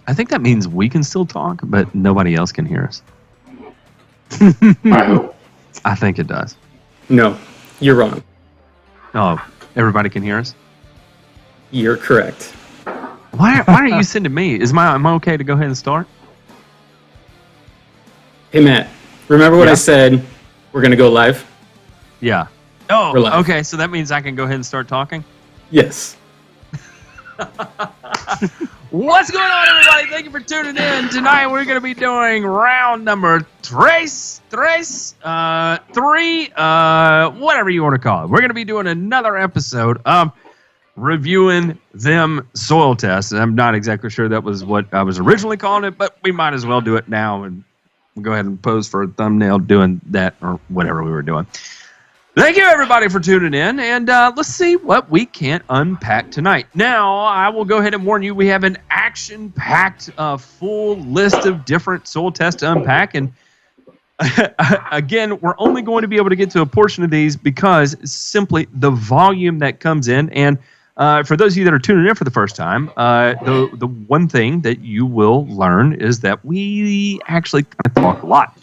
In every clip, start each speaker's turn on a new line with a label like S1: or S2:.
S1: I think that means we can still talk, but nobody else can hear us.
S2: I hope.
S1: I think it does.
S3: No, you're wrong.
S1: Oh, everybody can hear us?
S3: You're correct.
S1: Why are you sending me? Am I okay to go ahead and start?
S3: Hey, Matt, remember what I said? We're going to go live?
S1: Yeah. Oh,
S3: We're live.
S1: okay, so that means I can go ahead and start talking?
S3: Yes.
S1: What's going on, everybody? Thank you for tuning in. Tonight we're going to be doing round number three, whatever you want to call it. We're going to be doing another episode of reviewing them soil tests. I'm not exactly sure that was what I was originally calling it, but we might as well do it now and we'll go ahead and pose for a thumbnail doing that or whatever we were doing. Thank you, everybody, for tuning in, and let's see what we can unpack tonight. Now, I will go ahead and warn you, we have an action-packed full list of different soil tests to unpack, and again, we're only going to be able to get to a portion of these because simply the volume that comes in, and for those of you that are tuning in for the first time, the one thing that you will learn is that we actually kind of talk a lot.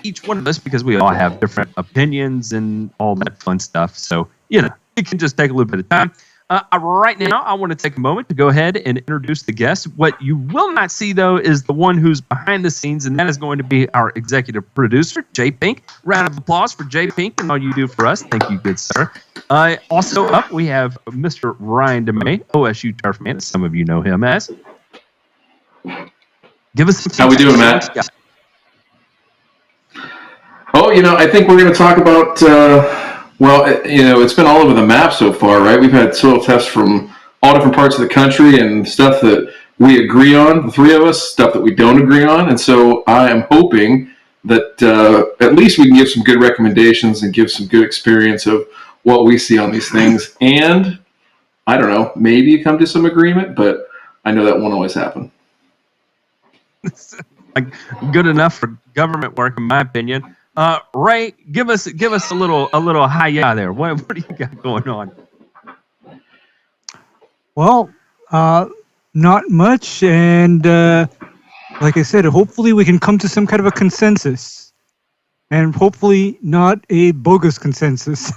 S1: Each one of us, because we all have different opinions and all that fun stuff. So, it can just take a little bit of time. Right now, I want to take a moment to go ahead and introduce the guest. What you will not see, though, is the one who's behind the scenes, and that is going to be our executive producer, Jay Pink. Round of applause for Jay Pink and all you do for us. Thank you, good sir. Also up, we have Mr. Ryan DeMay, OSU Turf Man, as some of you know him as. Give us some
S2: How we doing, Matt? Oh, I think we're going to talk about, it's been all over the map so far, right? We've had soil tests from all different parts of the country and stuff that we agree on, the three of us, stuff that we don't agree on. And so I am hoping that at least we can give some good recommendations and give some good experience of what we see on these things. And I don't know, maybe come to some agreement, but I know that won't always happen.
S1: Good enough for government work, in my opinion. Ray, give us a little hi-ya there. What do you got going on?
S4: Well, not much, and like I said, hopefully we can come to some kind of a consensus, and hopefully not a bogus consensus.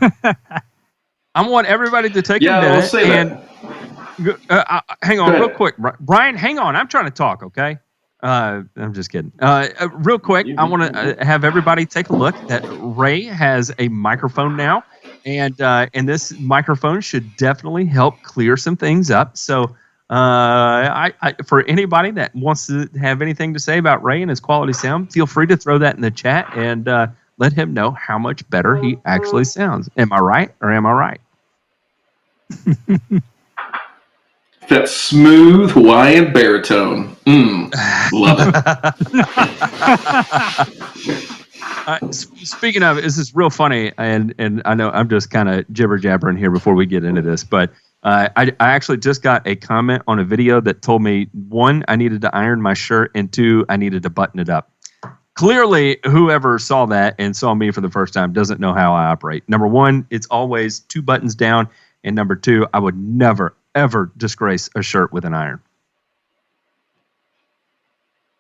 S1: I want everybody to take a minute
S2: I'll say
S1: and hang on real quick. Brian, hang on. I'm trying to talk, okay? I'm just kidding. Real quick, I want to have everybody take a look that Ray has a microphone now, and this microphone should definitely help clear some things up. So, for anybody that wants to have anything to say about Ray and his quality sound, feel free to throw that in the chat and let him know how much better he actually sounds. Am I right or am I right?
S2: That smooth Hawaiian baritone. Love
S1: it. Speaking of, this is real funny, and I know I'm just kind of jibber-jabbering here before we get into this, but I actually just got a comment on a video that told me, 1, I needed to iron my shirt, and 2, I needed to button it up. Clearly, whoever saw that and saw me for the first time doesn't know how I operate. Number 1, it's always 2 buttons down, and number 2, I would never, ever disgrace a shirt with an iron.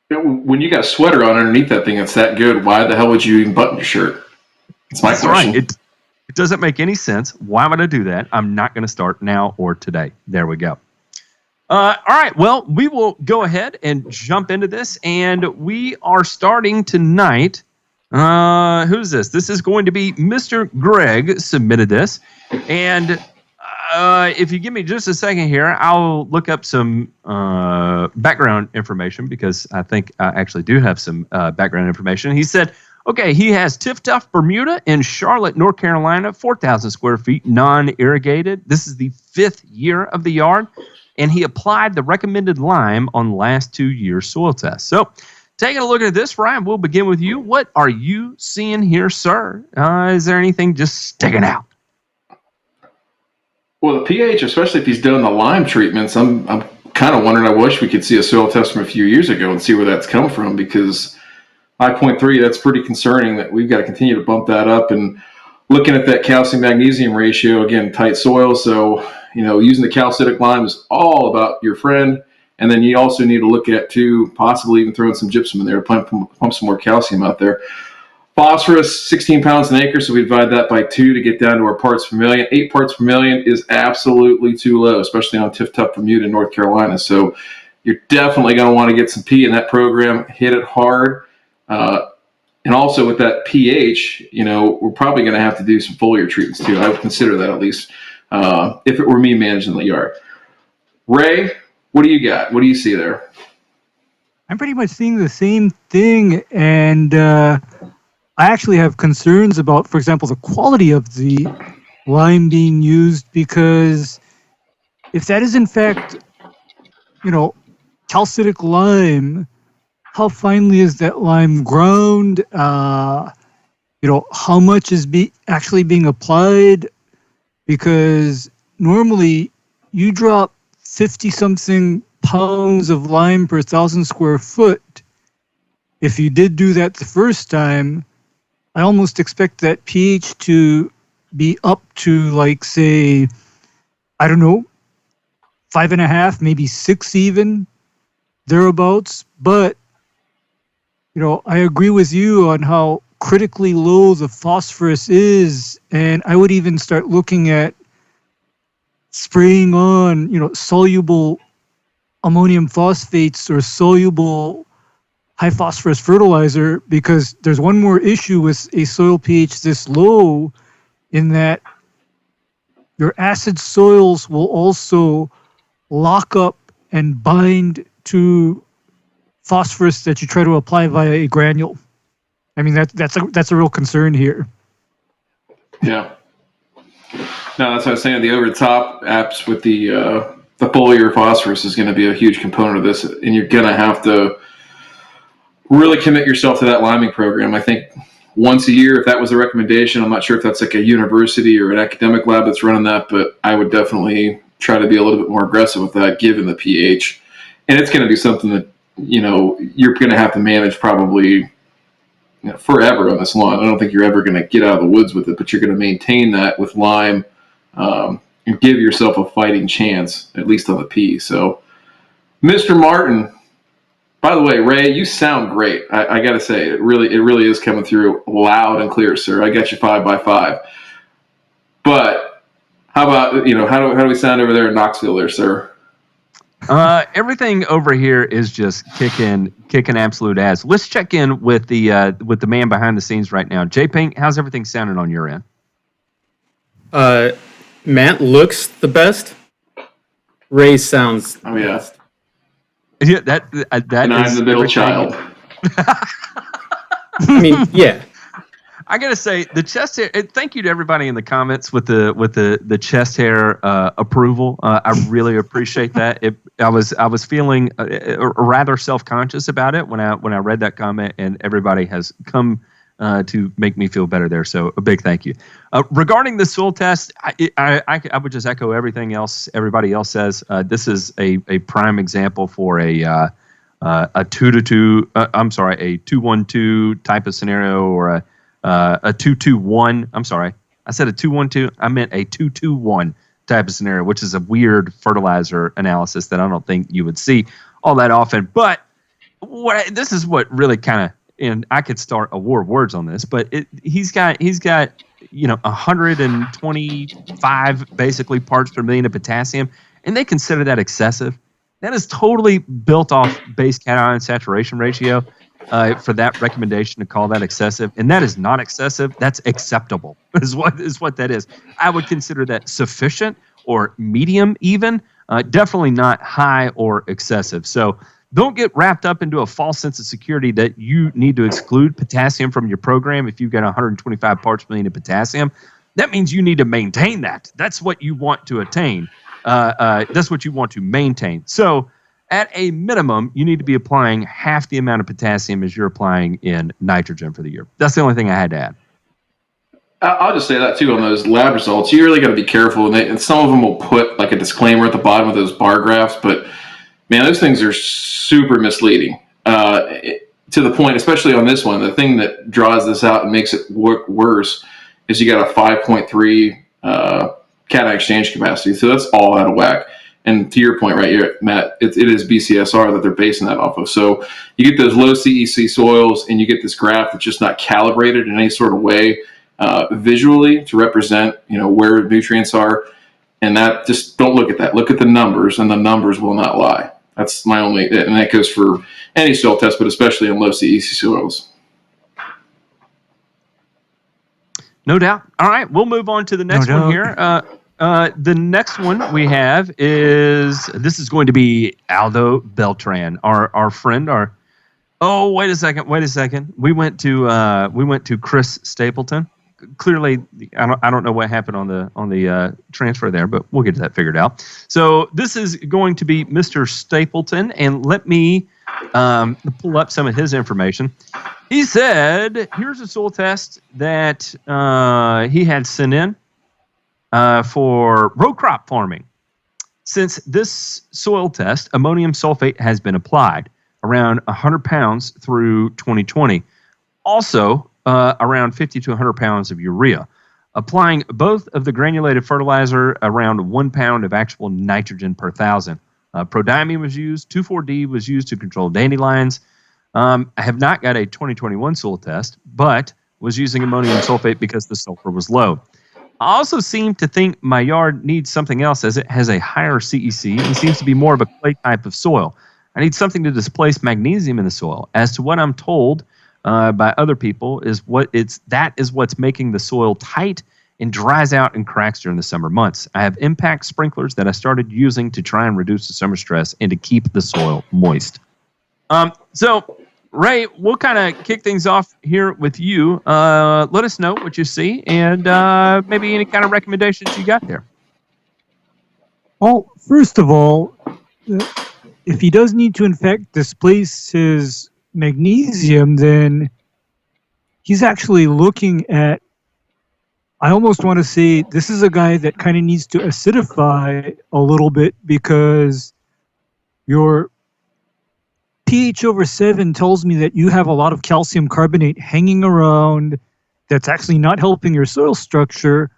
S2: When you got a sweater on underneath that thing that's that good, why the hell would you even button your shirt? That's my question.
S1: Right. It doesn't make any sense. Why would I do that? I'm not going to start now or today. There we go. All right. Well, we will go ahead and jump into this, and we are starting tonight. Who's this? This is going to be Mr. Greg submitted this, and if you give me just a second here, I'll look up some background information because I think I actually do have some background information. He said, okay, he has Tiftuff, Bermuda in Charlotte, North Carolina, 4,000 square feet, non-irrigated. This is the 5th year of the yard, and he applied the recommended lime on the last 2 years' soil tests. So taking a look at this, Ryan, we'll begin with you. What are you seeing here, sir? Is there anything just sticking out?
S2: Well, the pH, especially if he's done the lime treatments, I'm kind of wondering, I wish we could see a soil test from a few years ago and see where that's come from, because 5.3, that's pretty concerning that we've got to continue to bump that up. And looking at that calcium magnesium ratio, again, tight soil. So, using the calcitic lime is all about your friend. And then you also need to look at, too, possibly even throwing some gypsum in there to pump some more calcium out there. Phosphorus, 16 pounds an acre, so we divide that by 2 to get down to our parts per million. 8 parts per million is absolutely too low, especially on Tiff-Tuff, Bermuda, North Carolina. So you're definitely going to want to get some P in that program, hit it hard. And also with that pH, we're probably going to have to do some foliar treatments too. I would consider that, at least, if it were me managing the yard. Ray, what do you got? What do you see there?
S4: I'm pretty much seeing the same thing, and I actually have concerns about, for example, the quality of the lime being used, because if that is in fact, calcitic lime, how finely is that lime ground? How much is actually being applied? Because normally you drop 50-something pounds of lime per 1,000 square foot. If you did do that the first time, I almost expect that pH to be up to, like, say, I don't know, 5.5, maybe 6 even, thereabouts. But, I agree with you on how critically low the phosphorus is, and I would even start looking at spraying on, soluble ammonium phosphates or soluble high phosphorus fertilizer, because there's one more issue with a soil pH this low, in that your acid soils will also lock up and bind to phosphorus that you try to apply via a granule. I mean, that's a real concern here.
S2: Yeah. No, that's what I was saying. The over-the-top apps with the foliar phosphorus is going to be a huge component of this, and you're going to have to really commit yourself to that liming program. I think once a year, if that was a recommendation. I'm not sure if that's like a university or an academic lab that's running that, but I would definitely try to be a little bit more aggressive with that, given the pH. And it's going to be something that, you're going to have to manage probably forever on this lawn. I don't think you're ever going to get out of the woods with it, but you're going to maintain that with lime and give yourself a fighting chance, at least on the P. So, Mr. Martin, by the way, Ray, you sound great. I got to say, it really is coming through loud and clear, sir. I got you 5 by 5. But how about, how do we sound over there in Knoxville there, sir?
S1: Everything over here is just kicking absolute ass. Let's check in with the man behind the scenes right now. J Pink, how's everything sounding on your end?
S3: Matt looks the best. Ray sounds.
S2: Oh yeah.
S3: Best.
S1: Yeah, that
S2: and I'm the middle child.
S3: I mean, yeah.
S1: I gotta say, the chest hair. Thank you to everybody in the comments with the chest hair approval. I really appreciate that. I was feeling rather self-conscious about it when I read that comment, and everybody has come to make me feel better there. So a big thank you. Regarding the soil test, I would just echo everything else everybody else says. This is a prime example for a 2-2. A 2-1-2 type of scenario, or a 2-2-1. I'm sorry, I said a 2-1-2. I meant a 2-2-1 type of scenario, which is a weird fertilizer analysis that I don't think you would see all that often. But this is what really kind of, and I could start a war of words on this, but he's got 125 basically parts per million of potassium, and they consider that excessive. That is totally built off base cation saturation ratio. For that recommendation to call that excessive, and that is not excessive. That's acceptable. Is what that is. I would consider that sufficient or medium, even. Definitely not high or excessive. So don't get wrapped up into a false sense of security that you need to exclude potassium from your program. If you've got 125 parts per million of potassium, that means you need to maintain that. That's what you want to attain. That's what you want to maintain. So, at a minimum, you need to be applying half the amount of potassium as you're applying in nitrogen for the year. That's the only thing I had to add.
S2: I'll just say that, too, on those lab results. You really got to be careful. And some of them will put like a disclaimer at the bottom of those bar graphs. But, man, those things are super misleading to the point, especially on this one. The thing that draws this out and makes it work worse is you got a 5.3 cation exchange capacity. So that's all out of whack. And to your point right here, Matt, it is BCSR that they're basing that off of. So you get those low CEC soils, and you get this graph that's just not calibrated in any sort of way visually to represent, where nutrients are. And that, just don't look at that. Look at the numbers, and the numbers will not lie. That's my only, and that goes for any soil test, but especially in low CEC soils.
S1: No doubt. All right, we'll move on to the next one here. The next one we have this is going to be Aldo Beltran, our friend. Oh, wait a second. We went to Chris Stapleton. Clearly, I don't know what happened on the transfer there, but we'll get that figured out. So this is going to be Mr. Stapleton, and let me pull up some of his information. He said, here's a soil test that he had sent in for row crop farming. Since this soil test, ammonium sulfate has been applied around 100 pounds through 2020. Also, around 50 to 100 pounds of urea. Applying both of the granulated fertilizer, around 1 pound of actual nitrogen per thousand. Prodiamine was used. 2,4-D was used to control dandelions. I have not got a 2021 soil test, but was using ammonium sulfate because the sulfur was low. I also seem to think my yard needs something else, as it has a higher CEC and seems to be more of a clay type of soil. I need something to displace magnesium in the soil. As to what I'm told by other people that is what's making the soil tight and dries out and cracks during the summer months. I have impact sprinklers that I started using to try and reduce the summer stress and to keep the soil moist. So, Ray, we'll kind of kick things off here with you. Let us know what you see and maybe any kind of recommendations you got there.
S4: Well, first of all, if he does need to, in fact, displace his magnesium, then he's actually looking at, I almost want to say, this is a guy that kind of needs to acidify a little bit, because your pH over 7 tells me that you have a lot of calcium carbonate hanging around that's actually not helping your soil structure,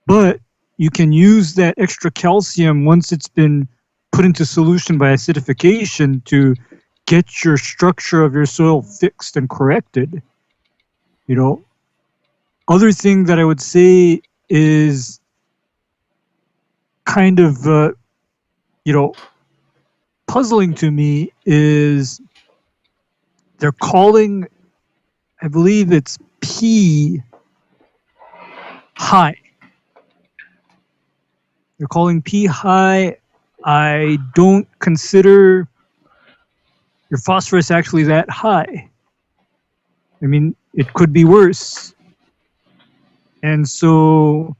S4: but you can use that extra calcium once it's been put into solution by acidification to get your structure of your soil fixed and corrected. Other thing that I would say is kind of, puzzling to me is they're calling, I believe it's P high. They're calling P high. I don't consider your phosphorus actually that high. I mean, it could be worse. And so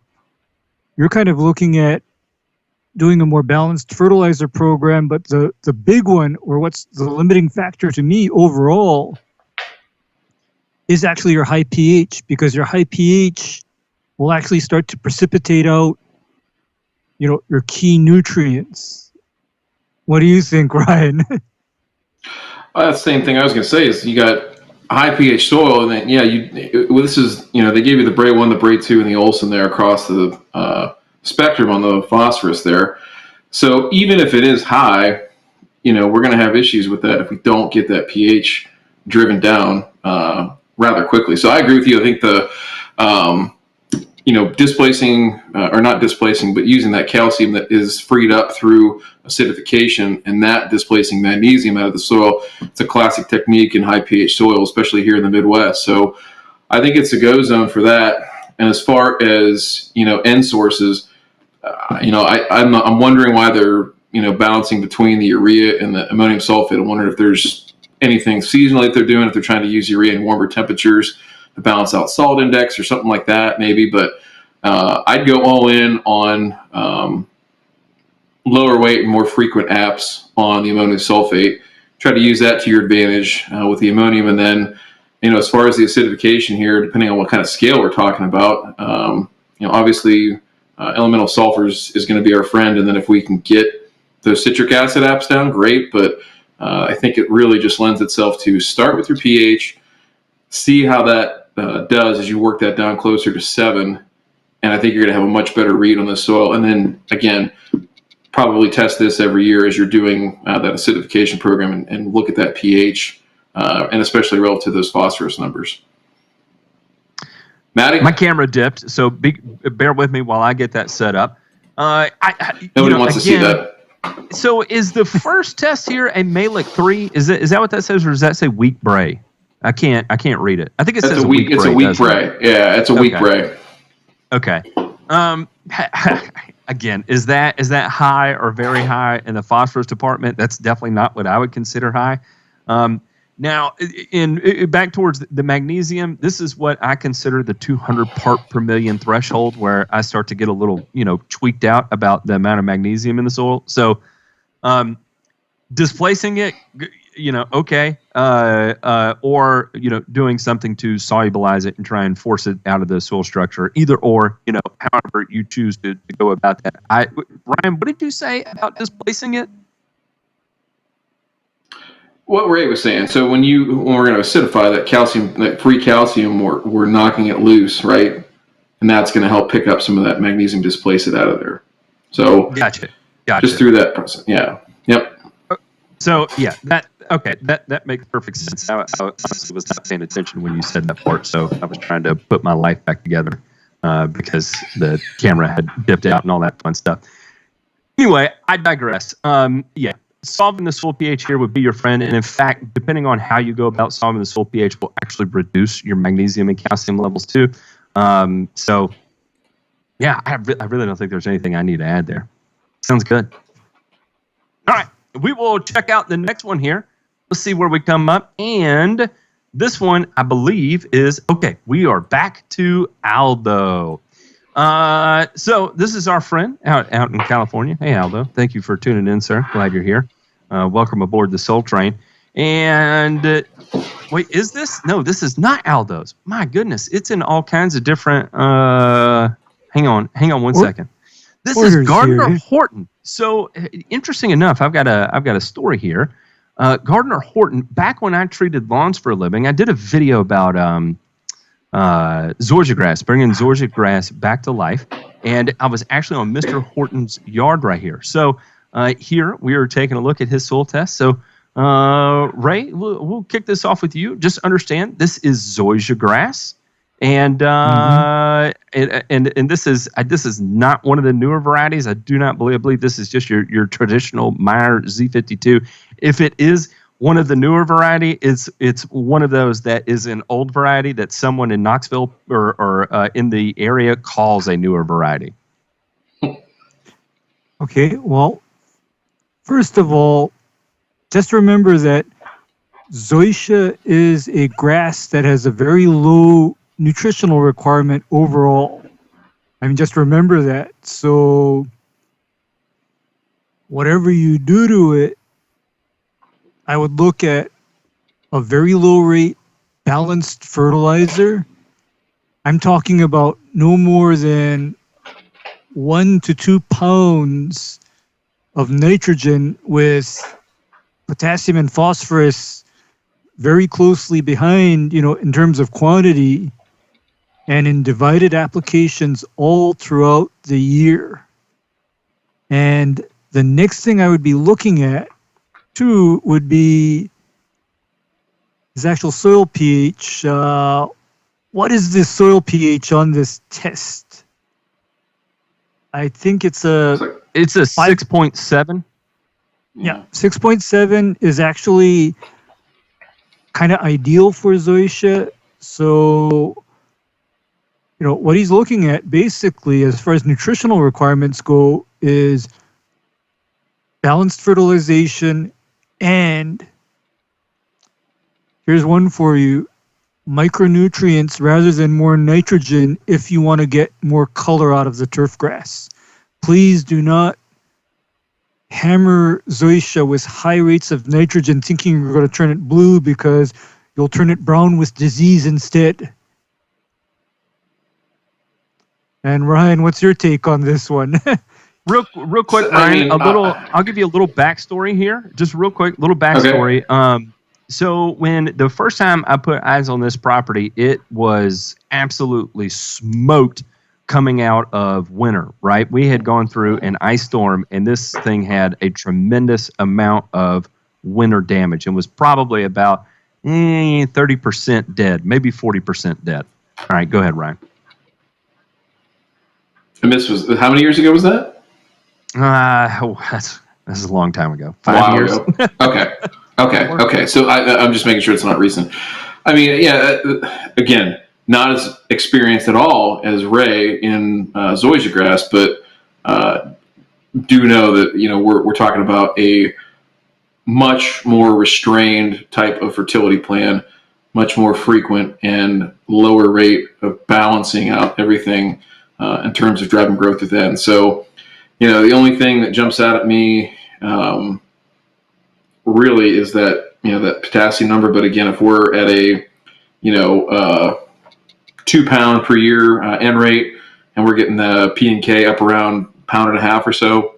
S4: you're kind of looking at doing a more balanced fertilizer program, but the big one, or what's the limiting factor to me overall, is actually your high pH, because your high pH will actually start to precipitate out, your key nutrients. What do you think, Ryan?
S2: That's the same thing I was going to say. Is you got high pH soil, and then this is they gave you the Bray 1, the Bray 2, and the Olsen there across the spectrum on the phosphorus there. So even if it is high, we're going to have issues with that if we don't get that pH driven down rather quickly. So I agree with you. I think the displacing or not displacing, but using that calcium that is freed up through acidification and that displacing magnesium out of the soil, it's a classic technique in high pH soil, especially here in the Midwest. So I think it's a go zone for that. And as far as end sources, I'm wondering why they're balancing between the urea and the ammonium sulfate. I'm wondering if there's anything seasonally that they're doing, if they're trying to use urea in warmer temperatures to balance out salt index or something like that, maybe. But I'd go all in on lower weight and more frequent apps on the ammonium sulfate. Try to use that to your advantage with the ammonium, and then as far as the acidification here, depending on what kind of scale we're talking about, obviously elemental sulfurs is going to be our friend, and then if we can get those citric acid apps down, great. But I think it really just lends itself to start with your pH, see how that does as you work that down closer to 7, and I think you're going to have a much better read on the soil. And then again, probably test this every year as you're doing that acidification program and look at that pH, and especially relative to those phosphorus numbers. Maddie?
S1: My camera dipped, so bear with me while I get that set up.
S2: Nobody wants to see that.
S1: So is the first test here a Malic 3? Is that what that says, or does that say weak bray? I can't read it. I think it says weak bray.
S2: It's a weak bray. Yeah, it's a weak bray.
S1: Okay. Again, is that high or very high in the phosphorus department? That's definitely not what I would consider high. Now, back towards the magnesium, this is what I consider the 200 part per million threshold, where I start to get a little, tweaked out about the amount of magnesium in the soil. So, displacing it, okay, or doing something to solubilize it and try and force it out of the soil structure. Either or, however you choose to go about that. Ryan, what did you say about displacing it?
S2: What Ray was saying. So when we're going to acidify that calcium, that free calcium, we're knocking it loose, right? And that's going to help pick up some of that magnesium, displace it out of there. So
S1: gotcha.
S2: Just through that process. Yeah. Yep.
S1: So yeah, that makes perfect sense. I honestly was not paying attention when you said that part, so I was trying to put my life back together because the camera had dipped out and all that fun stuff. Anyway, I digress. Yeah. Solving the soil pH here would be your friend, and in fact, depending on how you go about solving the soil pH, will actually reduce your magnesium and calcium levels too. So, yeah, I really don't think there's anything I need to add there. Sounds good. All right, we will check out the next one here. Let's see where we come up, and this one, I believe, is okay. We are back to Aldo. So this is our friend out in California. Hey, Aldo. Thank you for tuning in, sir. Glad you're here. Welcome aboard the Soul Train. And wait, is this? No, this is not Aldo's. My goodness. It's in all kinds of different, hang on one second. This is Gardner Horton. So interesting enough, I've got a story here. Gardner Horton, back when I treated lawns for a living, I did a video about, zoysia grass, bringing zoysia grass back to life, and I was actually on Mr. Horton's yard right here. So here we are taking a look at his soil test. So Ray, we'll kick this off with you. Just understand this is zoysia grass, and and this is not one of the newer varieties. I do not believe. I believe this is just your traditional Meyer Z52. If it is one of the newer variety, it's one of those that is an old variety that someone in Knoxville or in the area calls a newer variety.
S4: Okay, well, first of all, just remember that zoysia is a grass that has a very low nutritional requirement overall. I mean, just remember that. So whatever you do to it, I would look at a very low rate balanced fertilizer. I'm talking about no more than 1 to 2 pounds of nitrogen with potassium and phosphorus very closely behind, in terms of quantity, and in divided applications all throughout the year. And the next thing I would be looking at too would be his actual soil pH. What is the soil pH on this test? I think it's a
S1: 6.7.
S4: Yeah, 6.7 is actually kind of ideal for zoysia. So, what he's looking at basically as far as nutritional requirements go is balanced fertilization, and here's one for you, micronutrients rather than more nitrogen if you want to get more color out of the turf grass. Please do not hammer zoysia with high rates of nitrogen thinking you're going to turn it blue, because you'll turn it brown with disease instead. And Ryan, what's your take on this one?
S1: Real quick, Ryan. I'll give you a little backstory here. Just real quick, little backstory. Okay. So when the first time I put eyes on this property, it was absolutely smoked coming out of winter, right? We had gone through an ice storm, and this thing had a tremendous amount of winter damage and was probably about 30% dead, maybe 40% dead. All right, go ahead, Ryan.
S2: And this was, how many years ago was that?
S1: That's a long time ago.
S2: 5
S1: years.
S2: Ago. Okay. So I'm just making sure it's not recent. I mean, yeah, again, not as experienced at all as Ray in zoysia grass, but do know that, we're talking about a much more restrained type of fertility plan, much more frequent and lower rate of balancing out everything in terms of driving growth within. So, the only thing that jumps out at me really is that, that potassium number. But again, if we're at a, 2 pound per year N rate, and we're getting the P and K up around 1.5 pounds or so,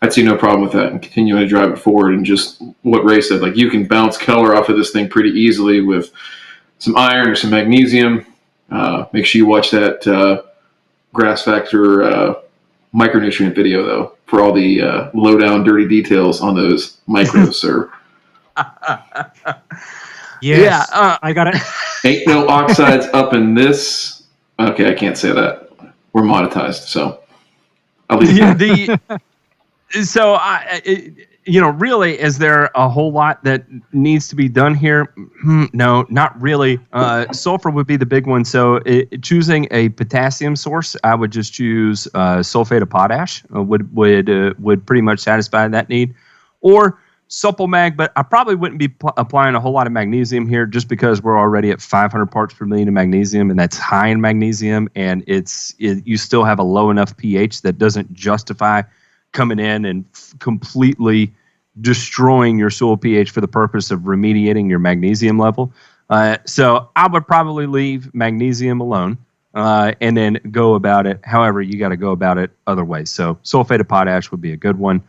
S2: I'd see no problem with that and continuing to drive it forward. And just what Ray said, like, you can bounce color off of this thing pretty easily with some iron or some magnesium. Make sure you watch that grass factor micronutrient video, though, for all the low down dirty details on those micros, sir.
S4: Yes, I got it.
S2: Ain't no oxides up in this. Okay, I can't say that. We're monetized, so I'll leave it.
S1: So, really, is there a whole lot that needs to be done here? No, not really. Sulfur would be the big one. So, choosing a potassium source, I would just choose sulfate of potash. Would pretty much satisfy that need, or supple mag. But I probably wouldn't be applying a whole lot of magnesium here, just because we're already at 500 parts per million of magnesium, and that's high in magnesium, and you still have a low enough pH that doesn't justify coming in and completely destroying your soil pH for the purpose of remediating your magnesium level. So I would probably leave magnesium alone and then go about it however you got to go about it other ways. So sulfate of potash would be a good one.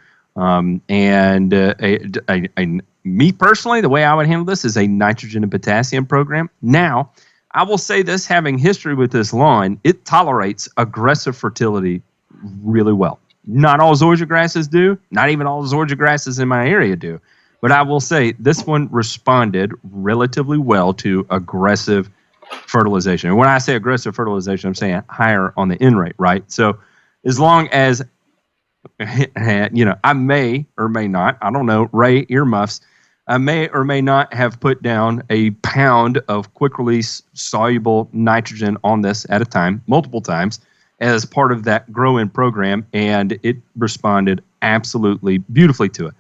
S1: Me personally, the way I would handle this is a nitrogen and potassium program. Now, I will say this, having history with this lawn, it tolerates aggressive fertility really well. Not all zoysia grasses do. Not even all zoysia grasses in my area do. But I will say this one responded relatively well to aggressive fertilization. And when I say aggressive fertilization, I'm saying higher on the N rate, right? So as long as, I may or may not, I don't know, Ray, earmuffs, I may or may not have put down a pound of quick release soluble nitrogen on this at a time, multiple times, as part of that grow-in program, and it responded absolutely beautifully to it.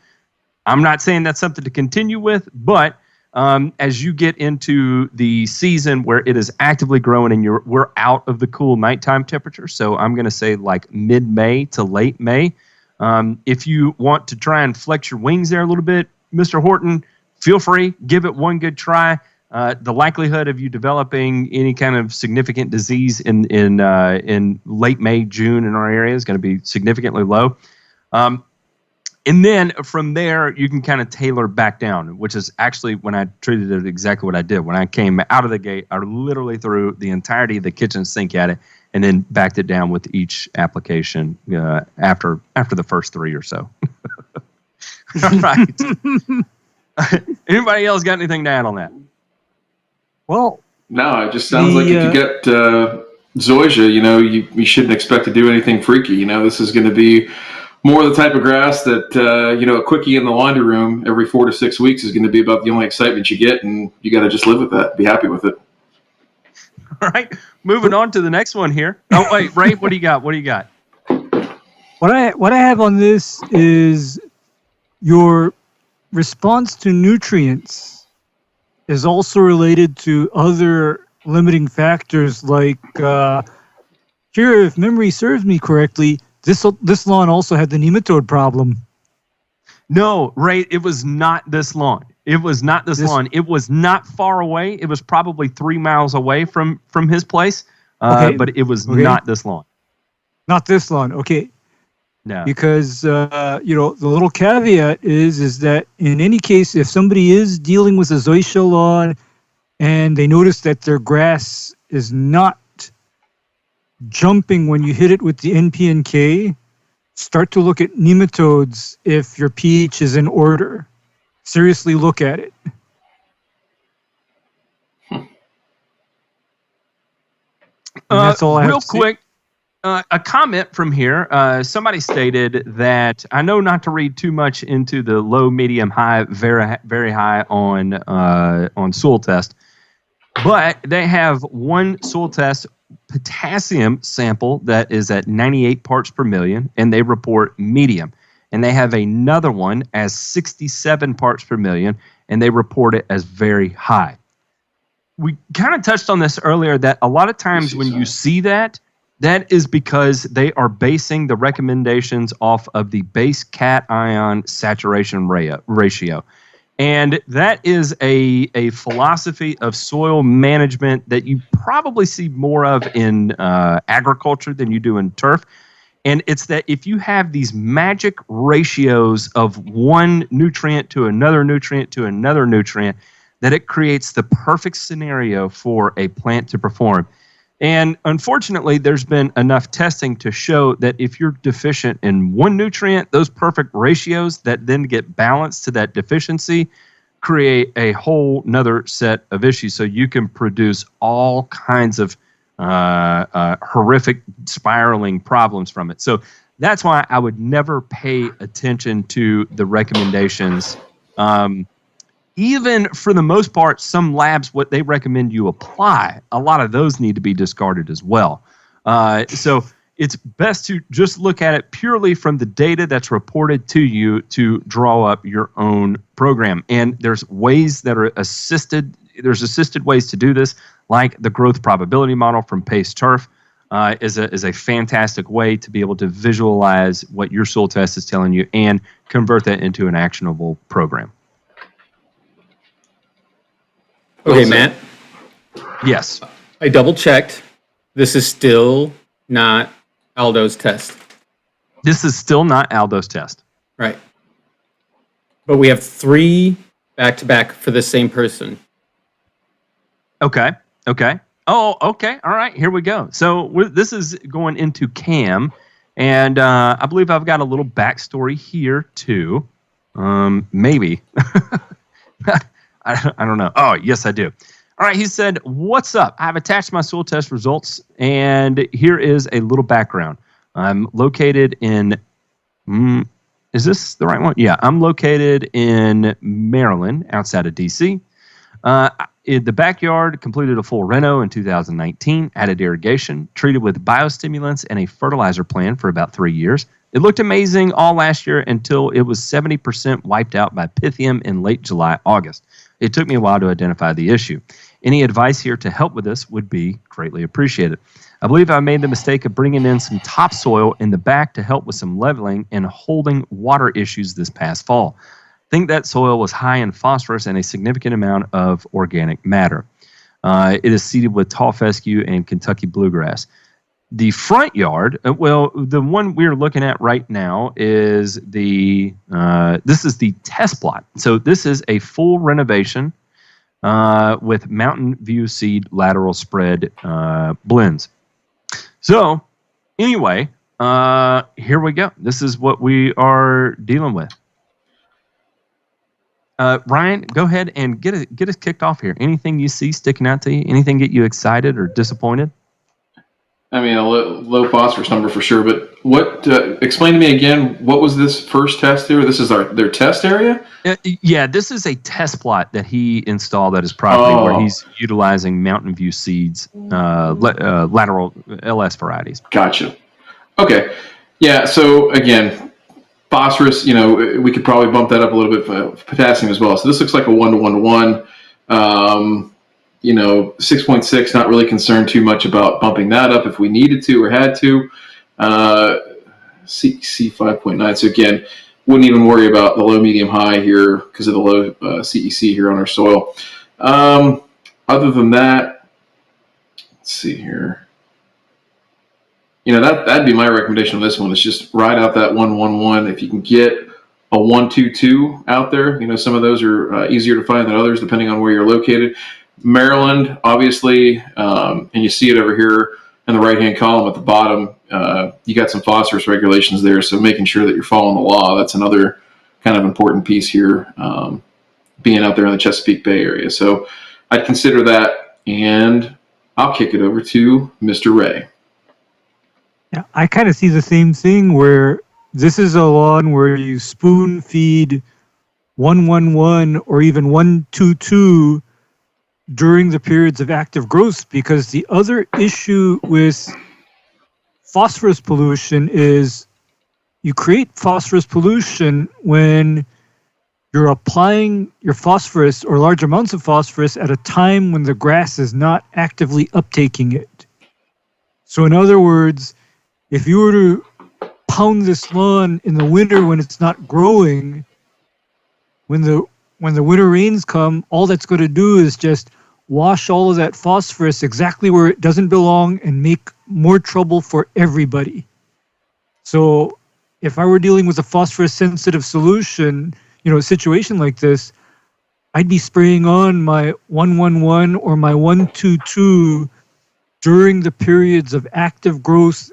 S1: I'm not saying that's something to continue with, but as you get into the season where it is actively growing and we're out of the cool nighttime temperature, so I'm going to say like mid-May to late May, if you want to try and flex your wings there a little bit, Mr. Horton, feel free, give it one good try. The likelihood of you developing any kind of significant disease in late May, June in our area is going to be significantly low. And then from there, you can kind of tailor back down, which is actually when I treated it exactly what I did. When I came out of the gate, I literally threw the entirety of the kitchen sink at it and then backed it down with each application after the first 3 or so. All right. Anybody else got anything to add on that?
S4: Well,
S2: no, it just sounds like if you get zoysia, you shouldn't expect to do anything freaky. This is going to be more the type of grass that, a quickie in the laundry room every 4 to 6 weeks is going to be about the only excitement you get, and you got to just live with that. Be happy with it.
S1: All right, moving on to the next one here. Oh, wait, Ray, what do you got?
S4: What I have on this is your response to nutrients is also related to other limiting factors like, here, if memory serves me correctly, this lawn also had the nematode problem.
S1: No, Ray, it was not this lawn. It was not this lawn. It was not far away. It was probably 3 miles away from his place, but it was not this lawn.
S4: Not this lawn, okay.
S1: No.
S4: Because, the little caveat is that in any case, if somebody is dealing with a zoysia lawn and they notice that their grass is not jumping when you hit it with the NP and K, start to look at nematodes if your pH is in order. Seriously look at it. And that's all I have
S1: Real
S4: to say.
S1: quick, a comment from here. Somebody stated that I know not to read too much into the low, medium, high, very high on soil test, but they have one soil test potassium sample that is at 98 parts per million, and they report medium. And they have another one as 67 parts per million, and they report it as very high. We kind of touched on this earlier that a lot of times when you see that, that is because they are basing the recommendations off of the base cation saturation ratio. And that is a philosophy of soil management that you probably see more of in agriculture than you do in turf. And it's that if you have these magic ratios of one nutrient to another nutrient to another nutrient, that it creates the perfect scenario for a plant to perform. And unfortunately, there's been enough testing to show that if you're deficient in one nutrient, those perfect ratios that then get balanced to that deficiency create a whole nother set of issues. So you can produce all kinds of horrific spiraling problems from it. So that's why I would never pay attention to the recommendations. Even for the most part, some labs, what they recommend you apply, a lot of those need to be discarded as well. So it's best to just look at it purely from the data that's reported to you to draw up your own program. And there's ways that are assisted. There's assisted ways to do this, like the growth probability model from Pace Turf is a fantastic way to be able to visualize what your soil test is telling you and convert that into an actionable program.
S3: Okay, Matt,
S1: Yes.
S3: I double checked. This is still not Aldo's test.
S1: This is still not Aldo's test.
S3: Right. But we have 3 back-to-back for the same person.
S1: Okay. Oh, okay. All right. Here we go. So this is going into CAM, and I believe I've got a little backstory here too. Maybe. I don't know. Oh, yes, I do. All right. He said, "What's up? I've attached my soil test results, and here is a little background. I'm located in. Is this the right one? Yeah, I'm located in Maryland, outside of D.C. In the backyard, completed a full reno in 2019, added irrigation, treated with biostimulants and a fertilizer plan for about 3 years. It looked amazing all last year until it was 70% wiped out by Pythium in late July, August. It took me a while to identify the issue. Any advice here to help with this would be greatly appreciated. I believe I made the mistake of bringing in some topsoil in the back to help with some leveling and holding water issues this past fall. Think that soil was high in phosphorus and a significant amount of organic matter. It is seeded with tall fescue and Kentucky bluegrass. The front yard, well, the one we're looking at right now is this is the test plot. So this is a full renovation with Mountain View seed lateral spread blends. So anyway, here we go. This is what we are dealing with. Ryan, go ahead and get us kicked off here. Anything you see sticking out to you? Anything get you excited or disappointed?
S2: I mean, a low phosphorus number for sure. But what? Explain to me again. What was this first test here? This is their test area.
S1: Yeah, this is a test plot that he installed at his property where he's utilizing Mountain View seeds, lateral LS varieties.
S2: Gotcha. Okay. Yeah. So again, phosphorus. We could probably bump that up a little bit for potassium as well. So this looks like a 1-to-1-to-1. 6.6, not really concerned too much about bumping that up if we needed to or had to. C 5.9. So again, wouldn't even worry about the low, medium, high here because of the low CEC here on our soil. Other than that, let's see here. That'd be my recommendation on this one. Is just ride out that 1-1-1. If you can get a 1-2-2 out there, some of those are easier to find than others depending on where you're located. Maryland, obviously, and you see it over here, in the right-hand column at the bottom, you got some phosphorus regulations there. So making sure that you're following the law, that's another kind of important piece here, being out there in the Chesapeake Bay area. So I'd consider that, and I'll kick it over to Mr. Ray.
S4: Yeah, I kind of see the same thing where this is a lawn where you spoon feed 111 or even 122 during the periods of active growth, because the other issue with phosphorus pollution is you create phosphorus pollution when you're applying your phosphorus or large amounts of phosphorus at a time when the grass is not actively uptaking it. So in other words, if you were to pound this lawn in the winter when it's not growing, when the winter rains come, all that's going to do is just wash all of that phosphorus exactly where it doesn't belong and make more trouble for everybody. So if I were dealing with a phosphorus sensitive solution, a situation like this, I'd be spraying on my 111 or my 122 during the periods of active growth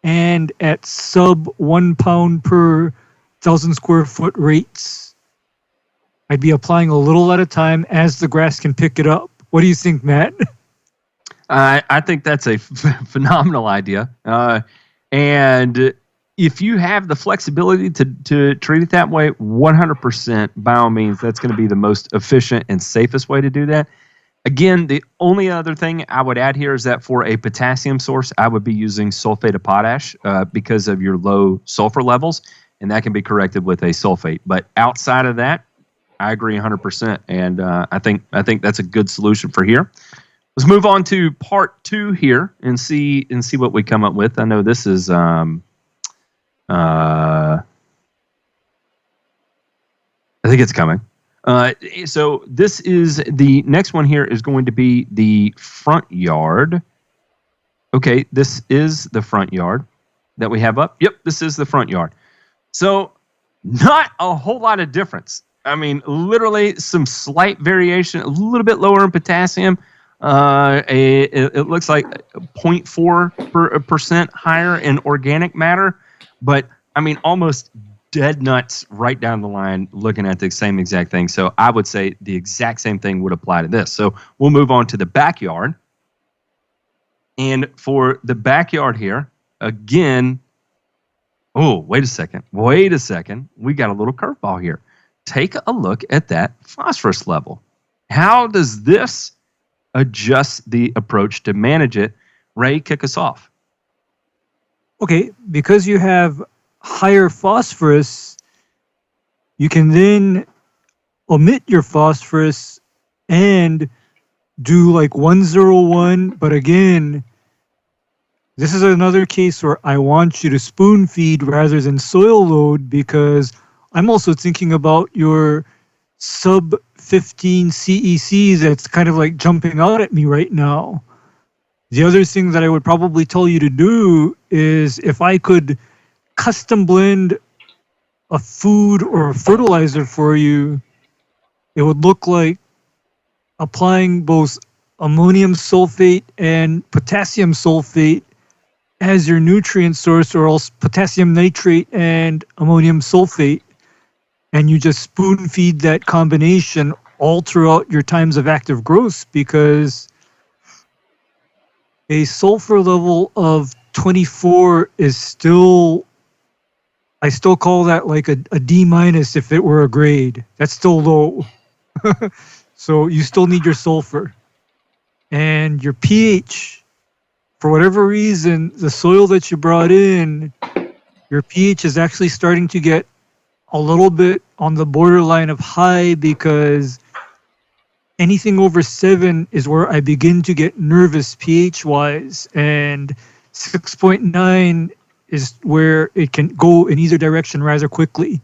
S4: and at sub 1 pound per 1,000 square foot rates. I'd be applying a little at a time as the grass can pick it up. What do you think, Matt?
S1: I think that's a phenomenal idea. And if you have the flexibility to treat it that way, 100%, by all means, that's going to be the most efficient and safest way to do that. Again, the only other thing I would add here is that for a potassium source, I would be using sulfate of potash because of your low sulfur levels, and that can be corrected with a sulfate. But outside of that, I agree 100%, and I think that's a good solution for here. Let's move on to part 2 here and see what we come up with. I know this is I think it's coming. So this is the next one here is going to be the front yard. Okay, this is the front yard that we have up. Yep, this is the front yard. So not a whole lot of difference. I mean, literally some slight variation, a little bit lower in potassium. It looks like 0.4% higher in organic matter, but I mean, almost dead nuts right down the line looking at the same exact thing. So I would say the exact same thing would apply to this. So we'll move on to the backyard. And for the backyard here, again, oh, wait a second. We got a little curveball here. Take a look at that phosphorus level. How does this adjust the approach to manage it? Ray, kick us off.
S4: Okay, because you have higher phosphorus, you can then omit your phosphorus and do like 101. But again, this is another case where I want you to spoon feed rather than soil load, because I'm also thinking about your sub 15 CECs that's kind of like jumping out at me right now. The other thing that I would probably tell you to do is, if I could custom blend a food or a fertilizer for you, it would look like applying both ammonium sulfate and potassium sulfate as your nutrient source, or else potassium nitrate and ammonium sulfate. And you just spoon feed that combination all throughout your times of active growth, because a sulfur level of 24 is still, I still call that like a D minus if it were a grade. That's still low. So you still need your sulfur. And your pH, for whatever reason, the soil that you brought in, your pH is actually starting to get a little bit on the borderline of high, because anything over 7 is where I begin to get nervous pH-wise, and 6.9 is where it can go in either direction rather quickly.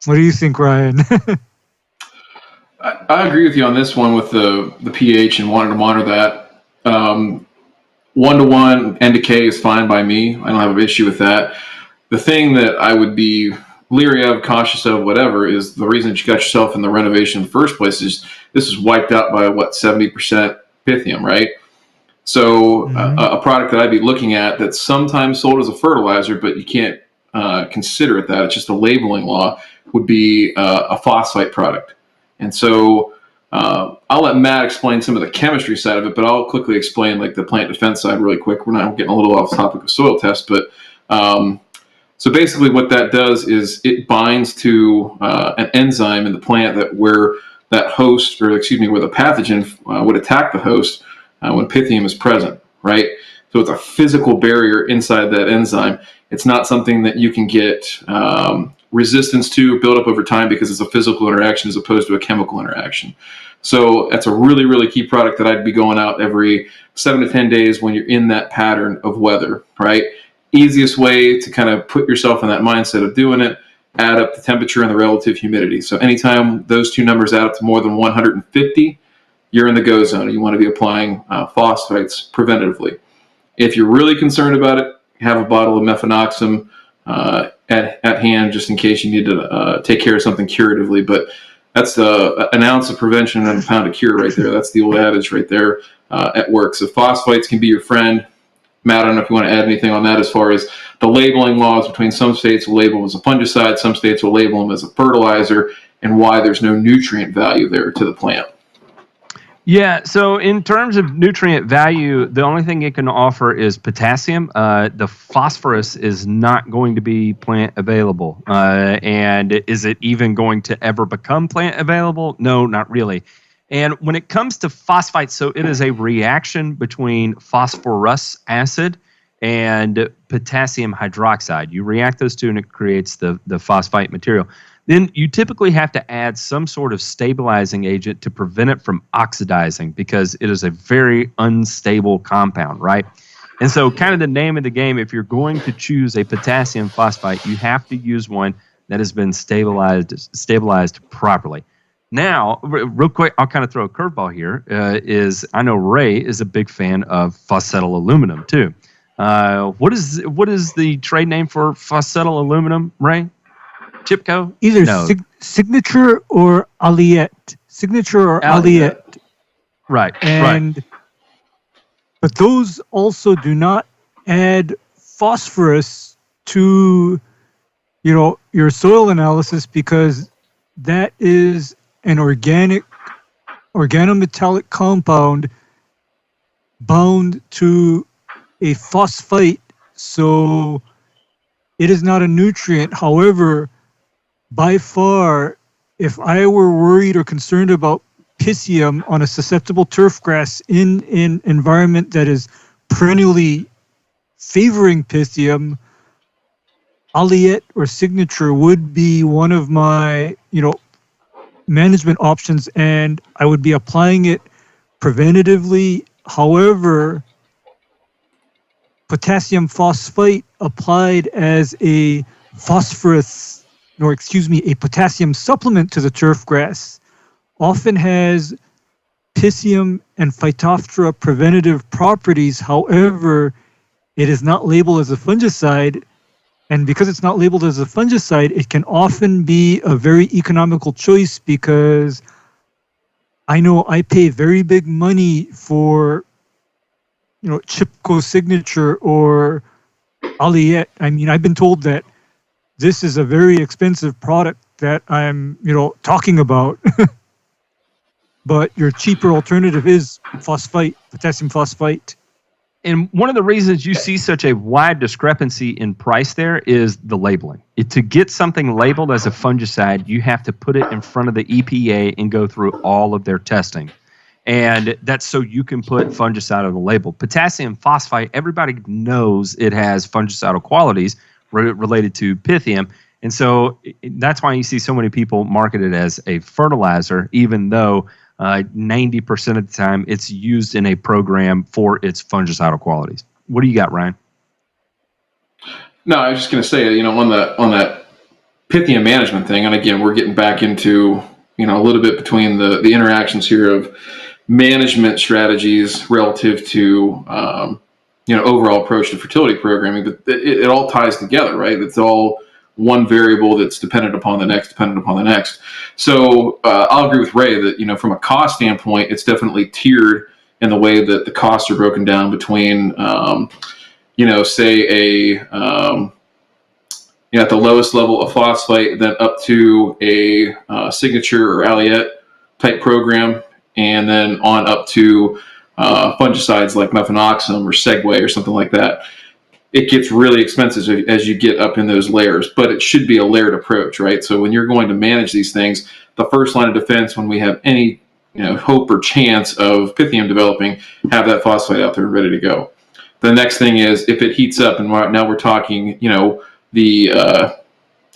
S4: What do you think, Ryan?
S2: I agree with you on this one with the pH and wanting to monitor that. 1-to-1 N to K is fine by me. I don't have an issue with that. The thing that I would be leery of, cautious of, whatever, is the reason that you got yourself in the renovation in the first place is this is wiped out by 70% Pythium, right? So a product that I'd be looking at that's sometimes sold as a fertilizer, but you can't consider it that. It's just a labeling law, would be a phosphite product. And so I'll let Matt explain some of the chemistry side of it, but I'll quickly explain like the plant defense side really quick. We're not getting a little off the topic of soil tests, but so basically what that does is it binds to an enzyme in the plant where that host, or excuse me, where the pathogen would attack the host when Pythium is present, right? So it's a physical barrier inside that enzyme. It's not something that you can get resistance to, build up over time, because it's a physical interaction as opposed to a chemical interaction. So that's a really, really key product that I'd be going out every 7 to 10 days when you're in that pattern of weather, right? Easiest way to kind of put yourself in that mindset of doing it, add up the temperature and the relative humidity. So anytime those two numbers add up to more than 150, you're in the go zone. You want to be applying phosphites preventatively. If you're really concerned about it, have a bottle of mefenoxam at hand just in case you need to take care of something curatively. But that's an ounce of prevention and a pound of cure right there. That's the old adage right there at work. So phosphites can be your friend. Matt, I don't know if you want to add anything on that as far as the labeling laws between some states will label them as a fungicide, some states will label them as a fertilizer, and why there's no nutrient value there to the plant.
S1: Yeah, so in terms of nutrient value, the only thing it can offer is potassium. The phosphorus is not going to be plant available. And is it even going to ever become plant available? No, not really. And when it comes to phosphites, so it is a reaction between phosphorus acid and potassium hydroxide. You react those two and it creates the phosphite material. Then you typically have to add some sort of stabilizing agent to prevent it from oxidizing because it is a very unstable compound, right? And so kind of the name of the game, if you're going to choose a potassium phosphite, you have to use one that has been stabilized properly. Now, real quick, I'll kind of throw a curveball here. I know Ray is a big fan of phosphetal aluminum too. What is the trade name for phosphetal aluminum, Ray? Chipco?
S4: Either
S1: No.
S4: Signature or Aliette. Signature or Aliette.
S1: Right.
S4: And but those also do not add phosphorus to your soil analysis because that is an organometallic compound bound to a phosphite, so it is not a nutrient. However, by far, if I were worried or concerned about Pythium on a susceptible turf grass in an environment that is perennially favoring Pythium, Aliette or Signature would be one of my, management options, and I would be applying it preventatively. However, potassium phosphite applied as a potassium supplement to the turf grass often has Pythium and Phytophthora preventative properties. However, it is not labeled as a fungicide. And because it's not labeled as a fungicide, it can often be a very economical choice because I know I pay very big money for, Chipco Signature or Aliette. I mean, I've been told that this is a very expensive product that I'm, talking about. But your cheaper alternative is potassium phosphite.
S1: And one of the reasons you see such a wide discrepancy in price there is the labeling. To get something labeled as a fungicide, you have to put it in front of the EPA and go through all of their testing. And that's so you can put fungicide on the label. Potassium phosphite, everybody knows it has fungicidal qualities related to Pythium. And so that's why you see so many people market it as a fertilizer, even though 90% of the time it's used in a program for its fungicidal qualities. What do you got, Ryan?
S2: No, I was just going to say, on that Pythium management thing, and again, we're getting back into, a little bit between the interactions here of management strategies relative to, overall approach to fertility programming, but it all ties together, right? It's all one variable that's dependent upon the next. So I'll agree with Ray that, from a cost standpoint, it's definitely tiered and the way that the costs are broken down between, say at the lowest level of phosphite, then up to a signature or Alliette type program, and then on up to fungicides like methanoxam or Segway or something like that. It gets really expensive as you get up in those layers, but it should be a layered approach, right? So when you're going to manage these things, the first line of defense, when we have any hope or chance of Pythium developing, have that phosphite out there ready to go. The next thing is, if it heats up, and now we're talking, the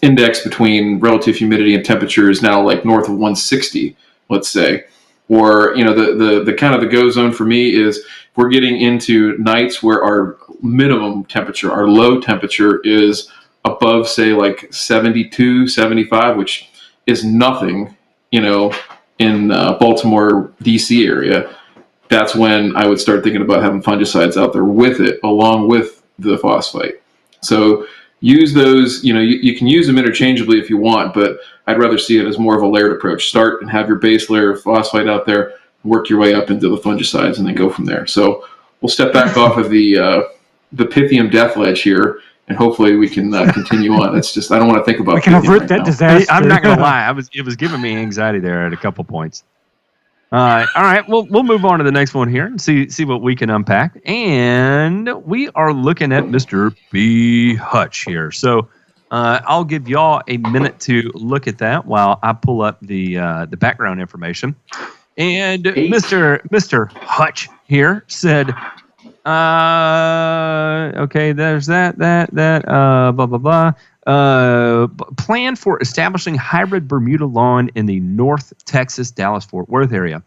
S2: index between relative humidity and temperature is now like north of 160, let's say. Or, the kind of the go zone for me is if we're getting into nights where our minimum temperature, our low temperature is above, say, like 72, 75, which is nothing, in Baltimore, D.C. area. That's when I would start thinking about having fungicides out there with it, along with the phosphite. So use those, you can use them interchangeably if you want, but I'd rather see it as more of a layered approach. Start and have your base layer of phosphite out there, work your way up into the fungicides, and then go from there. So we'll step back off of the Pythium death ledge here, and hopefully we can continue on. It's just, I don't want to think about
S4: We can
S2: Pythium
S4: avert
S2: right
S4: that
S2: now.
S4: disaster.
S1: I'm not gonna lie, it was giving me anxiety there at a couple points. All right. We'll move on to the next one here and see what we can unpack. And we are looking at Mr. B. Hutch here. So I'll give y'all a minute to look at that while I pull up the background information. And Mr. Hutch here said, okay, there's that, blah, blah, blah. Plan for establishing hybrid Bermuda lawn in the North Texas, Dallas-Fort Worth area.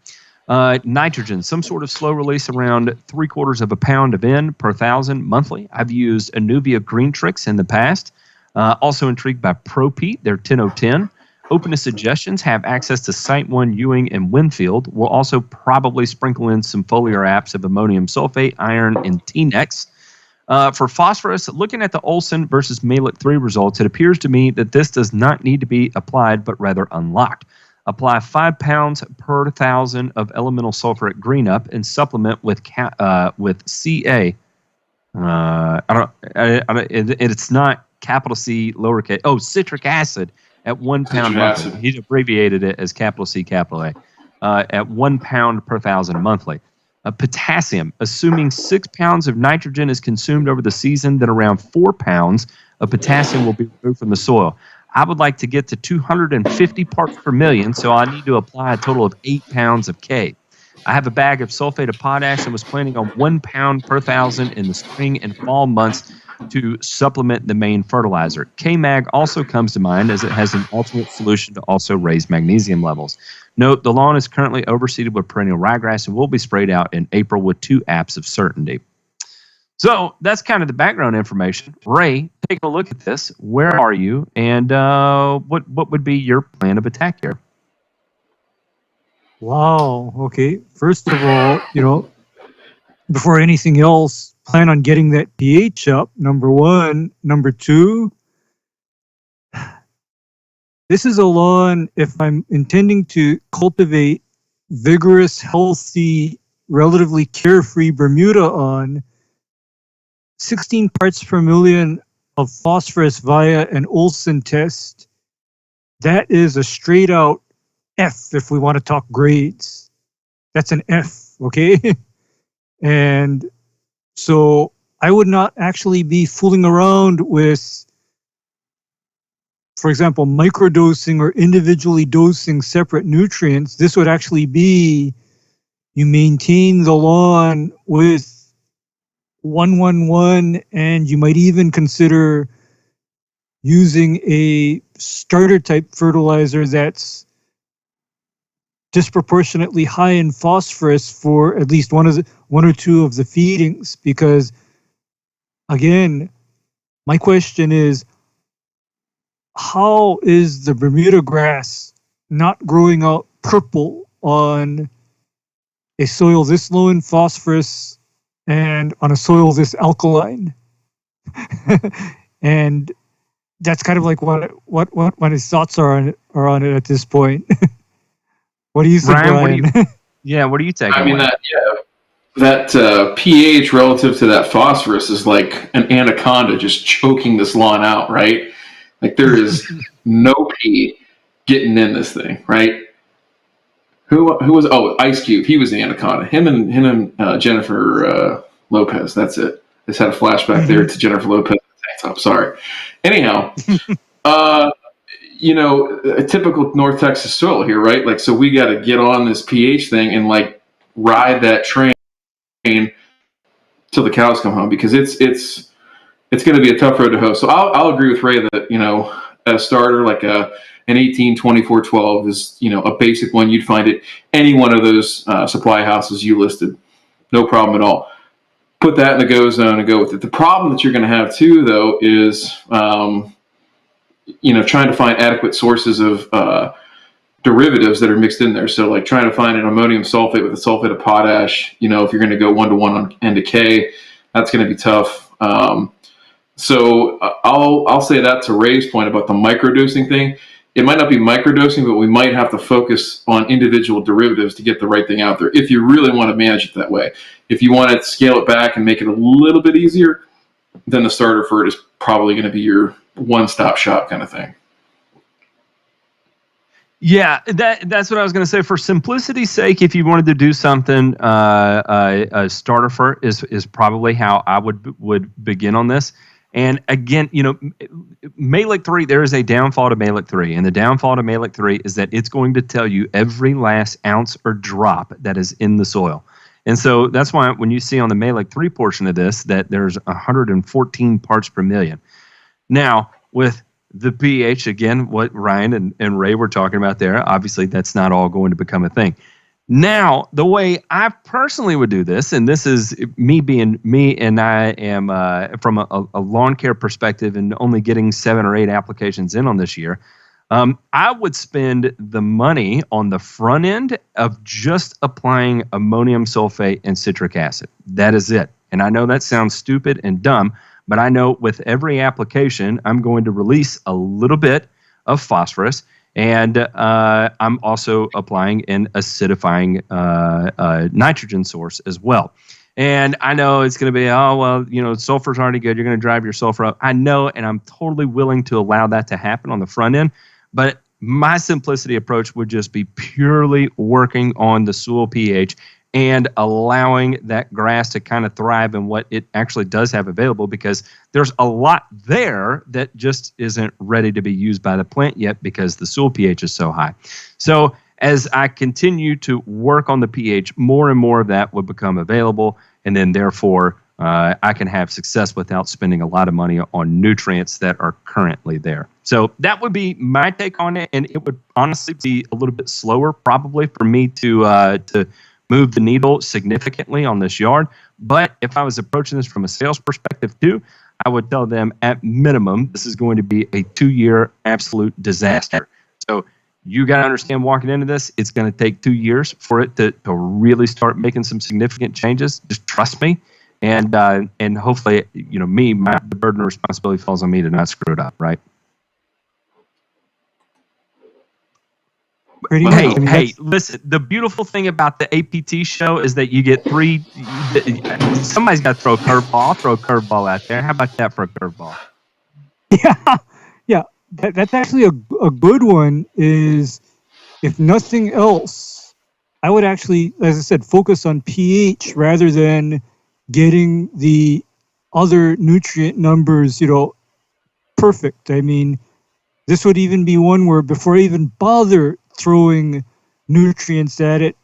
S1: Nitrogen, some sort of slow release around 3/4 pound of N per 1,000 monthly. I've used Anuvia Green Tricks in the past. Also intrigued by ProPete, their 10-010. Open to suggestions. Have access to Site 1, Ewing, and Winfield. We'll also probably sprinkle in some foliar apps of ammonium sulfate, iron, and T-Nex. For phosphorus, looking at the Olson versus Malik 3 results, it appears to me that this does not need to be applied, but rather unlocked. Apply 5 pounds per 1,000 of elemental sulfur at green up and supplement with Ca. It's not capital C, lowercase. Oh, citric acid at 1 pound monthly. He abbreviated it as capital C, capital A. At 1 pound per 1,000 monthly. Potassium, assuming 6 pounds of nitrogen is consumed over the season, then around 4 pounds of potassium will be removed from the soil. I would like to get to 250 parts per million, so I need to apply a total of 8 pounds of K. I have a bag of sulfate of potash and was planning on 1 pound per 1,000 in the spring and fall months to supplement the main fertilizer. K-Mag also comes to mind as it has an alternate solution to also raise magnesium levels. Note, the lawn is currently overseeded with perennial ryegrass and will be sprayed out in April with 2 apps of certainty. So that's kind of the background information. Ray, take a look at this. Where are you, and what would be your plan of attack here?
S4: Wow. Okay. First of all, before anything else, plan on getting that pH up, number one. Number two, this is a lawn, if I'm intending to cultivate vigorous, healthy, relatively carefree Bermuda on, 16 parts per million of phosphorus via an Olson test, that is a straight out F if we want to talk grades. That's an F, okay? And so I would not actually be fooling around with, for example, microdosing or individually dosing separate nutrients. This would actually be, you maintain the lawn with 1-1-1, and you might even consider using a starter type fertilizer that's disproportionately high in phosphorus for at least one or two of the feedings, because again, my question is, how is the Bermuda grass not growing out purple on a soil this low in phosphorus and on a soil this alkaline? And that's kind of like what his thoughts are on it at this point. What do you think, Brian?
S1: What do you take?
S2: I mean, that pH relative to that phosphorus is like an anaconda just choking this lawn out, right? Like there is no pee getting in this thing, right? Who was? Oh, Ice Cube. He was the anaconda. Him and Jennifer Lopez. That's it. I just had a flashback there to Jennifer Lopez. I'm sorry. Anyhow, a typical North Texas soil here, right? Like, so we got to get on this pH thing and like ride that train till the cows come home, because it's going to be a tough road to hoe. So I'll agree with Ray that a starter like an 18, 24, 12 is a basic one. You'd find it any one of those supply houses you listed, no problem at all. Put that in the go zone and go with it. The problem that you're going to have too, though, is trying to find adequate sources of derivatives that are mixed in there. So like trying to find an ammonium sulfate with a sulfate of potash, if you're going to go 1-to-1 on N/K, that's going to be tough. So I'll say that to Ray's point about the microdosing thing. It might not be microdosing, but we might have to focus on individual derivatives to get the right thing out there if you really want to manage it that way. If you want to scale it back and make it a little bit easier, then the starter for it is probably going to be your one-stop shop kind of thing.
S1: Yeah, that's what I was going to say. For simplicity's sake, if you wanted to do something, a starter fert is probably how I would begin on this. And again, Malic 3, there is a downfall to Malic 3. And the downfall to Malic 3 is that it's going to tell you every last ounce or drop that is in the soil. And so that's why when you see on the Malic 3 portion of this that there's 114 parts per million. Now, with the pH, again, what Ryan and Ray were talking about there, obviously that's not all going to become a thing. Now, the way I personally would do this, and this is me being me, and I am from a lawn care perspective and only getting 7 or 8 applications in on this year, I would spend the money on the front end of just applying ammonium sulfate and citric acid. That is it. And I know that sounds stupid and dumb, but I know with every application, I'm going to release a little bit of phosphorus. And I'm also applying an acidifying nitrogen source as well. And I know it's going to be, sulfur's already good. You're going to drive your sulfur up. I know, and I'm totally willing to allow that to happen on the front end. But my simplicity approach would just be purely working on the soil pH and allowing that grass to kind of thrive in what it actually does have available, because there's a lot there that just isn't ready to be used by the plant yet because the soil pH is so high. So as I continue to work on the pH, more and more of that would become available, and then therefore I can have success without spending a lot of money on nutrients that are currently there. So that would be my take on it, and it would honestly be a little bit slower probably for me to move the needle significantly on this yard. But if I was approaching this from a sales perspective too, I would tell them at minimum, this is going to be a 2-year absolute disaster. So you got to understand walking into this, it's going to take 2 years for it to really start making some significant changes. Just trust me. And hopefully, the burden of responsibility falls on me to not screw it up, right? Hey, listen, the beautiful thing about the APT show is that you get 3. Somebody's got to throw a curveball. I'll throw a curveball out there. How about that for a curveball?
S4: Yeah. That's actually a good one. Is, if nothing else, I would actually, as I said, focus on pH rather than getting the other nutrient numbers, perfect. I mean, this would even be one where before I even bother throwing nutrients at it,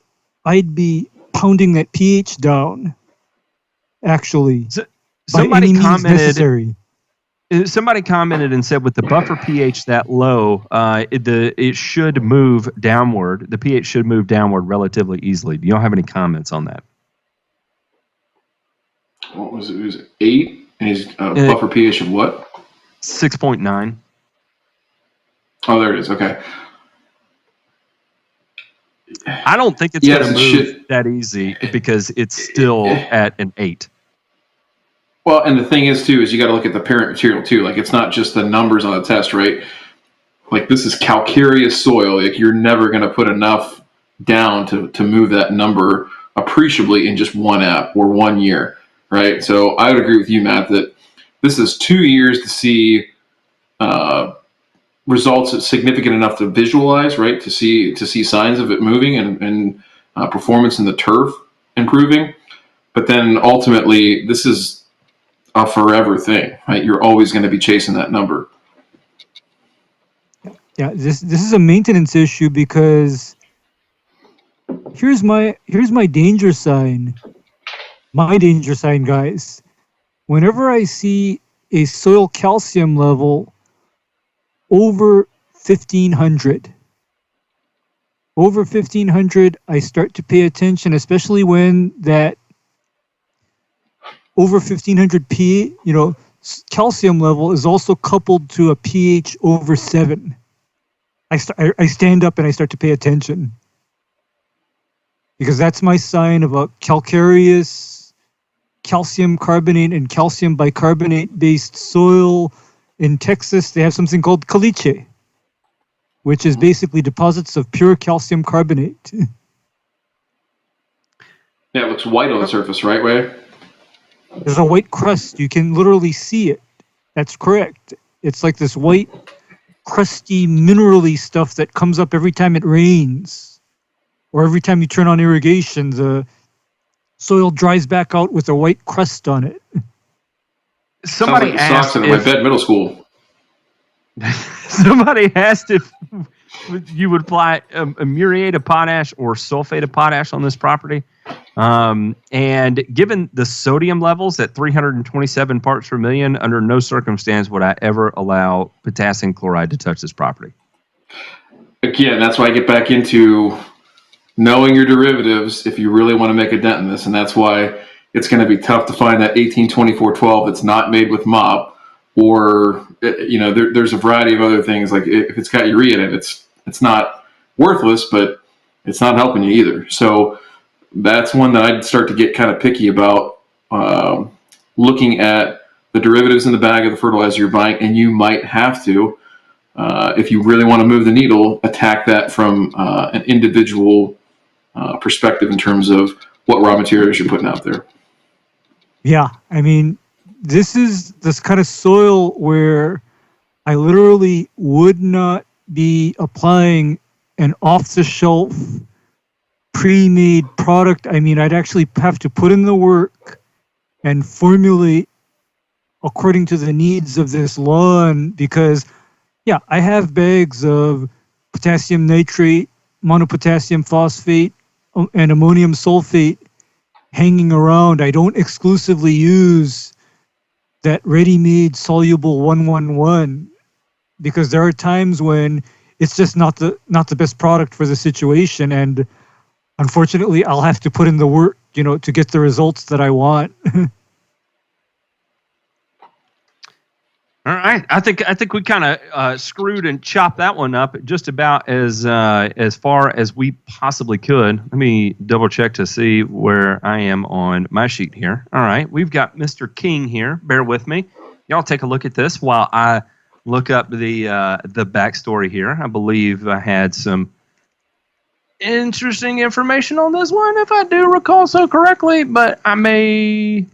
S4: I'd be pounding that pH down, actually.
S1: Somebody commented and said with the buffer pH that low, it should move downward. The pH should move downward relatively easily. Do you have any comments on that?
S2: What was it? It was 8, and his buffer pH of what?
S1: 6.9.
S2: Oh, there it is. Okay.
S1: I don't think it's going to move that easy because it's still at an 8.
S2: Well, and the thing is, too, is you got to look at the parent material, too. Like, it's not just the numbers on the test, right? Like, this is calcareous soil. Like, you're never going to put enough down to move that number appreciably in just one app or 1 year, right? So I would agree with you, Matt, that this is 2 years to see results that's significant enough to visualize, right? To see signs of it moving and performance in the turf improving. But then ultimately, this is a forever thing, right? You're always going to be chasing that number.
S4: Yeah, this is a maintenance issue because here's my danger sign. My danger sign, guys. Whenever I see a soil calcium level over 1500, I start to pay attention, especially when that over 1500 P, calcium level is also coupled to a pH over 7. I stand up and I start to pay attention, because that's my sign of a calcareous, calcium carbonate and calcium bicarbonate based soil. In Texas, they have something called caliche, which is basically deposits of pure calcium carbonate.
S2: Yeah, it looks white on the surface, right, Way?
S4: There's a white crust. You can literally see it. That's correct. It's like this white, crusty, minerally stuff that comes up every time it rains, or every time you turn on irrigation. The soil dries back out with a white crust on it.
S1: Somebody
S2: Sounds like the
S1: asked
S2: socks in my bed middle school.
S1: Somebody asked if you would apply a muriate of potash or sulfate of potash on this property. And given the sodium levels at 327 parts per million, under no circumstance would I ever allow potassium chloride to touch this property.
S2: Again, that's why I get back into knowing your derivatives if you really want to make a dent in this. And that's why it's going to be tough to find that 182412 that's not made with MOP, or there's a variety of other things. Like if it's got urea in it, it's not worthless, but it's not helping you either. So that's one that I'd start to get kind of picky about, looking at the derivatives in the bag of the fertilizer you're buying, and you might have to, if you really want to move the needle, attack that from an individual perspective in terms of what raw materials you're putting out there.
S4: Yeah, I mean, this is this kind of soil where I literally would not be applying an off-the-shelf, pre-made product. I mean, I'd actually have to put in the work and formulate according to the needs of this lawn, because, yeah, I have bags of potassium nitrate, monopotassium phosphate, and ammonium sulfate hanging around. I don't exclusively use that ready-made soluble 111, because there are times when it's just not the best product for the situation, and unfortunately I'll have to put in the work, to get the results that I want.
S1: All right, I think we kind of screwed and chopped that one up just about as far as we possibly could. Let me double check to see where I am on my sheet here. All right, we've got Mr. King here. Bear with me, y'all. Take a look at this while I look up the backstory here. I believe I had some interesting information on this one, if I do recall so correctly. But I may,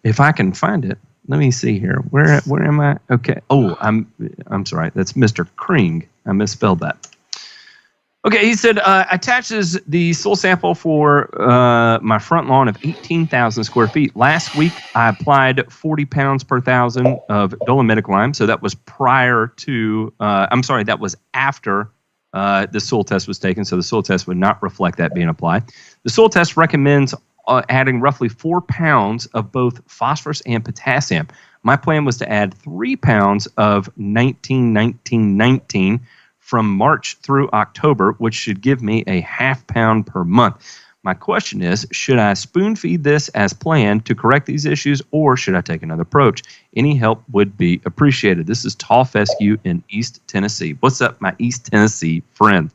S1: if I can find it. Let me see here. Where am I? Okay. Oh, I'm sorry. That's Mr. Kring. I misspelled that. Okay, he said attaches the soil sample for my front lawn of 18,000 square feet. Last week, I applied 40 pounds per thousand of dolomitic lime. So that was prior to. That was after the soil test was taken. So the soil test would not reflect that being applied. The soil test recommends adding roughly 4 pounds of both phosphorus and potassium. My plan was to add 3 pounds of 19-19-19 from March through October, which should give me a ½ pound per month. My question is, should I spoon feed this as planned to correct these issues, or should I take another approach? Any help would be appreciated. This is Tall Fescue in East Tennessee. What's up, my East Tennessee friend?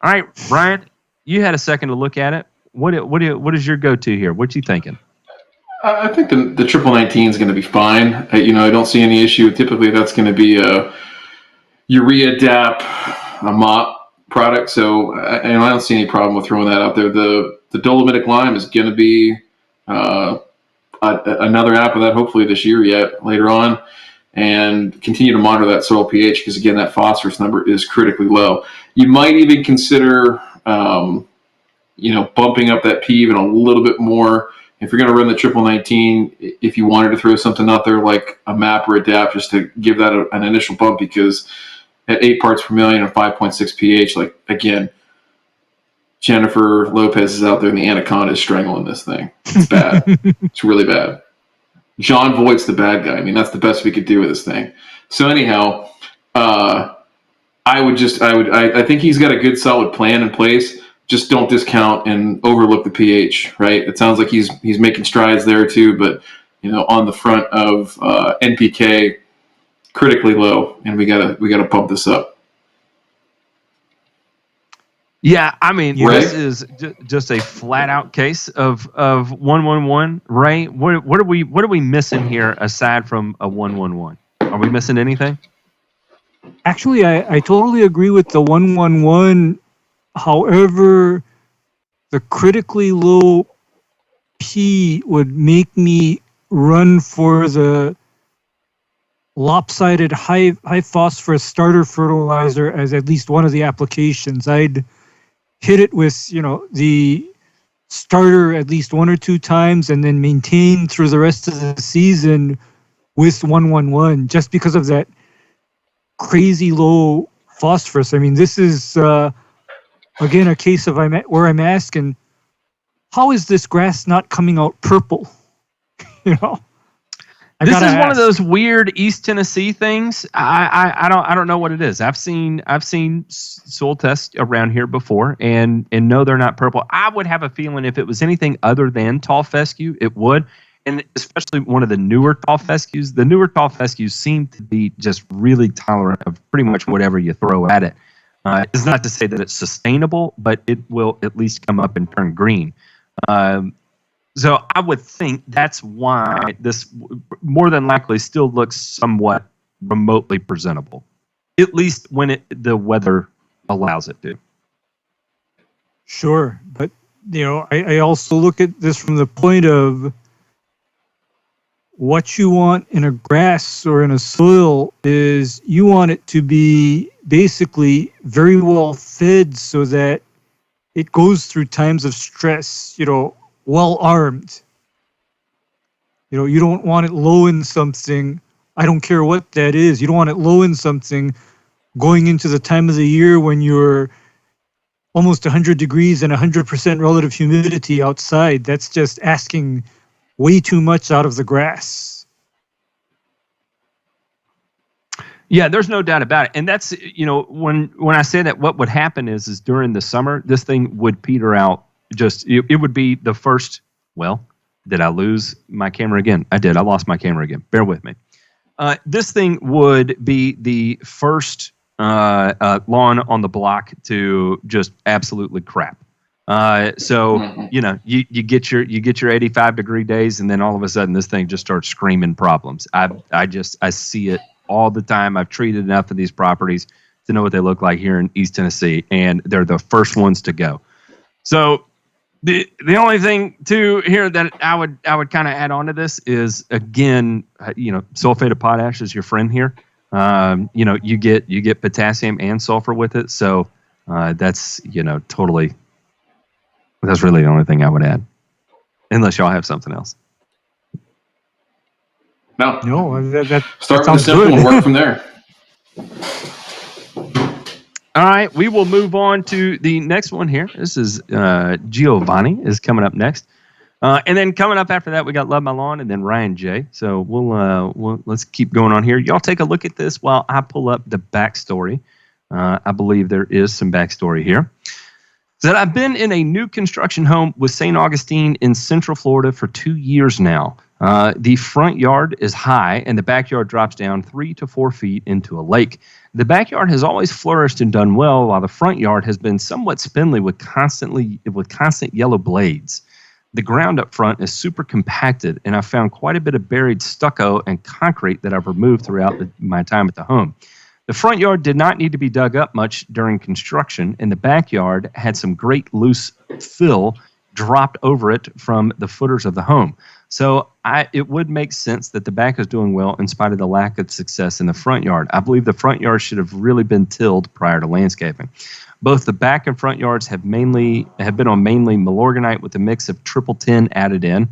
S1: All right, Brian, you had a second to look at it. What is your go-to here? What you thinking?
S2: I think the triple 19 is going to be fine. I don't see any issue. Typically, that's going to be a urea DAP, a MOP product. So I don't see any problem with throwing that out there. The the dolomitic lime is going to be another app of that hopefully this year yet later on, and continue to monitor that soil pH because again that phosphorus number is critically low. You might even consider bumping up that P even a little bit more if you're going to run the 1919. If you wanted to throw something out there like a MAP or a DAP just to give that an initial bump, because at 8 parts per million and 5.6 pH, like again, Jennifer Lopez is out there and the anaconda is strangling this thing. It's bad. It's really bad. John Voight's the bad guy. I mean, that's the best we could do with this thing. So anyhow, I think he's got a good solid plan in place. Just don't discount and overlook the pH, right? It sounds like he's making strides there too, but on the front of NPK, critically low, and we gotta pump this up.
S1: Yeah, I mean,
S2: Right?
S1: this is just a flat out case of 111, right? What are we missing here aside from a 111? Are we missing anything?
S4: Actually, I totally agree with the 111. However, the critically low P would make me run for the lopsided high phosphorus starter fertilizer as at least one of the applications. I'd hit it with, the starter at least 1 or 2 times and then maintain through the rest of the season with 111 just because of that crazy low phosphorus. I mean, this is, again, a case of where I'm asking, how is this grass not coming out purple?
S1: This is one of those weird East Tennessee things. I don't know what it is. I've seen soil tests around here before, and no, they're not purple. I would have a feeling if it was anything other than tall fescue, it would, and especially one of the newer tall fescues. The newer tall fescues seem to be just really tolerant of pretty much whatever you throw at it. It's not to say that it's sustainable, but it will at least come up and turn green. So I would think that's why this more than likely still looks somewhat remotely presentable, at least when the weather allows it to.
S4: Sure, but I also look at this from the point of what you want in a grass or in a soil is you want it to be basically very well fed so that it goes through times of stress, well armed. You don't want it low in something. I don't care what that is. You don't want it low in something going into the time of the year when you're almost 100 degrees and 100% relative humidity outside. That's just asking way too much out of the grass.
S1: Yeah, there's no doubt about it. And that's, when I say that, what would happen is during the summer, this thing would peter out. It would be the first, did I lose my camera again? I did. I lost my camera again. Bear with me. This thing would be the first lawn on the block to just absolutely crap. You get your 85 degree days, and then all of a sudden this thing just starts screaming problems. I see it all the time. I've treated enough of these properties to know what they look like here in East Tennessee, and they're the first ones to go. So the only thing too here that I would kind of add on to this is, again, sulfate of potash is your friend here. You get potassium and sulfur with it, so that's totally. That's really the only thing I would add, unless y'all have something else.
S4: No, that
S2: start with the simple
S4: good.
S2: and work from there.
S1: All right, we will move on to the next one here. This is Giovanni is coming up next, and then coming up after that we got Love My Lawn and then Ryan J. So we'll let's keep going on here. Y'all take a look at this while I pull up the backstory. I believe there is some backstory here. That I've been in a new construction home with St. Augustine in Central Florida for 2 years now. The front yard is high and the backyard drops down 3 to 4 feet into a lake. The backyard has always flourished and done well, while the front yard has been somewhat spindly with constant yellow blades. The ground up front is super compacted, and I found quite a bit of buried stucco and concrete that I've removed throughout my time at the home. The front yard did not need to be dug up much during construction, and the backyard had some great loose fill dropped over it from the footers of the home. So it would make sense that the back is doing well in spite of the lack of success in the front yard. I believe the front yard should have really been tilled prior to landscaping. Both the back and front yards have been on mainly Milorganite with a mix of triple 10 added in,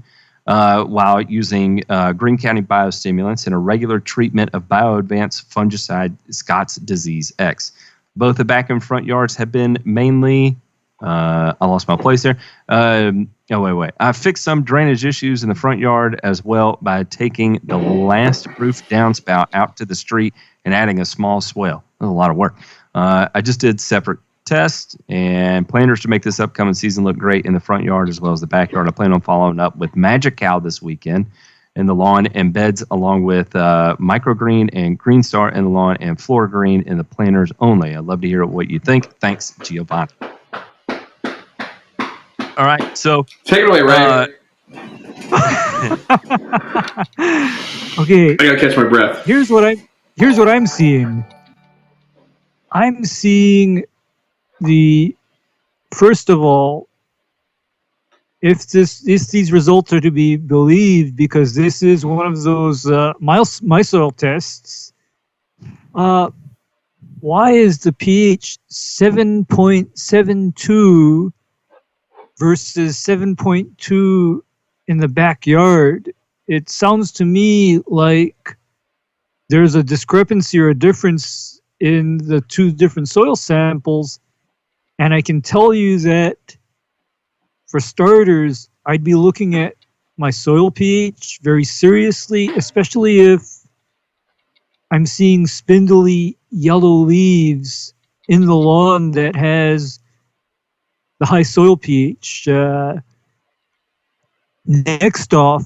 S1: while using Greene County biostimulants and a regular treatment of bioadvanced fungicide Scott's Disease X. Both the back and front yards have been mainly, I lost my place there. I fixed some drainage issues in the front yard as well by taking the last roof downspout out to the street and adding a small swale. That was a lot of work. I just did separate tests and planters to make this upcoming season look great in the front yard as well as the backyard. I plan on following up with Magic Cow this weekend in the lawn and beds, along with microgreen and Green Star in the lawn and floor green in the planters only. I'd love to hear what you think. Thanks, Giovanni. All right, so
S2: take it away, Ray.
S4: Okay.
S2: I gotta catch my breath.
S4: Here's what I'm seeing. I'm seeing first of all, if these results are to be believed, because this is one of those my soil tests, why is the pH 7.72 versus 7.2 in the backyard? It sounds to me like there's a discrepancy or a difference in the two different soil samples. And I can tell you that, for starters, I'd be looking at my soil pH very seriously, especially if I'm seeing spindly yellow leaves in the lawn that has the high soil pH. Next off,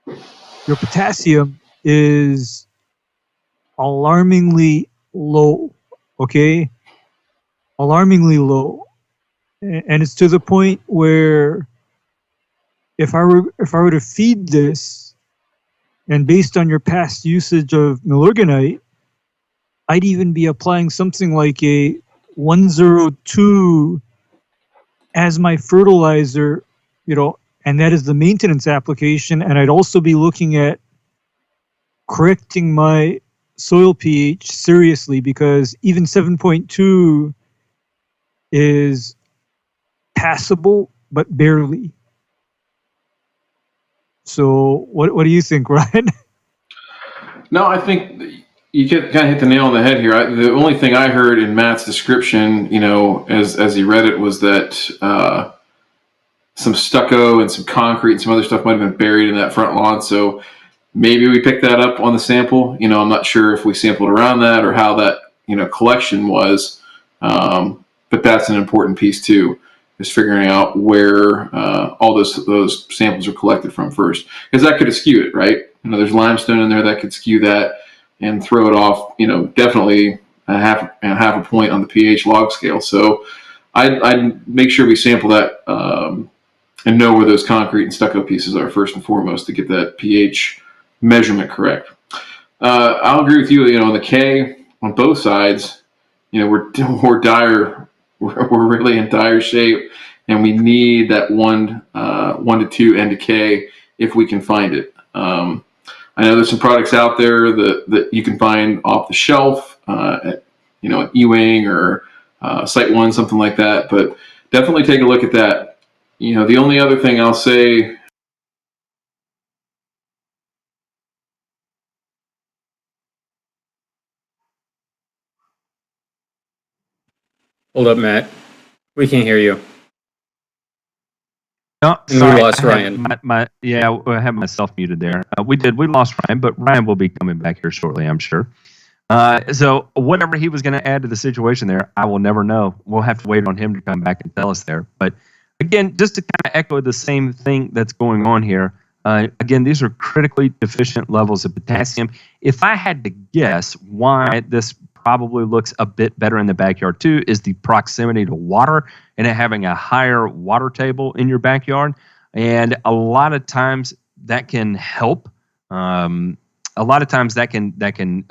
S4: your potassium is alarmingly low, okay? Alarmingly low. And it's to the point where if I were to feed this, and based on your past usage of Milorganite, I'd even be applying something like a 102 as my fertilizer, and that is the maintenance application. And I'd also be looking at correcting my soil pH seriously, because even 7.2 is passable, but barely. So what do you think, Ryan?
S2: No, I think you kind of hit the nail on the head here. The only thing I heard in Matt's description, as he read it, was that some stucco and some concrete and some other stuff might have been buried in that front lawn. So maybe we picked that up on the sample. I'm not sure if we sampled around that or how that collection was. But that's an important piece too, is figuring out where all those samples are collected from first, because that could have skewed it, right? There's limestone in there that could skew that and throw it off. Definitely a half a point on the pH log scale. So I'd make sure we sample that and know where those concrete and stucco pieces are first and foremost to get that pH measurement correct. I'll agree with you. On the K on both sides, we're dire. We're really in dire shape, and we need that 1 to 2 NK if we can find it. I know there's some products out there that you can find off the shelf at Ewing or Site One, something like that. But definitely take a look at that. The only other thing I'll say.
S3: Hold up, Matt. We can't hear you.
S1: No,
S3: And
S1: sorry,
S3: we lost
S1: I
S3: Ryan.
S1: I have myself muted there. We lost Ryan, but Ryan will be coming back here shortly, I'm sure. So whatever he was going to add to the situation there, I will never know. We'll have to wait on him to come back and tell us there. But again, just to kind of echo the same thing that's going on here, again, these are critically deficient levels of potassium. If I had to guess why this probably looks a bit better in the backyard too, is the proximity to water and it having a higher water table in your backyard. And a lot of times that can help. A lot of times that can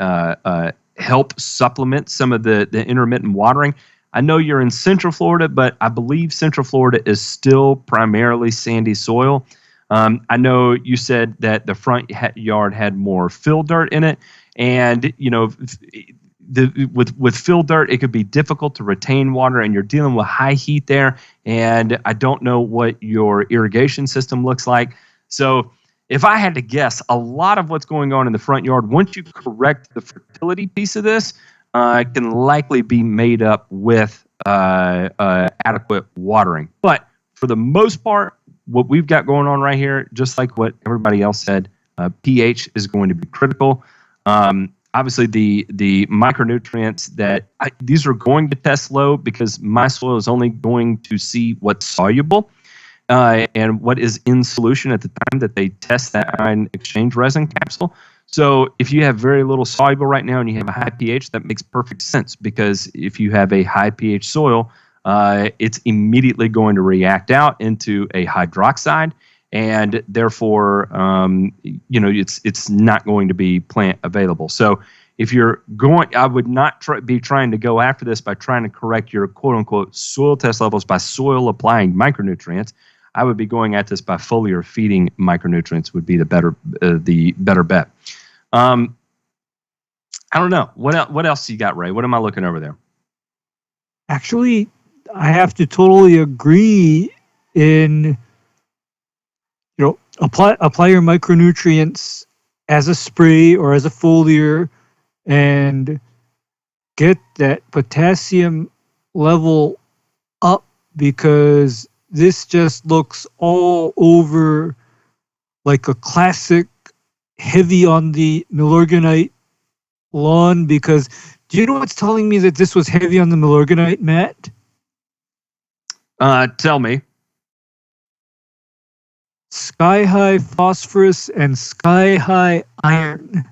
S1: help supplement some of the intermittent watering. I know you're in Central Florida, but I believe Central Florida is still primarily sandy soil. I know you said that the front yard had more fill dirt in it, and with fill dirt, it could be difficult to retain water, and you're dealing with high heat there. And I don't know what your irrigation system looks like. So if I had to guess, a lot of what's going on in the front yard, once you correct the fertility piece of this, can likely be made up with adequate watering. But for the most part, what we've got going on right here, just like what everybody else said, pH is going to be critical. Obviously, the micronutrients these are going to test low because my soil is only going to see what's soluble and what is in solution at the time that they test that ion exchange resin capsule. So if you have very little soluble right now and you have a high pH, that makes perfect sense, because if you have a high pH soil, it's immediately going to react out into a hydroxide, and therefore, it's not going to be plant available. So if you're going, I would not be trying to go after this by trying to correct your quote unquote soil test levels by soil applying micronutrients. I would be going at this by foliar feeding micronutrients would be the better bet. I don't know. What else you got, Ray? What am I looking over there?
S4: Actually, I have to totally agree in, apply your micronutrients as a spray or as a foliar and get that potassium level up, because this just looks all over like a classic heavy on the Milorganite lawn. Because do you know what's telling me that this was heavy on the Milorganite, Matt?
S1: Tell me.
S4: Sky high phosphorus and sky high iron.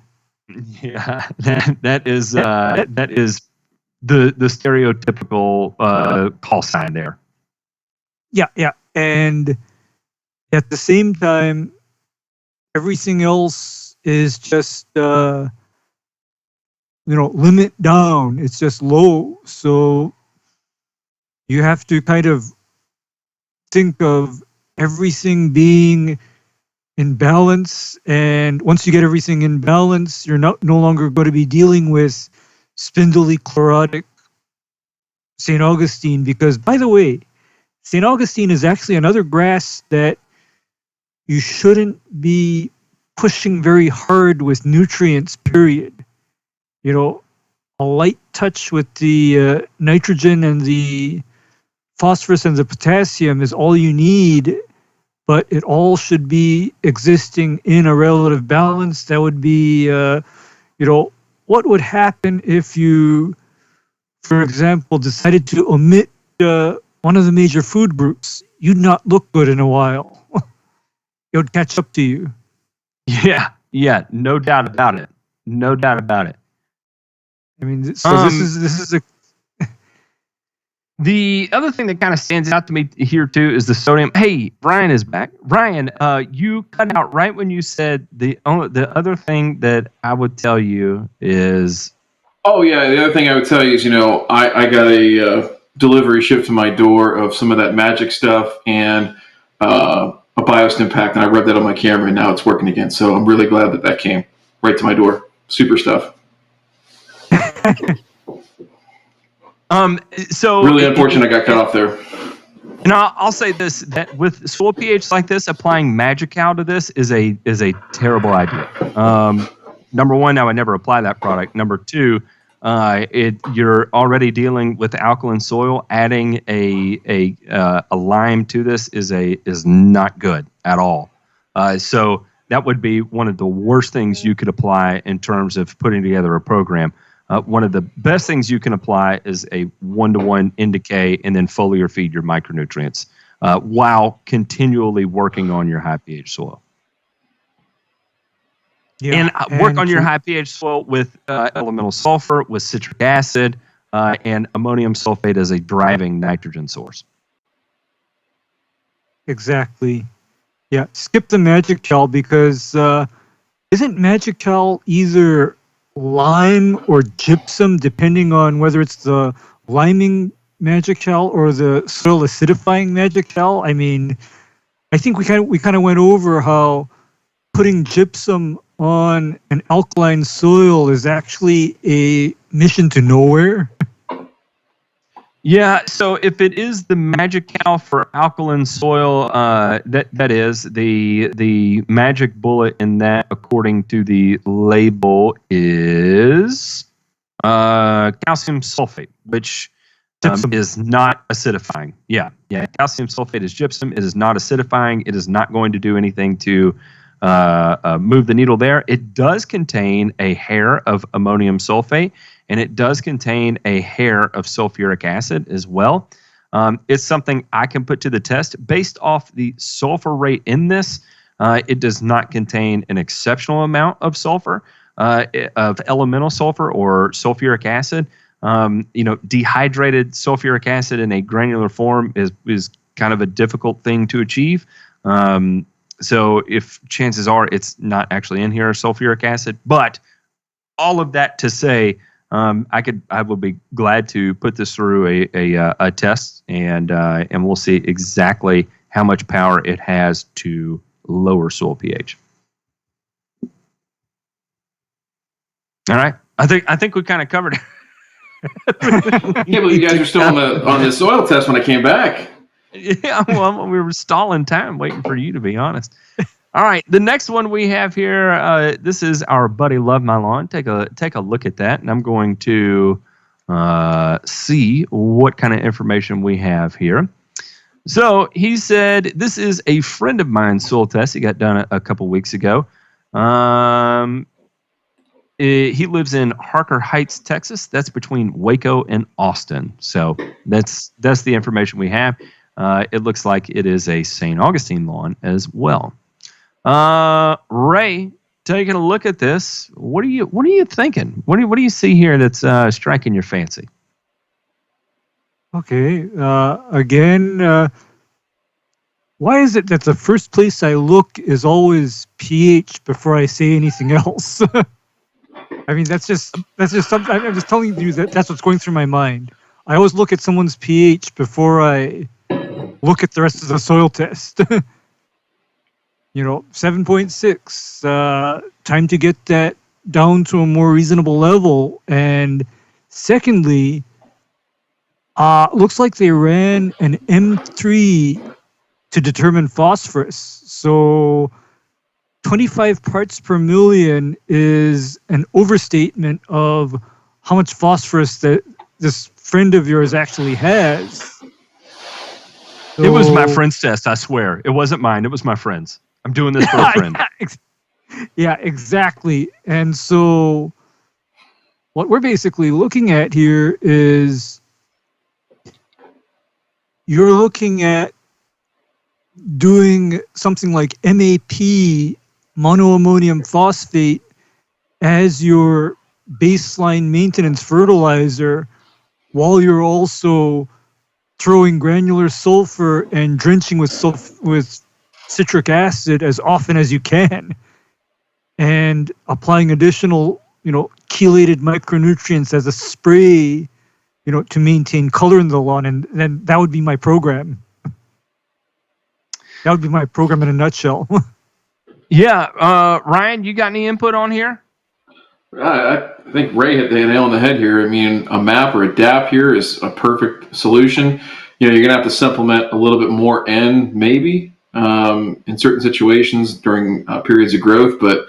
S1: Yeah, that is the stereotypical call sign there.
S4: Yeah. And at the same time, everything else is just, limit down. It's just low. So you have to kind of think of everything being in balance. And once you get everything in balance, you're no longer going to be dealing with spindly chlorotic St. Augustine. Because, by the way, St. Augustine is actually another grass that you shouldn't be pushing very hard with nutrients, period. A light touch with the nitrogen and the phosphorus and the potassium is all you need, but it all should be existing in a relative balance. That would be, what would happen if you, for example, decided to omit one of the major food groups? You'd not look good in a while. It would catch up to you.
S1: Yeah, no doubt about it. No doubt about it.
S4: I mean, so this is a.
S1: The other thing that kind of stands out to me here too is the sodium. Hey, Brian is back. Brian, you cut out right when you said the other thing that I would tell you is.
S2: Oh yeah, the other thing I would tell you is, I got a delivery shipped to my door of some of that magic stuff and a BioStim pack, and I rubbed that on my camera, and now it's working again. So I'm really glad that came right to my door. Super stuff.
S1: So
S2: really unfortunate I got cut off there.
S1: And I'll say this, that with soil pH like this, applying Magical to this is a terrible idea. Number one, I would never apply that product. Number two, you're already dealing with alkaline soil. Adding a lime to this is not good at all. So that would be one of the worst things you could apply in terms of putting together a program. One of the best things you can apply is a 1-to-1 NDK and then foliar feed your micronutrients while continually working on your high pH soil. Yeah, and work on your high pH soil with elemental sulfur, with citric acid, and ammonium sulfate as a driving nitrogen source.
S4: Exactly. Yeah, skip the Magical because isn't Magical either lime or gypsum, depending on whether it's the liming magic gel or the soil acidifying magic gel. I mean, I think we kind of went over how putting gypsum on an alkaline soil is actually a mission to nowhere.
S1: Yeah, so if it is the magic cow for alkaline soil, that is the magic bullet in that, according to the label, is calcium sulfate, which is not acidifying. Yeah, calcium sulfate is gypsum. It is not acidifying. It is not going to do anything to move the needle there. It does contain a hair of ammonium sulfate, and it does contain a hair of sulfuric acid as well. It's something I can put to the test. Based off the sulfur rate in this, it does not contain an exceptional amount of sulfur, of elemental sulfur or sulfuric acid. Dehydrated sulfuric acid in a granular form is kind of a difficult thing to achieve. So if chances are it's not actually in here, sulfuric acid, but all of that to say, I would be glad to put this through a test, and we'll see exactly how much power it has to lower soil pH. All right, I think we kind of covered it.
S2: I can't believe you guys were still on the soil test when I came back.
S1: Yeah, well, we were stalling time waiting for you, to be honest. All right, the next one we have here, this is our buddy Love My Lawn. Take a look at that, and I'm going to see what kind of information we have here. So he said, this is a friend of mine's soil test. He got done a couple weeks ago. He lives in Harker Heights, Texas. That's between Waco and Austin. So that's the information we have. It looks like it is a St. Augustine lawn as well. Ray, taking a look at this, what are you thinking? What do you see here that's striking your fancy?
S4: Okay. Again, why is it that the first place I look is always pH before I say anything else? I mean, that's just something. I'm just telling you that's what's going through my mind. I always look at someone's pH before I look at the rest of the soil test. 7.6. Time to get that down to a more reasonable level. And secondly, looks like they ran an M3 to determine phosphorus. So 25 parts per million is an overstatement of how much phosphorus that this friend of yours actually has. So,
S1: it was my friend's test, I swear. It wasn't mine. It was my friend's. I'm doing this for a friend.
S4: Yeah, exactly. And so what we're basically looking at here is you're looking at doing something like MAP, monoammonium phosphate, as your baseline maintenance fertilizer, while you're also throwing granular sulfur and drenching with citric acid as often as you can, and applying additional, chelated micronutrients as a spray, to maintain color in the lawn. And then that would be my program. That would be my program in a nutshell.
S1: Yeah, Ryan, you got any input on here?
S2: I think Ray hit the nail on the head here. I mean, a MAP or a DAP here is a perfect solution. You're going to have to supplement a little bit more N, maybe, in certain situations during periods of growth, but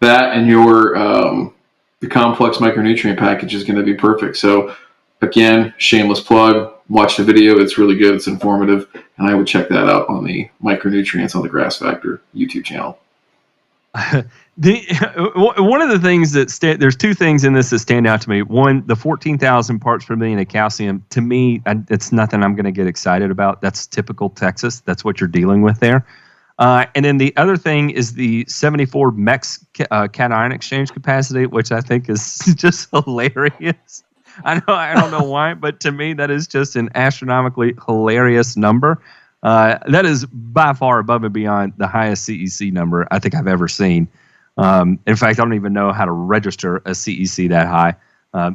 S2: that and the complex micronutrient package is going to be perfect. So again, shameless plug, watch the video. It's really good. It's informative. And I would check that out on the micronutrients on the Grass Factor YouTube channel.
S1: One of the things there's two things in this that stand out to me. One, the 14,000 parts per million of calcium. To me, it's nothing I'm going to get excited about. That's typical Texas. That's what you're dealing with there. And then the other thing is the 74 MEX cation exchange capacity, which I think is just hilarious. I don't know why, but to me that is just an astronomically hilarious number. That is by far above and beyond the highest CEC number I think I've ever seen. In fact, I don't even know how to register a CEC that high.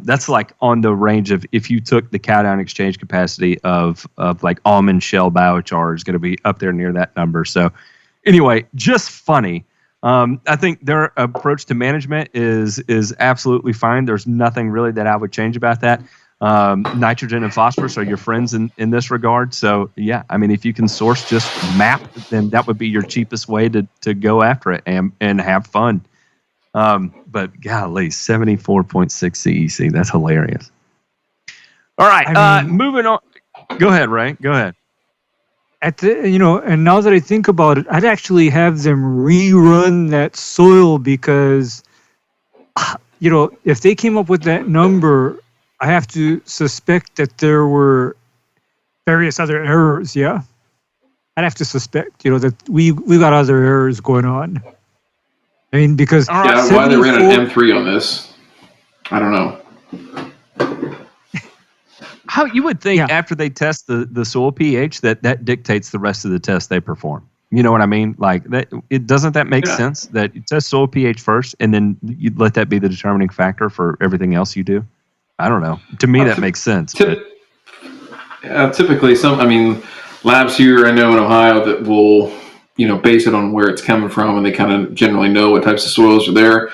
S1: That's like on the range of if you took the cation exchange capacity of like almond shell biochar is going to be up there near that number. So anyway, just funny. I think their approach to management is absolutely fine. There's nothing really that I would change about that. Nitrogen and phosphorus are your friends in this regard. So yeah, I mean, if you can source just MAP, then that would be your cheapest way to go after it and have fun. But golly, 74.6 CEC, that's hilarious. All right, moving on. Go ahead, Ray. Go ahead.
S4: And now that I think about it, I'd actually have them rerun that soil because, if they came up with that number, I have to suspect that there were various other errors. Yeah, I'd have to suspect, that we got other errors going on. I mean, because
S2: why they ran an M3 on this, I don't know.
S1: How you would think after they test the soil pH that dictates the rest of the test they perform. You know what I mean? Like that. Doesn't that make sense that you test soil pH first and then you let that be the determining factor for everything else you do? I don't know. To me, that makes sense.
S2: Typically, labs here I know in Ohio that will base it on where it's coming from, and they kind of generally know what types of soils are there.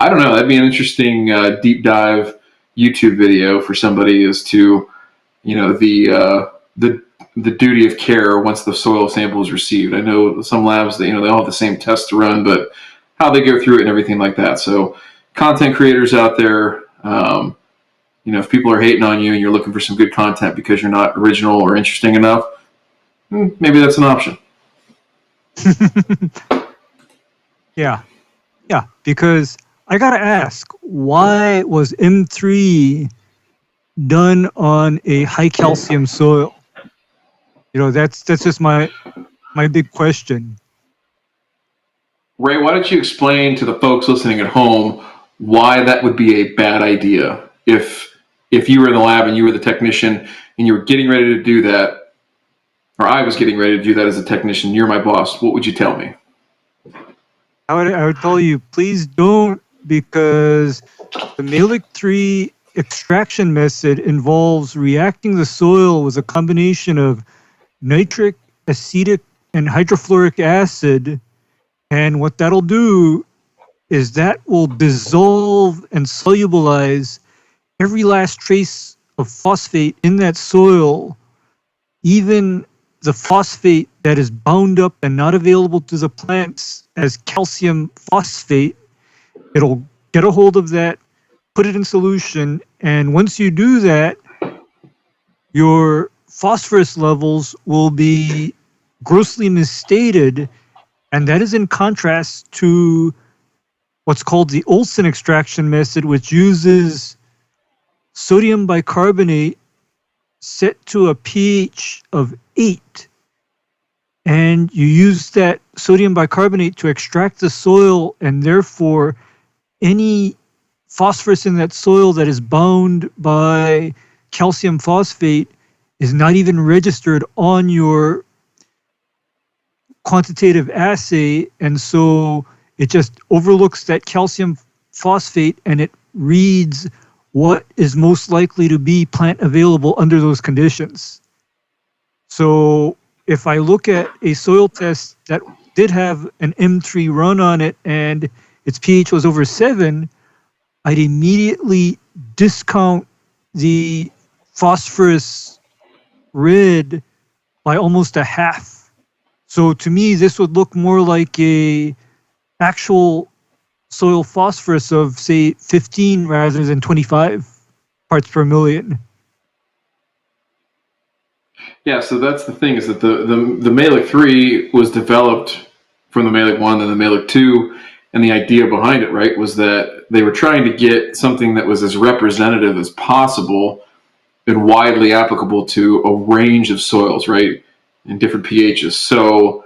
S2: I don't know. That'd be an interesting deep dive YouTube video for somebody as to, the duty of care once the soil sample is received. I know some labs that, they all have the same test to run, but how they go through it and everything like that. So content creators out there, if people are hating on you and you're looking for some good content because you're not original or interesting enough, maybe that's an option.
S4: Yeah, because I gotta ask, why was M3 done on a high calcium soil? That's just my big question.
S2: Ray, why don't you explain to the folks listening at home why that would be a bad idea if you were in the lab and you were the technician and you were getting ready to do that, or I was getting ready to do that as a technician, you're my boss, what would you tell me?
S4: I would tell you, please don't, because the Malic 3 extraction method involves reacting the soil with a combination of nitric, acetic, and hydrofluoric acid. And what that'll do is that will dissolve and solubilize every last trace of phosphate in that soil, even the phosphate that is bound up and not available to the plants as calcium phosphate. It'll get a hold of that, put it in solution, and once you do that, your phosphorus levels will be grossly misstated, and that is in contrast to what's called the Olsen extraction method, which uses sodium bicarbonate set to a pH of 8. And you use that sodium bicarbonate to extract the soil, and therefore any phosphorus in that soil that is bound by calcium phosphate is not even registered on your quantitative assay, and so it just overlooks that calcium phosphate and it reads what is most likely to be plant available under those conditions. So if I look at a soil test that did have an M3 run on it and its pH was over 7, I'd immediately discount the phosphorus read by almost a half. So to me, this would look more like a actual soil phosphorus of, say, 15 rather than 25 parts per million.
S2: Yeah, so that's the thing, is that the Malic 3 was developed from the Malic 1 and the Malic 2, and the idea behind it, right, was that they were trying to get something that was as representative as possible and widely applicable to a range of soils, right, in different pHs. So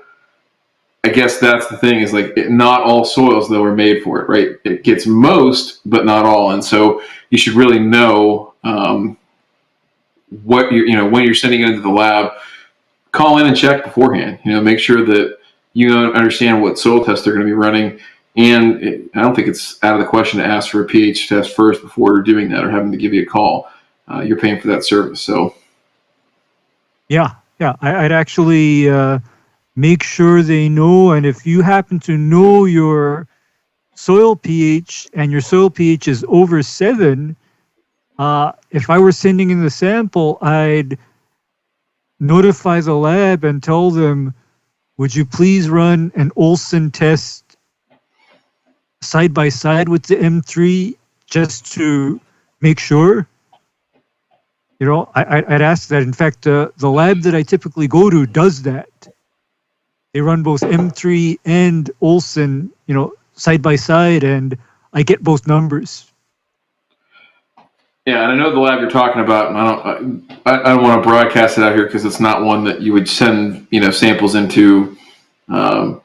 S2: I guess that's the thing, is like not all soils though are made for it, right? It gets most, but not all, and so you should really know what when you're sending it into the lab. Call in and check beforehand. Make sure that you understand what soil test they're going to be running, And I don't think it's out of the question to ask for a pH test first before doing that or having to give you a call. You're paying for that service. So,
S4: Yeah, I'd actually make sure they know. And if you happen to know your soil pH and your soil pH is over 7, if I were sending in the sample, I'd notify the lab and tell them, would you please run an Olsen test side by side with the M3 just to make sure? You know, I'd ask that. In fact, the lab that I typically go to does that. They run both M3 and Olsen, you know, side by side, and I get both numbers.
S2: yeah, and I know the lab you're talking about, and I don't want to broadcast it out here because it's not one that you would send, samples into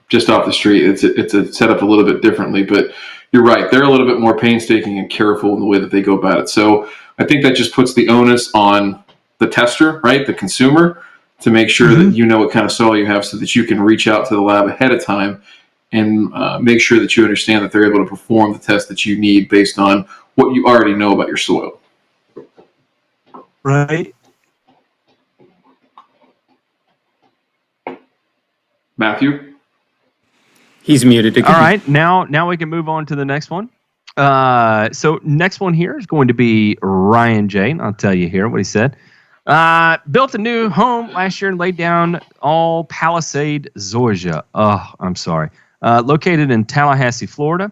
S2: just off the street. It's set up a little bit differently, but you're right. They're a little bit more painstaking and careful in the way that they go about it. So I think that just puts the onus on the tester, right, the consumer, to make sure that you know what kind of soil you have so that you can reach out to the lab ahead of time and make sure that you understand that they're able to perform the test that you need based on what you already know about your soil.
S4: Right.
S2: Matthew?
S3: He's muted.
S1: All right, now we can move on to the next one. So next one here is going to be Ryan J. I'll tell you here what he said. Built a new home last year and laid down all Palisade Zoysia. Oh, I'm sorry. Located in Tallahassee, Florida.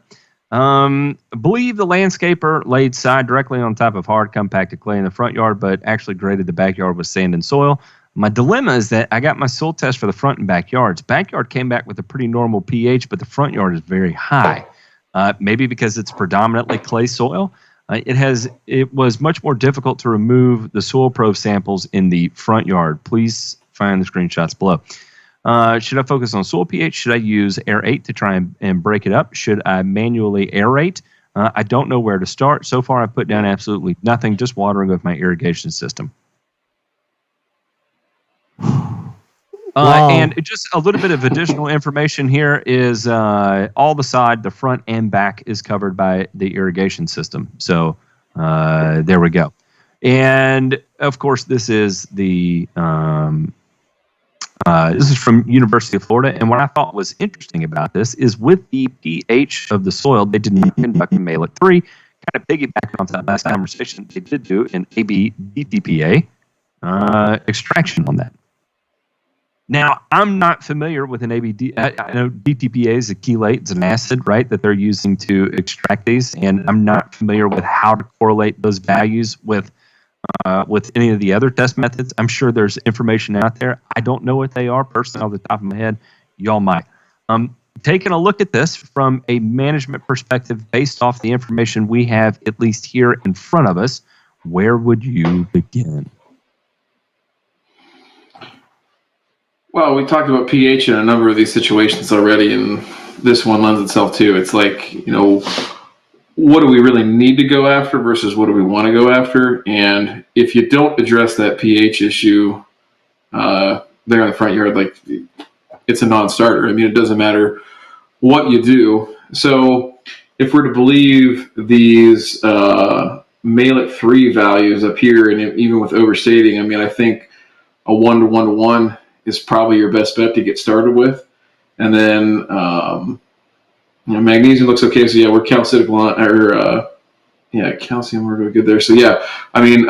S1: I believe the landscaper laid side directly on top of hard compacted clay in the front yard, but actually graded the backyard with sand and soil. My dilemma is that I got my soil test for the front and backyards. Backyard came back with a pretty normal pH, but the front yard is very high. Maybe because it's predominantly clay soil. It was much more difficult to remove the soil probe samples in the front yard. Please find the screenshots below. Should I focus on soil pH? Should I use aerate to try and break it up? Should I manually aerate? I don't know where to start. So far, I've put down absolutely nothing, just watering with my irrigation system.
S4: Wow.
S1: And just a little bit of additional information here is all the front and back is covered by the irrigation system. So there we go. And of course, this is the this is from University of Florida. And what I thought was interesting about this is with the pH of the soil, they did not conduct a Mail-It 3. Kind of piggybacking on that last conversation, they did do an AB DTPA extraction on that. Now, I'm not familiar with an ABD. I know DTPA is a chelate, it's an acid, right, that they're using to extract these, and I'm not familiar with how to correlate those values with any of the other test methods. I'm sure there's information out there. I don't know what they are personally off the top of my head. Y'all might. Taking a look at this from a management perspective based off the information we have, at least here in front of us, where would you begin?
S2: Well, we talked about pH in a number of these situations already, and this one lends itself to. It's like, what do we really need to go after versus what do we want to go after? And if you don't address that pH issue there in the front yard, like, it's a non-starter. I mean, it doesn't matter what you do. So if we're to believe these Mail-It 3 values up here, and even with overstating, I mean, I think a 1-to-1-to-1 is probably your best bet to get started with. And then magnesium looks okay. So yeah, we're calcitic calcium, we're good there. So yeah, I mean,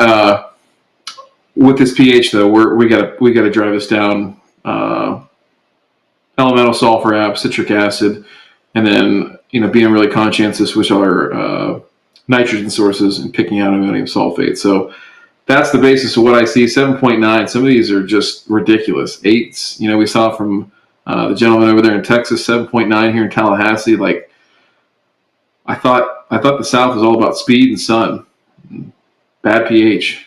S2: with this pH though, we gotta drive this down. Elemental sulfur, citric acid, and then being really conscientious with our nitrogen sources and picking out ammonium sulfate. So that's the basis of what I see. 7.9. Some of these are just ridiculous. 8s. We saw from the gentleman over there in Texas. 7.9 here in Tallahassee. Like, I thought the South was all about speed and sun. Bad pH.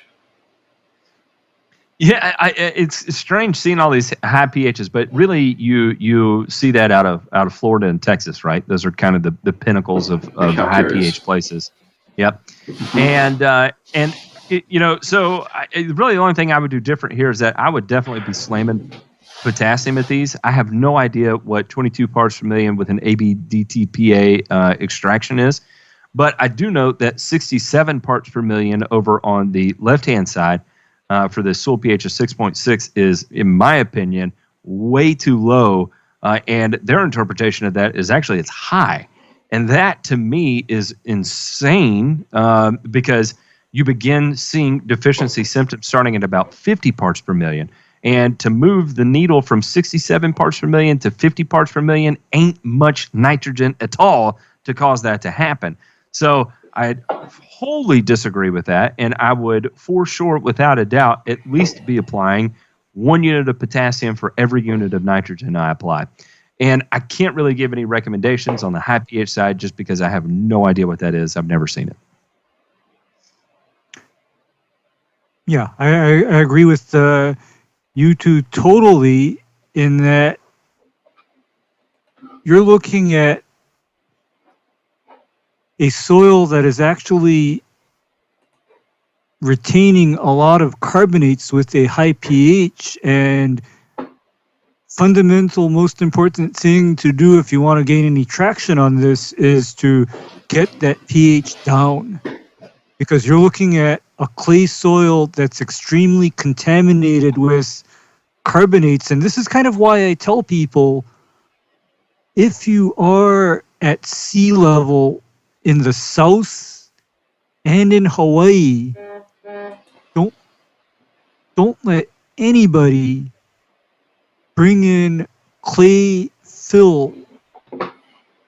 S1: Yeah, it's strange seeing all these high pHs, but really you see that out of Florida and Texas, right? Those are kind of the pinnacles of high pH places. Yep, and really the only thing I would do different here is that I would definitely be slamming potassium at these. I have no idea what 22 parts per million with an ABDTPA extraction is, but I do note that 67 parts per million over on the left-hand side for the soil pH of 6.6 is, in my opinion, way too low, and their interpretation of that is actually it's high. And that, to me, is insane because you begin seeing deficiency symptoms starting at about 50 parts per million. And to move the needle from 67 parts per million to 50 parts per million ain't much nitrogen at all to cause that to happen. So I wholly disagree with that, and I would, for sure, without a doubt, at least be applying 1 unit of potassium for every unit of nitrogen I apply. And I can't really give any recommendations on the high pH side just because I have no idea what that is. I've never seen it.
S4: Yeah, I agree with you two totally in that you're looking at a soil that is actually retaining a lot of carbonates with a high pH, and fundamental, most important thing to do if you want to gain any traction on this is to get that pH down, because you're looking at a clay soil that's extremely contaminated with carbonates. And this is kind of why I tell people, if you are at sea level in the South and in Hawaii, don't let anybody bring in clay fill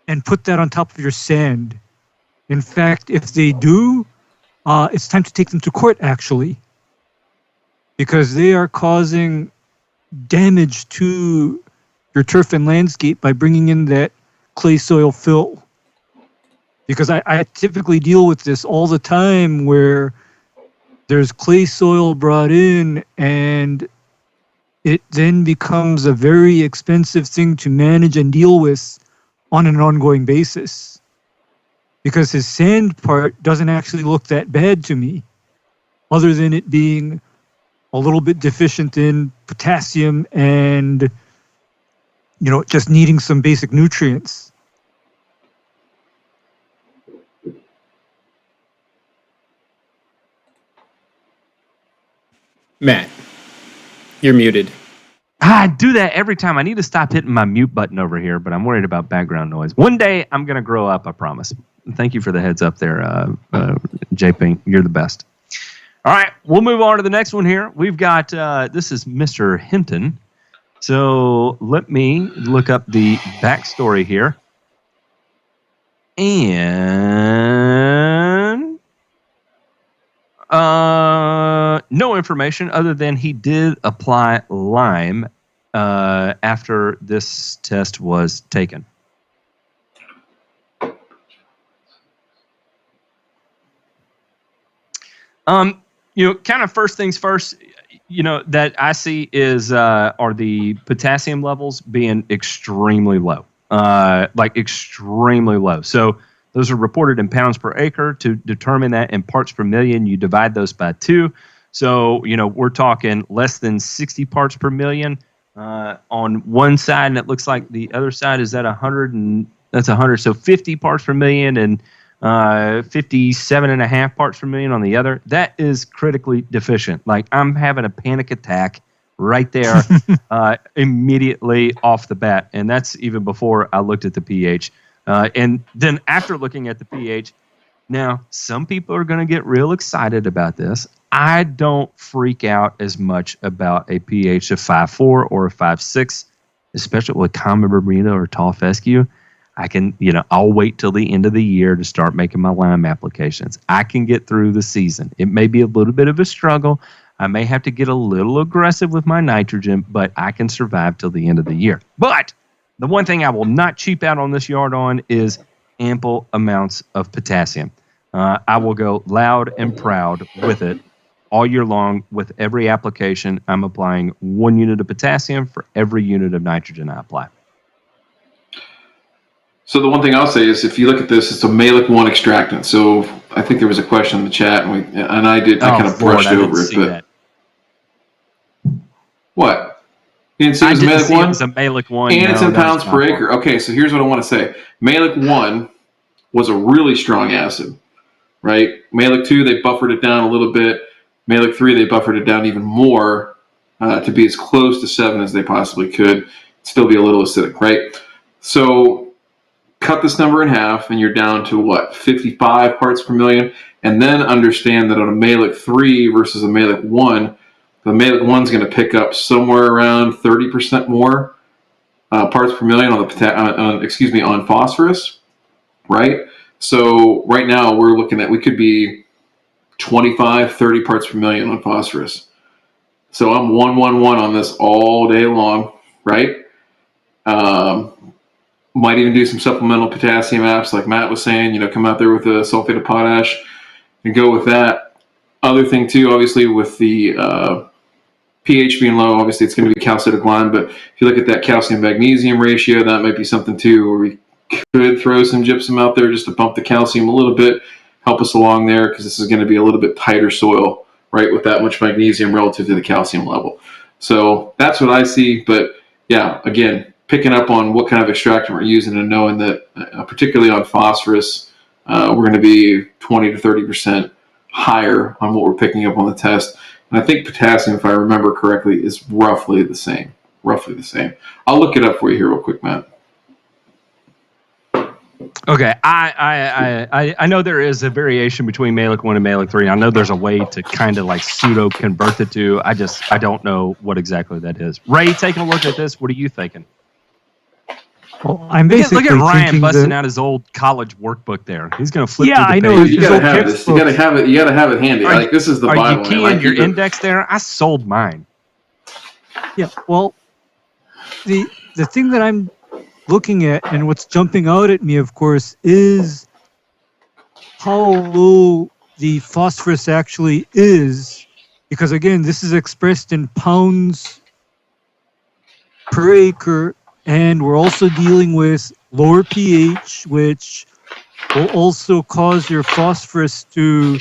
S4: and put that on top of your sand. In fact, if they do, it's time to take them to court, actually, because they are causing damage to your turf and landscape by bringing in that clay soil fill. Because I typically deal with this all the time where there's clay soil brought in and it then becomes a very expensive thing to manage and deal with on an ongoing basis. Because his sand part doesn't actually look that bad to me, other than it being a little bit deficient in potassium and, just needing some basic nutrients.
S3: Matt, you're muted.
S1: I do that every time. I need to stop hitting my mute button over here, but I'm worried about background noise. One day I'm going to grow up, I promise. Thank you for the heads up there, JP. You're the best. All right, we'll move on to the next one here. We've got, this is Mr. Hinton. So let me look up the backstory here. And no information other than he did apply lime after this test was taken. Kind of first things first, that I see is are the potassium levels being extremely low, like extremely low. So those are reported in pounds per acre. To determine that in parts per million, you divide those by 2. So, we're talking less than 60 parts per million on one side, and it looks like the other side is at 100, and that's 100. So 50 parts per million and 57.5 parts per million on the other. That is critically deficient. Like, I'm having a panic attack right there immediately off the bat, and that's even before I looked at the pH. And then after looking at the pH, now some people are going to get real excited about this. I don't freak out as much about a pH of 5.4 or a 5.6, especially with common Bermuda or tall fescue. I can, I'll wait till the end of the year to start making my lime applications. I can get through the season. It may be a little bit of a struggle. I may have to get a little aggressive with my nitrogen, but I can survive till the end of the year. But the one thing I will not cheap out on this yard on is ample amounts of potassium. I will go loud and proud with it all year long. With every application, I'm applying 1 unit of potassium for every unit of nitrogen I apply.
S2: So the one thing I'll say is, if you look at this, it's a Malic 1 extractant. So I think there was a question in the chat, I kind of brushed over it. But
S1: that.
S2: What? didn't say it
S1: I
S2: was
S1: didn't
S2: Malic
S1: see
S2: 1?
S1: it was a Malic 1.
S2: And it's
S1: No,
S2: in
S1: that was
S2: pounds
S1: my
S2: per
S1: fault.
S2: acre. Okay, so here's what I want to say. Malic 1 was a really strong acid, right? Malic 2, they buffered it down a little bit. Malic 3, they buffered it down even more to be as close to 7 as they possibly could, still be a little acidic, right? So cut this number in half, and you're down to what, 55 parts per million? And then understand that on a Malic 3 versus a Malic 1, the Malic 1 is going to pick up somewhere around 30% more parts per million on phosphorus, right? So right now we're looking at, we could be 25, 30 parts per million on phosphorus. So I'm 111 on this all day long, right? Might even do some supplemental potassium apps like Matt was saying, come out there with a sulfate of potash and go with that. Other thing too, obviously with the pH being low, obviously it's going to be calcitic lime, but if you look at that calcium magnesium ratio, that might be something too where we could throw some gypsum out there just to bump the calcium a little bit, help us along there, because this is going to be a little bit tighter soil, right, with that much magnesium relative to the calcium level. So that's what I see. But yeah, again, picking up on what kind of extractant we're using and knowing that, particularly on phosphorus, we're going to be 20 to 30% higher on what we're picking up on the test. And I think potassium, if I remember correctly, is roughly the same. Roughly the same. I'll look it up for you here real quick, Matt.
S1: Okay, I know there is a variation between Malic 1 and Malic 3. I know there's a way to kind of like pseudo convert the two. I don't know what exactly that is. Ray, taking a look at this, what are you thinking?
S4: Well, I'm basically
S1: Look at Ryan
S4: thinking
S1: busting out his old college workdude there. He's going to flip
S4: Yeah,
S1: through the
S4: I know.
S1: pages.
S2: You gotta have this. You gotta have it. You gotta have it handy.
S1: Are
S2: Like this is the
S1: Are
S2: Bible.
S1: you keying
S2: Like,
S1: your index there? I sold mine.
S4: Yeah, well, the thing that I'm looking at and what's jumping out at me, of course, is how low the phosphorus actually is, because again, this is expressed in pounds per acre, and we're also dealing with lower pH, which will also cause your phosphorus to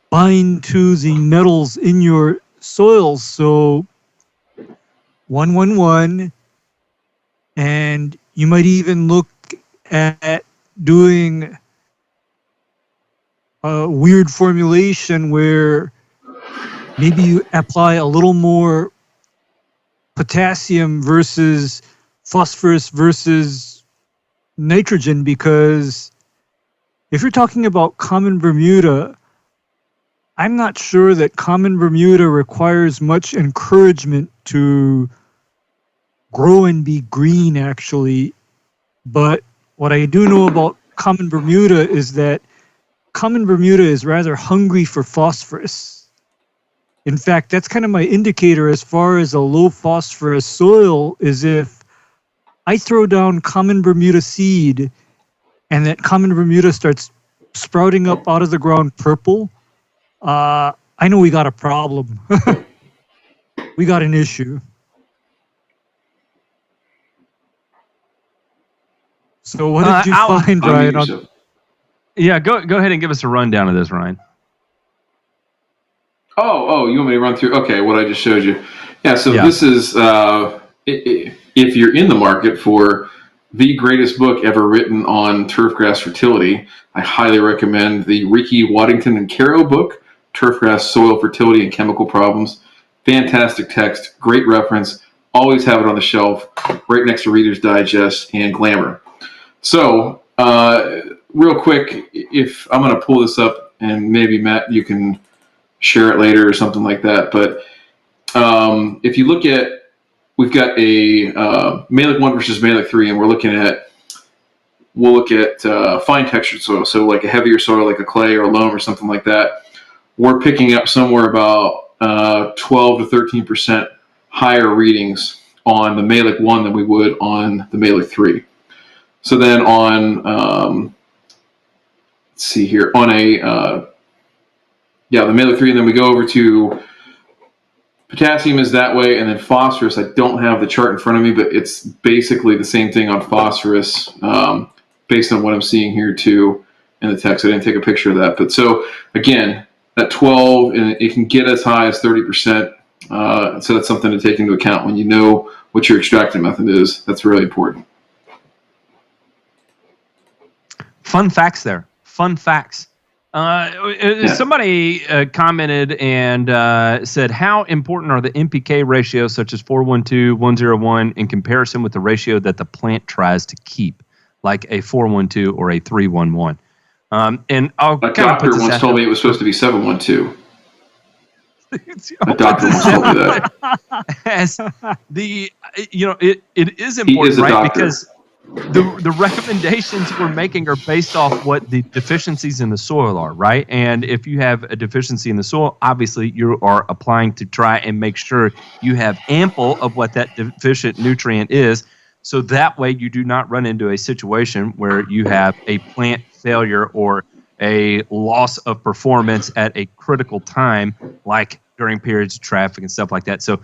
S4: bind to the metals in your soils. So 111, and you might even look at doing a weird formulation where maybe you apply a little more potassium versus phosphorus versus nitrogen, because if you're talking about common Bermuda, I'm not sure that common Bermuda requires much encouragement to grow and be green, actually. But what I do know about common Bermuda is that common Bermuda is rather hungry for phosphorus. In fact, that's kind of my indicator as far as a low phosphorus soil, is if I throw down common Bermuda seed and that common Bermuda starts sprouting up out of the ground purple, I know we got a problem. We got an issue. So what did you find, Ryan?
S1: Yeah, go ahead and give us a rundown of this, Ryan.
S2: Oh, you want me to run through? Okay, what I just showed you. Yeah, so this is, if you're in the market for the greatest book ever written on turfgrass fertility, I highly recommend the Ricky Waddington and Caro book, Turfgrass Soil Fertility and Chemical Problems. Fantastic text, great reference. Always have it on the shelf, right next to Reader's Digest and Glamour. So, real quick, if I'm going to pull this up, and maybe Matt, you can share it later or something like that. But if you look at, we've got a Malic 1 versus Malic 3, and we'll look at fine textured soil, so like a heavier soil like a clay or a loam or something like that. We're picking up somewhere about 12 to 13% higher readings on the Malic 1 than we would on the Malic 3. So then on, let's see here, on the Malic 3, and then we go over to potassium is that way, and then phosphorus, I don't have the chart in front of me, but it's basically the same thing on phosphorus, based on what I'm seeing here too in the text. I didn't take a picture of that. But so again, that 12, and it can get as high as 30% So that's something to take into account when you know what your extracting method is. That's really important.
S1: Fun facts there. Fun facts. Somebody commented and said, how important are the NPK ratios such as 412, 101 in comparison with the ratio that the plant tries to keep, like a 412 or a 311? And I'll
S2: A
S1: kind of put
S2: doctor
S1: this
S2: once told me it was supposed to be 712. A doctor once told me that.
S1: As the, it is important,
S2: He is a
S1: right?
S2: doctor.
S1: Because the recommendations we're making are based off what the deficiencies in the soil are, right? And if you have a deficiency in the soil, obviously you are applying to try and make sure you have ample of what that deficient nutrient is, so that way you do not run into a situation where you have a plant failure or a loss of performance at a critical time, like during periods of traffic and stuff like that. So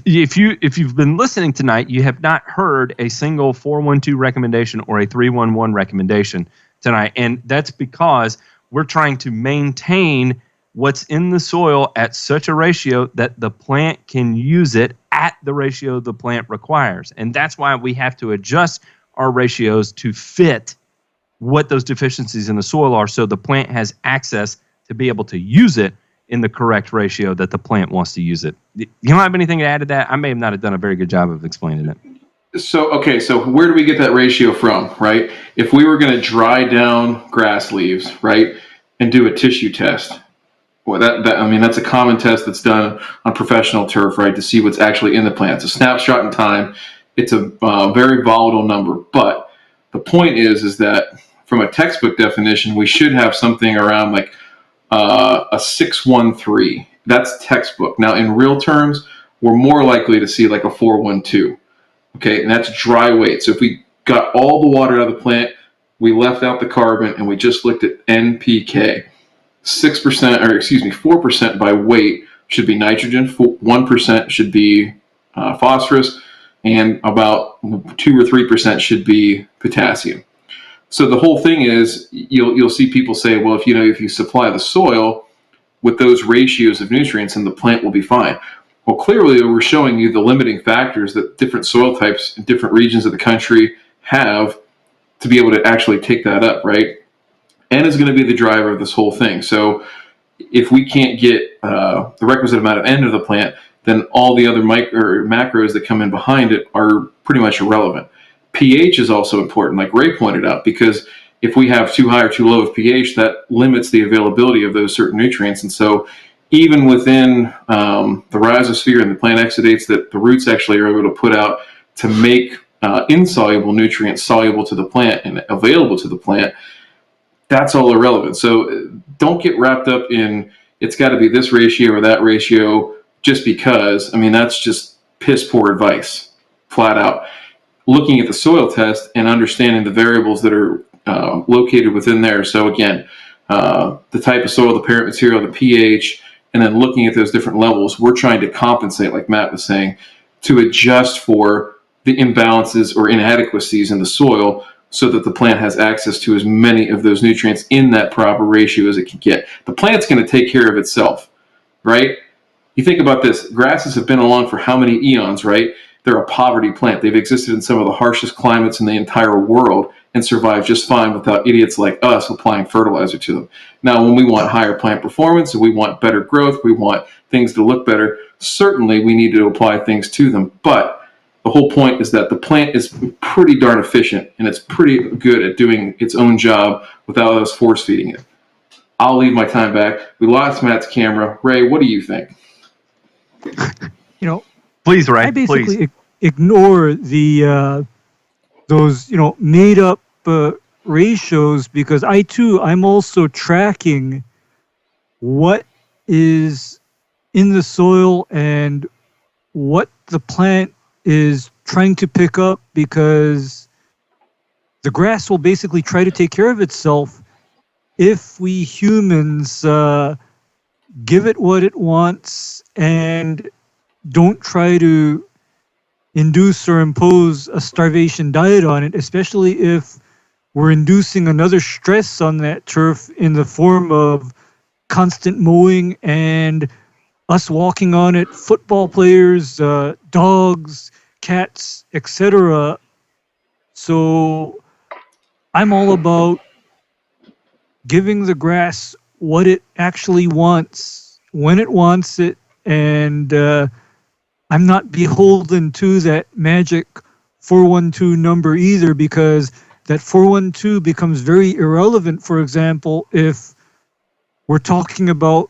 S1: if you've been listening tonight, you have not heard a single 412 recommendation or a 311 recommendation tonight, and that's because we're trying to maintain what's in the soil at such a ratio that the plant can use it at the ratio the plant requires. And that's why we have to adjust our ratios to fit what those deficiencies in the soil are, so the plant has access to be able to use it in the correct ratio that the plant wants to use it. You don't have anything to add to that? I may have not have done a very good job of explaining it.
S2: So where do we get that ratio from, right? If we were going to dry down grass leaves, right, and do a tissue test, well, that's a common test that's done on professional turf, right, to see what's actually in the plant. It's a snapshot in time. It's a very volatile number, but the point is that from a textbook definition, we should have something around like a 613. That's textbook. Now, in real terms, we're more likely to see like a 412. Okay, and that's dry weight. So if we got all the water out of the plant, we left out the carbon, and we just looked at NPK, 4% by weight should be nitrogen, 1% should be phosphorus, and about 2 or 3% should be potassium. So the whole thing is, you'll see people say, well, if you supply the soil with those ratios of nutrients, then the plant will be fine. Well, clearly we're showing you the limiting factors that different soil types in different regions of the country have to be able to actually take that up, right? N is going to be the driver of this whole thing. So if we can't get the requisite amount of N to the plant, then all the other macros that come in behind it are pretty much irrelevant. pH is also important, like Ray pointed out, because if we have too high or too low of pH, that limits the availability of those certain nutrients. And so even within the rhizosphere and the plant exudates that the roots actually are able to put out to make insoluble nutrients soluble to the plant and available to the plant, that's all irrelevant. So don't get wrapped up in it's got to be this ratio or that ratio just because. I mean, that's just piss poor advice, flat out. Looking at the soil test and understanding the variables that are located within there. So again, the type of soil, the parent material, the pH, and then looking at those different levels, we're trying to compensate, like Matt was saying, to adjust for the imbalances or inadequacies in the soil so that the plant has access to as many of those nutrients in that proper ratio as it can get. The plant's going to take care of itself, right? You think about this. Grasses have been along for how many eons, right? They're a poverty plant. They've existed in some of the harshest climates in the entire world and survived just fine without idiots like us applying fertilizer to them. Now, when we want higher plant performance and we want better growth, we want things to look better, certainly we need to apply things to them. But the whole point is that the plant is pretty darn efficient and it's pretty good at doing its own job without us force feeding it. I'll leave my time back. We lost Matt's camera. Ray, what do you think?
S1: Please, Ray.
S4: I basically
S1: Please.
S4: ignore the those made up ratios because I'm also tracking what is in the soil and what the plant is trying to pick up, because the grass will basically try to take care of itself if we humans give it what it wants and don't try to induce or impose a starvation diet on it, especially if we're inducing another stress on that turf in the form of constant mowing and us walking on it, football players, dogs, cats, etc. So I'm all about giving the grass what it actually wants, when it wants it, and I'm not beholden to that magic 412 number either, because that 412 becomes very irrelevant, for example, if we're talking about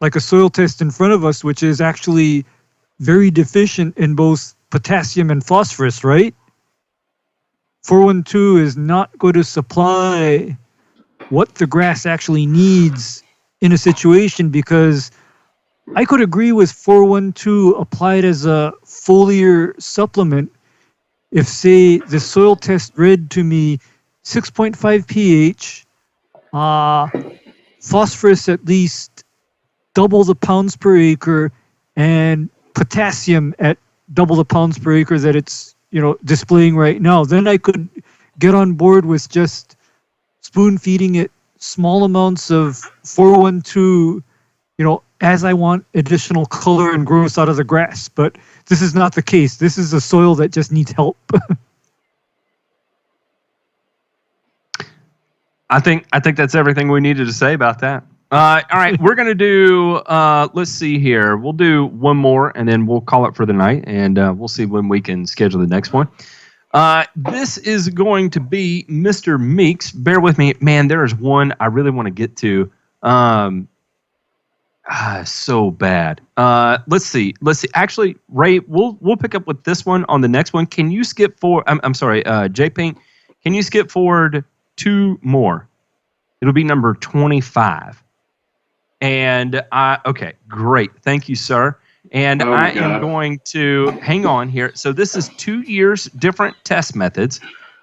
S4: like a soil test in front of us, which is actually very deficient in both potassium and phosphorus, right? 412 is not going to supply what the grass actually needs in a situation, because I could agree with 412 applied as a foliar supplement if, say, the soil test read to me 6.5 pH, phosphorus at least double the pounds per acre, and potassium at double the pounds per acre that it's displaying right now. Then I could get on board with just spoon feeding it small amounts of 412, as I want additional color and growth out of the grass. But this is not the case. This is a soil that just needs help.
S1: I think that's everything we needed to say about that. All right, we're going to do, let's see here. We'll do one more, and then we'll call it for the night, and we'll see when we can schedule the next one. This is going to be Mr. Meeks. Bear with me. Man, there is one I really want to get to. So bad. Let's see. Actually, Ray, we'll pick up with this one on the next one. Can you skip forward? I'm sorry, J Pink. Can you skip forward 2 more? It'll be number 25. And okay, great. Thank you, sir. And I am going to hang on here. So this is 2 years, different test methods.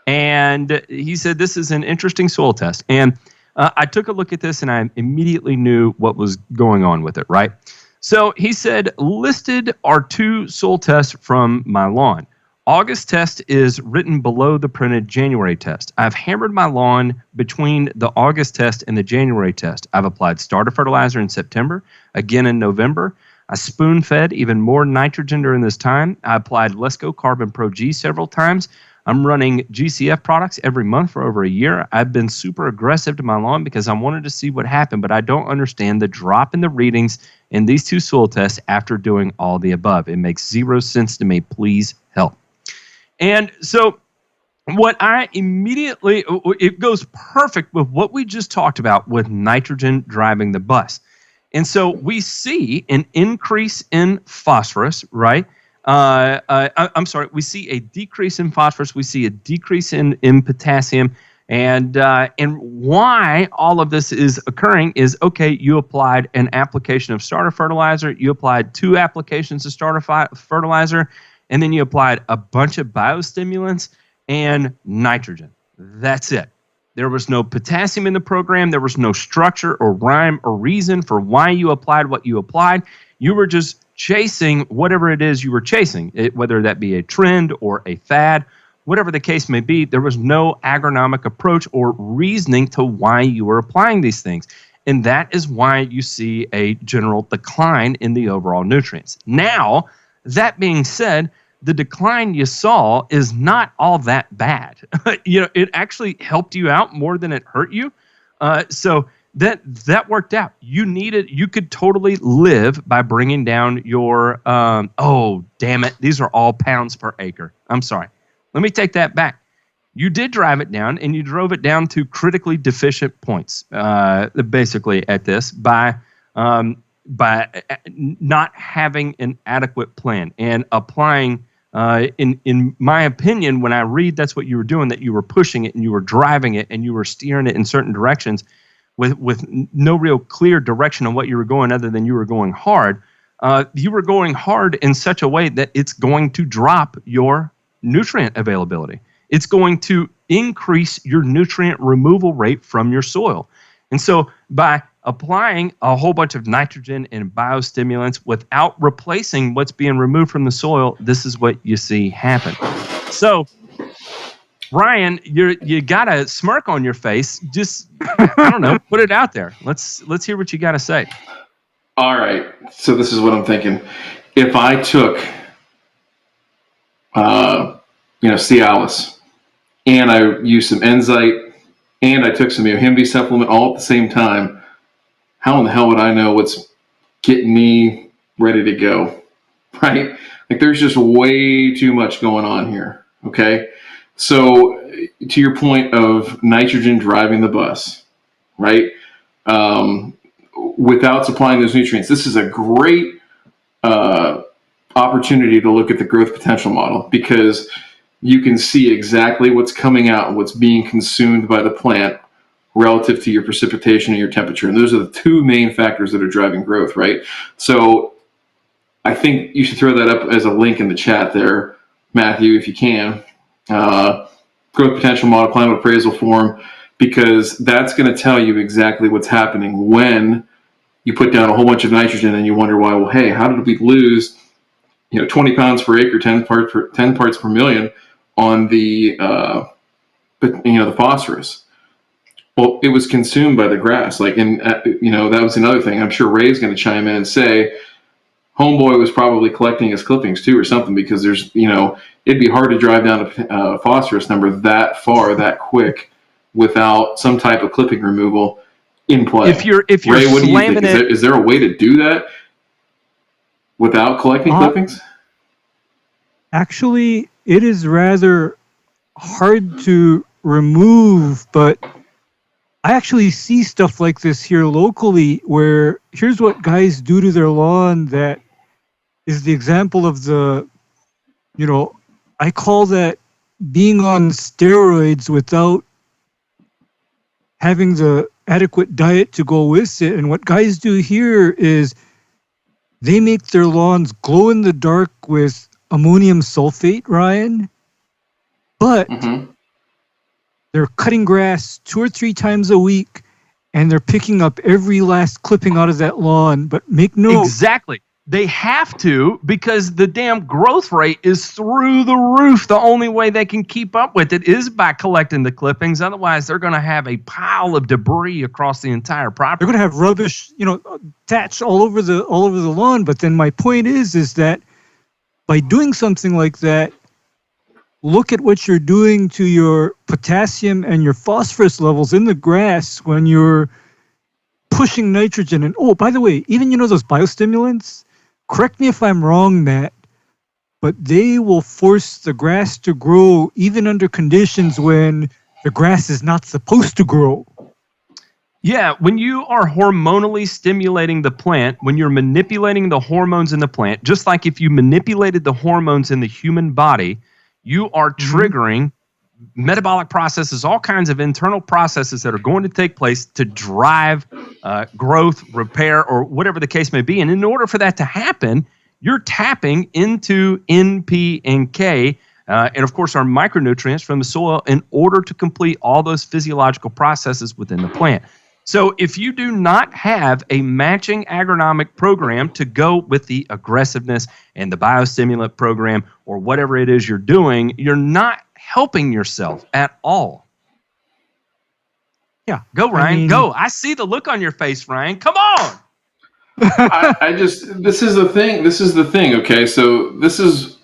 S1: And he said this is an interesting soil test. And I took a look at this and I immediately knew what was going on with it, right? So he said, listed are 2 soil tests from my lawn. August test is written below the printed January test. I've hammered my lawn between the August test and the January test. I've applied starter fertilizer in September, again in November. I spoon-fed even more nitrogen during this time. I applied Lesco Carbon Pro G several times. I'm running GCF products every month for over a year. I've been super aggressive to my lawn because I wanted to see what happened, but I don't understand the drop in the readings in these 2 soil tests after doing all the above. It makes 0 sense to me. Please help. And so what I immediately, it goes perfect with what we just talked about with nitrogen driving the bus. And so we see an increase in phosphorus, right? I'm sorry, we see a decrease in phosphorus. We see a decrease in potassium. And why all of this is occurring is, okay, you applied an application of starter fertilizer. You applied 2 applications of starter fertilizer. And then you applied a bunch of biostimulants and nitrogen. That's it. There was no potassium in the program. There was no structure or rhyme or reason for why you applied what you applied. You were just chasing whatever it is you were chasing, whether that be a trend or a fad, whatever the case may be. There was no agronomic approach or reasoning to why you were applying these things. And that is why you see a general decline in the overall nutrients. Now, that being said, the decline you saw is not all that bad. It actually helped you out more than it hurt you. So that worked out. You could totally live by bringing down your, oh, damn it. These are all pounds per acre. I'm sorry. Let me take that back. You did drive it down, and you drove it down to critically deficient points, basically at this by not having an adequate plan and applying, in my opinion, when I read that's what you were doing, that you were pushing it and you were driving it and you were steering it in certain directions with no real clear direction on what you were going other than you were going hard. You were going hard in such a way that it's going to drop your nutrient availability. It's going to increase your nutrient removal rate from your soil. And so by applying a whole bunch of nitrogen and biostimulants without replacing what's being removed from the soil, this is what you see happen. So, Ryan, you got a smirk on your face. Just, I don't know, put it out there. Let's hear what you got to say.
S2: All right. So this is what I'm thinking. If I took, Cialis, and I used some Enzyte, and I took some Yohimbe supplement all at the same time, how in the hell would I know what's getting me ready to go? Right? Like there's just way too much going on here. Okay. So to your point of nitrogen driving the bus, right? Without supplying those nutrients, this is a great opportunity to look at the growth potential model, because you can see exactly what's coming out and what's being consumed by the plant relative to your precipitation and your temperature. And those are the two main factors that are driving growth, right? So I think you should throw that up as a link in the chat there, Matthew, if you can. Growth potential model, climate appraisal form, because that's going to tell you exactly what's happening when you put down a whole bunch of nitrogen and you wonder why, well, hey, how did we lose 20 pounds per acre, 10 parts per million on the the phosphorus? Well, it was consumed by the grass. Like, and that was another thing. I'm sure Ray's going to chime in and say, homeboy was probably collecting his clippings too, or something, because there's, it'd be hard to drive down a phosphorus number that far, that quick, without some type of clipping removal in play.
S1: If you're
S2: Ray, what do you
S1: slamming
S2: think? Is there a way to do that without collecting clippings?
S4: Actually, it is rather hard to remove, but I actually see stuff like this here locally, where here's what guys do to their lawn that is the example of the, I call that being on steroids without having the adequate diet to go with it. And what guys do here is they make their lawns glow in the dark with ammonium sulfate, Ryan, but they're cutting grass 2 or 3 times a week, and they're picking up every last clipping out of that lawn. But make note.
S1: Exactly. They have to, because the damn growth rate is through the roof. The only way they can keep up with it is by collecting the clippings. Otherwise, they're going to have a pile of debris across the entire property.
S4: They're going to have rubbish, attached all over the lawn. But then my point is that by doing something like that, look at what you're doing to your potassium and your phosphorus levels in the grass when you're pushing nitrogen. And oh, by the way, even those biostimulants, correct me if I'm wrong, Matt, but they will force the grass to grow even under conditions when the grass is not supposed to grow.
S1: Yeah, when you are hormonally stimulating the plant, when you're manipulating the hormones in the plant, just like if you manipulated the hormones in the human body, you are triggering metabolic processes, all kinds of internal processes that are going to take place to drive growth, repair, or whatever the case may be. And in order for that to happen, you're tapping into N, P, and K, and of course our micronutrients from the soil in order to complete all those physiological processes within the plant. So if you do not have a matching agronomic program to go with the aggressiveness and the biostimulant program or whatever it is you're doing, you're not helping yourself at all.
S4: Yeah.
S1: Go, Ryan. Go. I see the look on your face, Ryan. Come on.
S2: This is the thing. Okay. So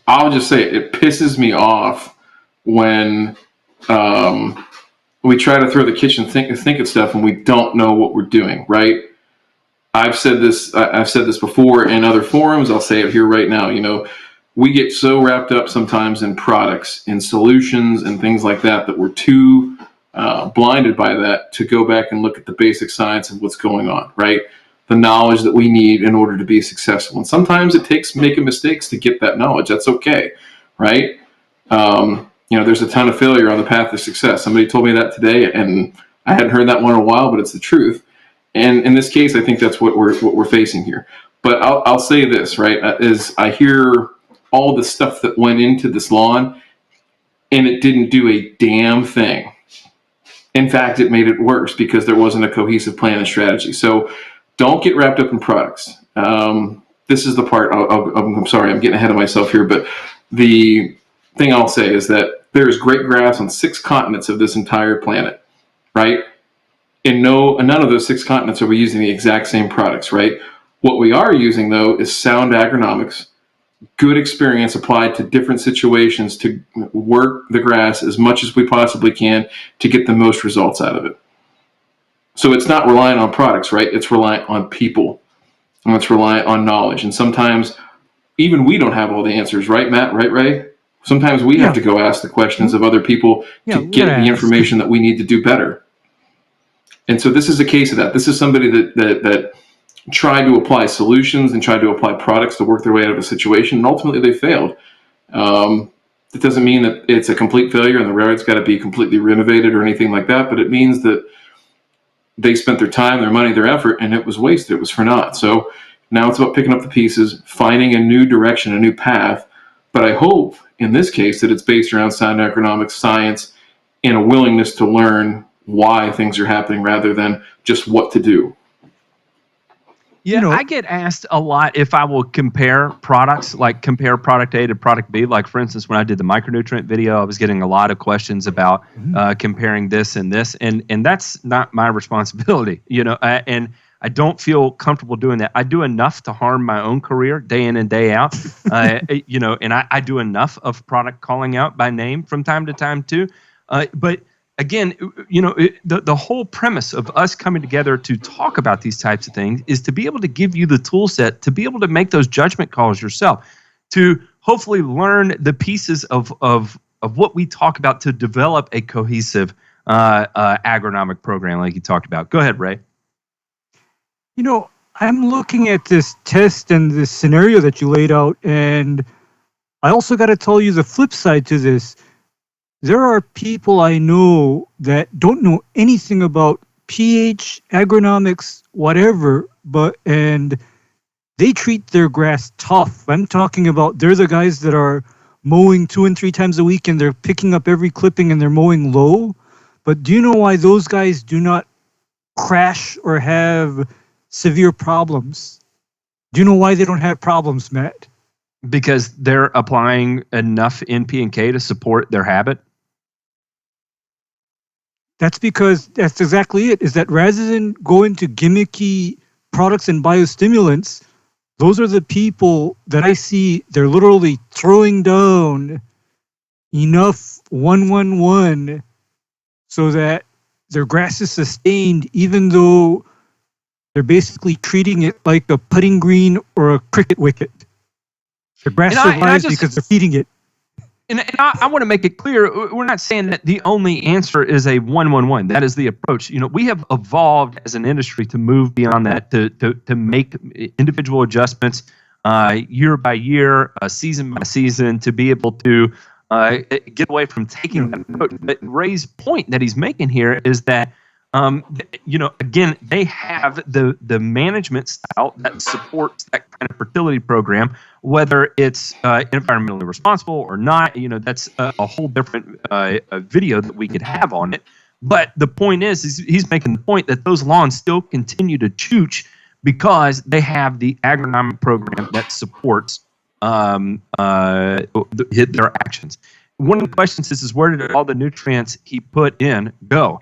S2: I'll just say it pisses me off when, we try to throw the kitchen sink at stuff and we don't know what we're doing, right? I've said this before in other forums. I'll say it here right now. We get so wrapped up sometimes in products, in solutions, and things like that we're too blinded by that to go back and look at the basic science of what's going on, right? The knowledge that we need in order to be successful. And sometimes it takes making mistakes to get that knowledge. That's okay, right? There's a ton of failure on the path to success. Somebody told me that today, and I hadn't heard that one in a while, but it's the truth. And in this case, I think that's what we're facing here. But I'll say this, right? Is I hear all the stuff that went into this lawn, and it didn't do a damn thing. In fact, it made it worse because there wasn't a cohesive plan and strategy. So don't get wrapped up in products. This is the part, I'm sorry, I'm getting ahead of myself here, but the thing I'll say is that there's great grass on 6 continents of this entire planet, right? And none of those 6 continents are we using the exact same products, right? What we are using, though, is sound agronomics, good experience applied to different situations to work the grass as much as we possibly can to get the most results out of it. So it's not reliant on products, right? It's reliant on people, and it's reliant on knowledge. And sometimes even we don't have all the answers, right, Matt? Right, Ray? Sometimes we have to go ask the questions of other people to get the information that we need to do better. And so this is a case of that. This is somebody that tried to apply solutions and tried to apply products to work their way out of a situation, and ultimately they failed. It doesn't mean that it's a complete failure and the railroad's got to be completely renovated or anything like that, but it means that they spent their time, their money, their effort, and it was wasted. It was for naught. So now it's about picking up the pieces, finding a new direction, a new path. But I hope in this case that it's based around sound economics, science, and a willingness to learn why things are happening rather than just what to do.
S1: Yeah, I get asked a lot if I will compare products, like compare product A to product B. Like, for instance, when I did the micronutrient video, I was getting a lot of questions about comparing this, and that's not my responsibility, and I don't feel comfortable doing that. I do enough to harm my own career day in and day out, and I do enough of product calling out by name from time to time too. But again, the whole premise of us coming together to talk about these types of things is to be able to give you the tool set to be able to make those judgment calls yourself, to hopefully learn the pieces of what we talk about to develop a cohesive agronomic program like you talked about. Go ahead, Ray.
S4: I'm looking at this test and this scenario that you laid out, and I also got to tell you the flip side to this. There are people I know that don't know anything about pH, agronomics, whatever, and they treat their grass tough. I'm talking about they're the guys that are mowing 2 and 3 times a week, and they're picking up every clipping and they're mowing low. But do you know why those guys do not crash or have severe problems? Do you know why they don't have problems, Matt?
S1: Because they're applying enough NP and K to support their habit.
S4: That's because that's exactly it, is that rather than go into gimmicky products and biostimulants, those are the people that I see, they're literally throwing down enough 1-1-1 so that their grass is sustained, even though they're basically treating it like a putting green or a cricket wicket. The grass survives because they're feeding it.
S1: And I want to make it clear, we're not saying that the only answer is a 1-1-1. That is the approach. We have evolved as an industry to move beyond that, to make individual adjustments year by year, season by season, to be able to get away from taking that approach. But Ray's point that he's making here is that again, they have the management style that supports that kind of fertility program, whether it's environmentally responsible or not. That's a whole different video that we could have on it. But the point is he's making the point that those lawns still continue to chooch because they have the agronomic program that supports their actions. One of the questions is where did all the nutrients he put in go?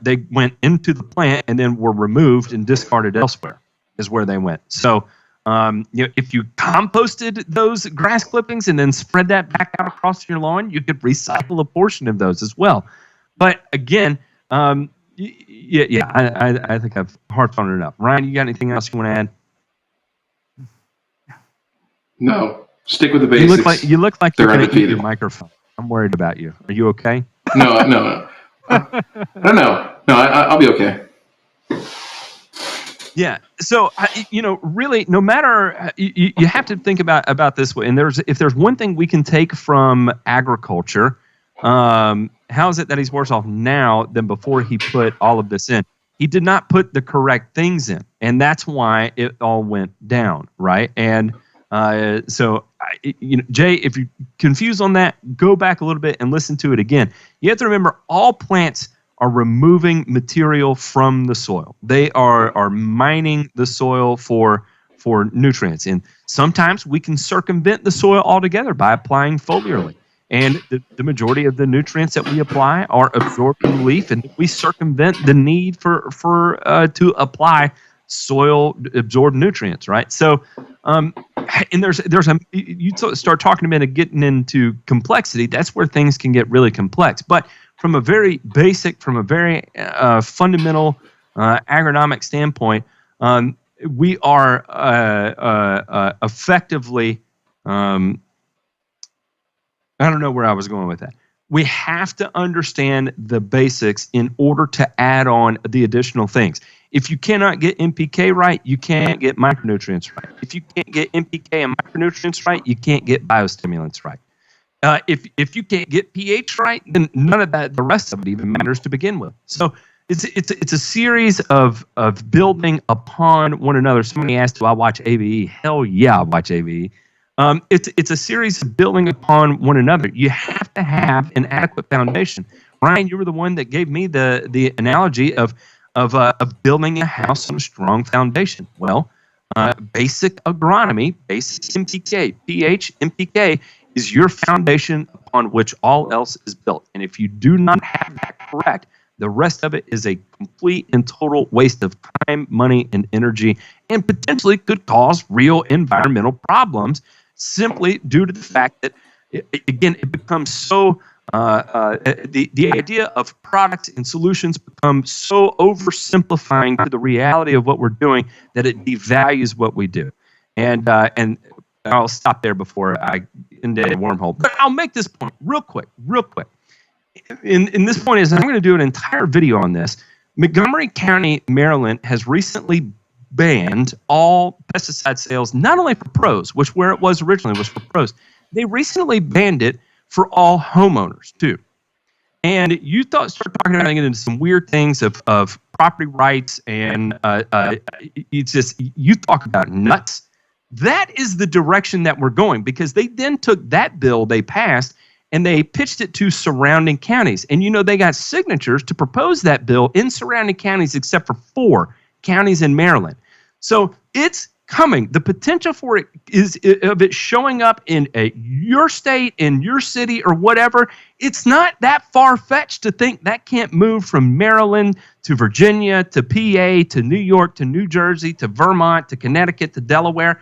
S1: They went into the plant and then were removed and discarded elsewhere, is where they went. So, if you composted those grass clippings and then spread that back out across your lawn, you could recycle a portion of those as well. But again, I think I've harped on it enough. Ryan, you got anything else you want to add?
S2: No, stick with the basics.
S1: You look like you're going to eat your microphone. I'm worried about you. Are you okay?
S2: No. No, I'll be okay.
S1: Yeah. So, really, no matter, you have to think about this way. And if there's one thing we can take from agriculture, how is it that he's worse off now than before he put all of this in? He did not put the correct things in, and that's why it all went down, right? And Jay, if you're confused on that, go back a little bit and listen to it again. You have to remember all plants are removing material from the soil. They are mining the soil for nutrients. And sometimes we can circumvent the soil altogether by applying foliarly. And the majority of the nutrients that we apply are absorbed in the leaf, and we circumvent the need for to apply soil absorbed nutrients, right? So, and you start talking about it, getting into complexity. That's where things can get really complex. But from a very basic, from a very fundamental agronomic standpoint, we are effectively. I don't know where I was going with that. We have to understand the basics in order to add on the additional things. If you cannot get NPK right, you can't get micronutrients right. If you can't get NPK and micronutrients right, you can't get biostimulants right. If you can't get pH right, then none of that, the rest of it even matters to begin with. So it's a series of building upon one another. Somebody asked, do I watch AVE? Hell yeah, I watch AVE. It's a series of building upon one another. You have to have an adequate foundation. Ryan, you were the one that gave me the analogy of building a house on a strong foundation. Well, basic agronomy, basic NPK, pH, NPK is your foundation upon which all else is built. And if you do not have that correct, the rest of it is a complete and total waste of time, money, and energy, and potentially could cause real environmental problems simply due to the fact that, again, it becomes so, the idea of products and solutions become so oversimplifying to the reality of what we're doing that it devalues what we do. And I'll stop there before I end a wormhole. But I'll make this point real quick. And this point is, I'm going to do an entire video on this. Montgomery County, Maryland has recently banned all pesticide sales, not only for pros, which where it was originally was for pros. They recently banned it for all homeowners too. And you start talking about getting into some weird things of property rights, and it's just, you talk about nuts. That is the direction that we're going, because they then took that bill they passed and they pitched it to surrounding counties. And they got signatures to propose that bill in surrounding counties except for 4 counties in Maryland. So it's coming. The potential for it is of it showing up in your state, in your city, or whatever. It's not that far-fetched to think that can't move from Maryland to Virginia to PA to New York to New Jersey to Vermont to Connecticut to Delaware,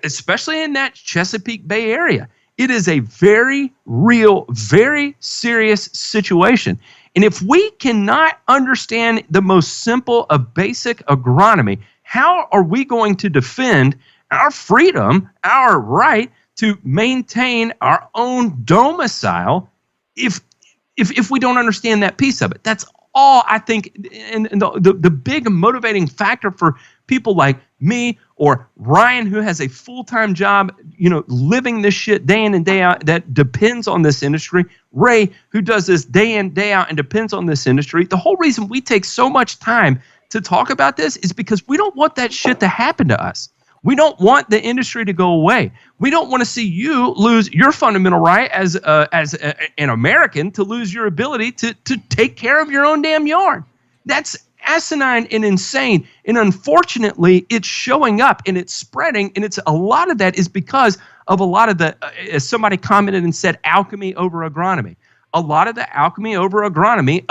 S1: especially in that Chesapeake Bay area. It is a very real, very serious situation. And if we cannot understand the most simple of basic agronomy, how are we going to defend our freedom, our right to maintain our own domicile if we don't understand that piece of it? That's all I think. And the big motivating factor for people like me or Ryan, who has a full-time job, living this shit day in and day out, that depends on this industry. Ray, who does this day in, day out and depends on this industry. The whole reason we take so much time to talk about this is because we don't want that shit to happen to us. We don't want the industry to go away. We don't want to see you lose your fundamental right as an American to lose your ability to take care of your own damn yard. That's asinine and insane. And unfortunately, it's showing up and it's spreading. And it's a lot of that is because of a lot of the, as somebody commented and said, alchemy over agronomy. A lot of the alchemy over agronomy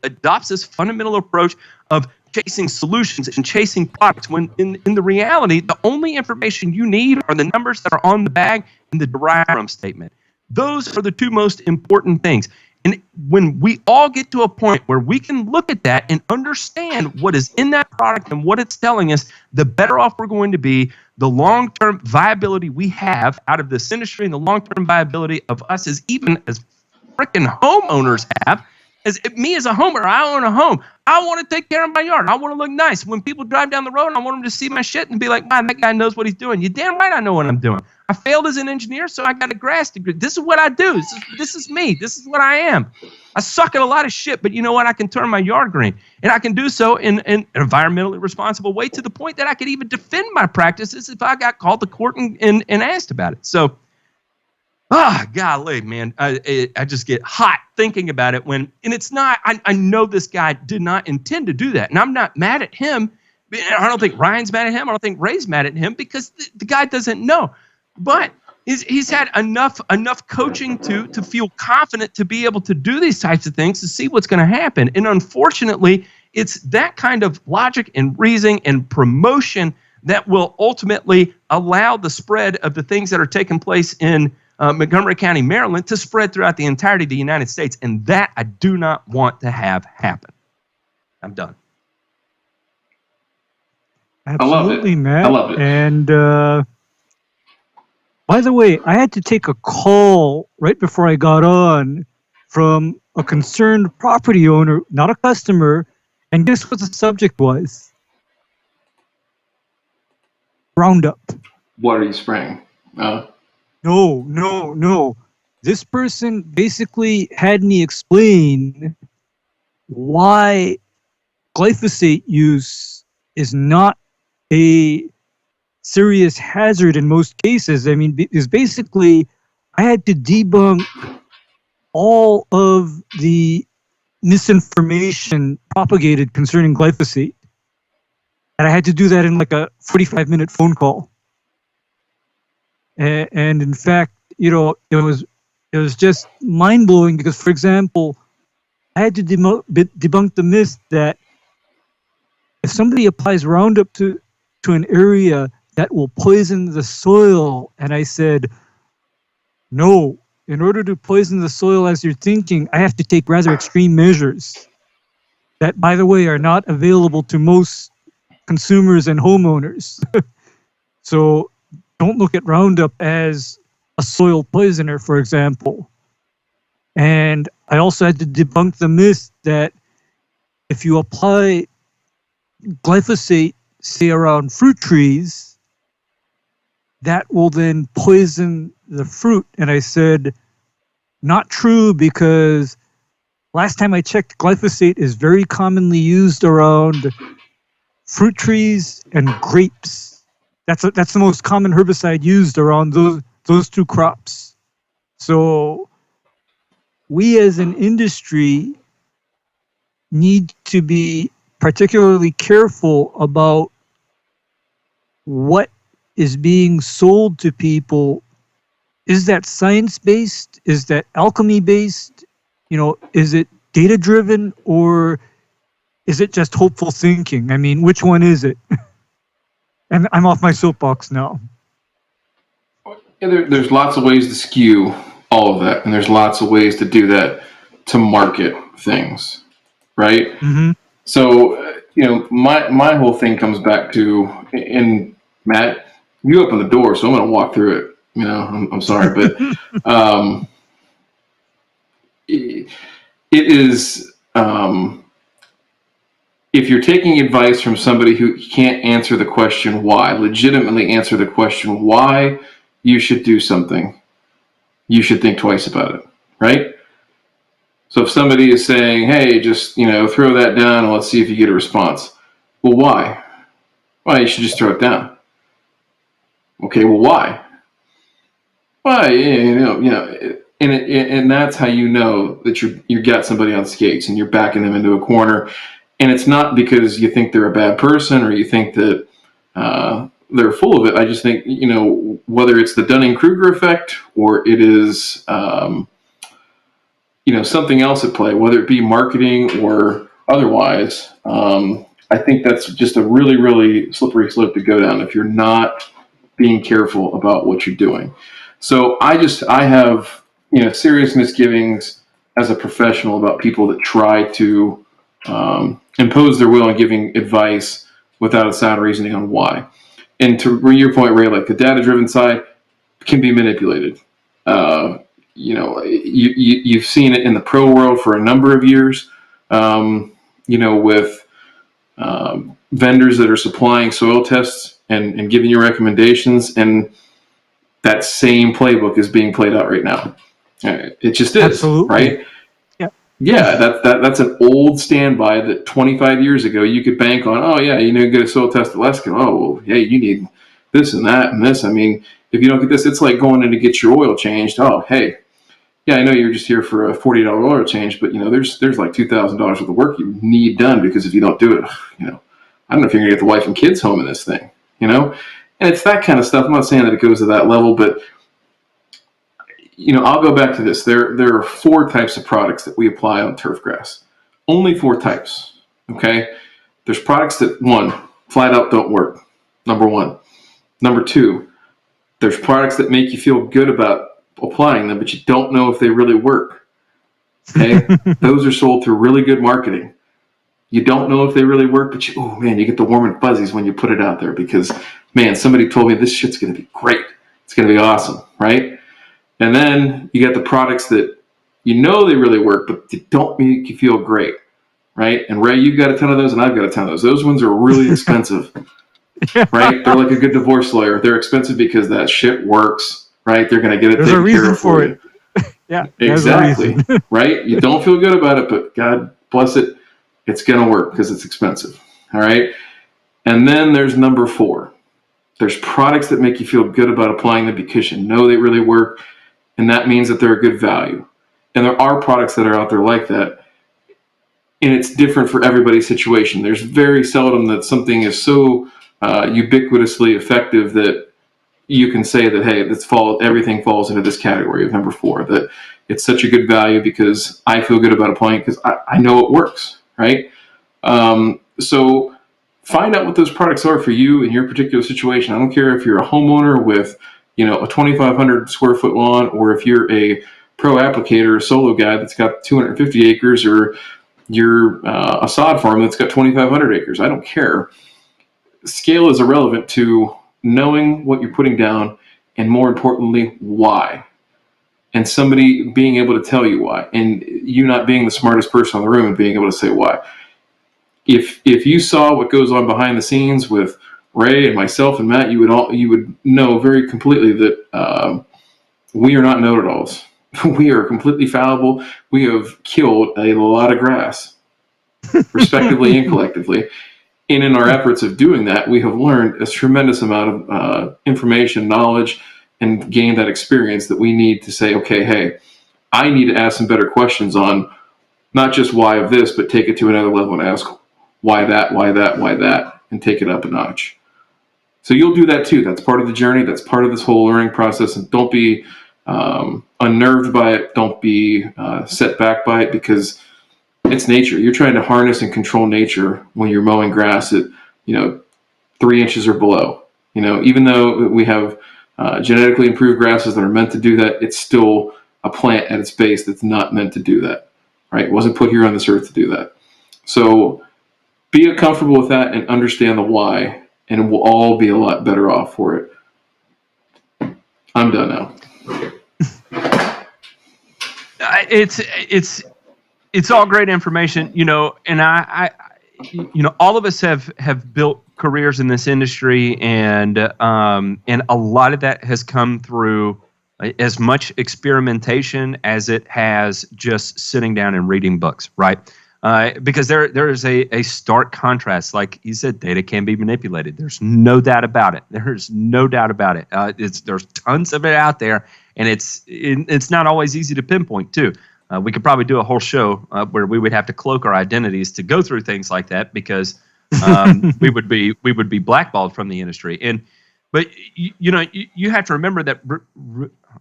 S1: adopts this fundamental approach of chasing solutions and chasing products, when in the reality, the only information you need are the numbers that are on the bag and the derived from statement. Those are the 2 most important things. And when we all get to a point where we can look at that and understand what is in that product and what it's telling us, the better off we're going to be, the long-term viability we have out of this industry and the long-term viability of us as freaking homeowners have. As me as a homeowner, I own a home. I want to take care of my yard. I want to look nice. When people drive down the road, I want them to see my shit and be like, man, that guy knows what he's doing. You're damn right I know what I'm doing. I failed as an engineer, so I got a grass degree. This is what I do. This is me. This is what I am. I suck at a lot of shit, but you know what? I can turn my yard green. And I can do so in an environmentally responsible way, to the point that I could even defend my practices if I got called to court and asked about it. So, golly, man, I just get hot thinking about it and it's not, I know this guy did not intend to do that. And I'm not mad at him. I don't think Ryan's mad at him. I don't think Ray's mad at him, because the guy doesn't know. But he's had enough coaching to feel confident to be able to do these types of things, to see what's going to happen. And unfortunately, it's that kind of logic and reasoning and promotion that will ultimately allow the spread of the things that are taking place in Montgomery County, Maryland, to spread throughout the entirety of the United States. And that I do not want to have happen. I'm done.
S4: Absolutely,
S2: I
S4: Matt.
S2: love it.
S4: And by the way, I had to take a call right before I got on from a concerned property owner, not a customer. And guess what the subject was? Roundup.
S2: What are you spraying?
S4: No. This person basically had me explain why glyphosate use is not a serious hazard in most cases. I mean, because basically I had to debunk all of the misinformation propagated concerning glyphosate. And I had to do that in like a 45-minute phone call. And in fact, you know, it was just mind-blowing because, for example, I had to debunk the myth that if somebody applies Roundup to an area, that will poison the soil. And I said, no, in order to poison the soil as you're thinking, I have to take rather extreme measures that, by the way, are not available to most consumers and homeowners. So don't look at Roundup as a soil poisoner, for example. And I also had to debunk the myth that if you apply glyphosate, say around fruit trees, that will then poison the fruit. And I said, not true, because last time I checked, glyphosate is very commonly used around fruit trees and grapes. That's the most common herbicide used around those two crops. So we as an industry need to be particularly careful about what is being sold to people. Is that science-based? Is that alchemy-based? You know, is it data-driven, or is it just hopeful thinking? I mean, which one is it? And I'm off my soapbox now.
S2: Yeah, there's lots of ways to skew all of that, and there's lots of ways to do that to market things, right?
S4: Mm-hmm.
S2: So, you know, my whole thing comes back to, and Matt, you opened the door, so I'm going to walk through it. You know, I'm sorry, but it is, if you're taking advice from somebody who can't answer the question why, legitimately answer the question why you should do something, you should think twice about it, right? So if somebody is saying, hey, just, you know, throw that down and let's see if you get a response. Well, why? Well, you should just throw it down. Okay, well, why? Why? And that's how you know that you got somebody on skates and you're backing them into a corner. And it's not because you think they're a bad person or you think that they're full of it. I just think, you know, whether it's the Dunning-Kruger effect or it is, you know, something else at play, whether it be marketing or otherwise, I think that's just a really, really slippery slope to go down if you're not being careful about what you're doing. So I have, you know, serious misgivings as a professional about people that try to impose their will on giving advice without a sound reasoning on why. And to your point, Ray, like the data-driven side can be manipulated. You know, you've seen it in the pro world for a number of years, you know, with vendors that are supplying soil tests and giving you recommendations, and that same playbook is being played out right now. It just is. Absolutely. Right? Yeah, that's an old standby that 25 years ago you could bank on. Oh yeah, you know, get a soil test at Lesco. Oh, well, yeah, you need this and that and this. I mean, if you don't get this, it's like going in to get your oil changed. Oh, hey, yeah, I know you're just here for a $40 oil change, but you know, there's like $2,000 worth of work you need done, because if you don't do it, you know, I don't know if you're gonna get the wife and kids home in this thing, you know. And it's that kind of stuff. I'm not saying that it goes to that level, but you know, I'll go back to this. There are 4 types of products that we apply on turf grass. Only 4 types. Okay, there's products that, one, flat out don't work. Number one. Number two, there's products that make you feel good about applying them, but you don't know if they really work. Okay, those are sold through really good marketing. You don't know if they really work, but you get the warm and fuzzies when you put it out there because, man, somebody told me this shit's going to be great. It's going to be awesome, right? And then you got the products that you know they really work, but they don't make you feel great, right? And Ray, you've got a ton of those, and I've got a ton of those. Those ones are really expensive, right? They're like a good divorce lawyer. They're expensive because that shit works, right? They're going to get it taken care of for you.
S4: Yeah,
S2: exactly, right? You don't feel good about it, but God bless it, it's going to work because it's expensive, all right? And then there's number 4. There's products that make you feel good about applying them because you know they really work, and that means that they're a good value. And there are products that are out there like that, and it's different for everybody's situation. There's very seldom that something is so ubiquitously effective that you can say that, hey, everything falls into this category of number 4, that it's such a good value because I feel good about applying it because I know it works, right? So find out what those products are for you in your particular situation. I don't care if you're a homeowner with, a 2,500 square foot lawn, or if you're a pro applicator, a solo guy that's got 250 acres, or you're a sod farm that's got 2,500 acres. I don't care. Scale is irrelevant to knowing what you're putting down, and more importantly, why. And somebody being able to tell you why, and you not being the smartest person in the room and being able to say why. If you saw what goes on behind the scenes with Ray and myself and Matt, you would know very completely that we are not know-it-alls. We are completely fallible. We have killed a lot of grass, respectively and collectively. And in our efforts of doing that, we have learned a tremendous amount of information, knowledge, and gained that experience that we need to say, okay, hey, I need to ask some better questions on not just why of this, but take it to another level and ask why that, why that, why that, and take it up a notch. So you'll do that too. That's part of the journey. That's part of this whole learning process. And don't be unnerved by it. Don't be set back by it, because it's nature. You're trying to harness and control nature when you're mowing grass at 3 inches or below. Even though we have genetically improved grasses that are meant to do that, it's still a plant at its base that's not meant to do that. Right? It wasn't put here on this earth to do that. So be comfortable with that and understand the why, and we'll all be a lot better off for it. I'm done now.
S1: It's all great information, and I all of us have built careers in this industry, and a lot of that has come through as much experimentation as it has just sitting down and reading books, right? Because there is a stark contrast. Like you said, data can be manipulated. There's no doubt about it. There's no doubt about it. There's tons of it out there, and it's not always easy to pinpoint too. We could probably do a whole show where we would have to cloak our identities to go through things like that, because we would be blackballed from the industry. But you have to remember that.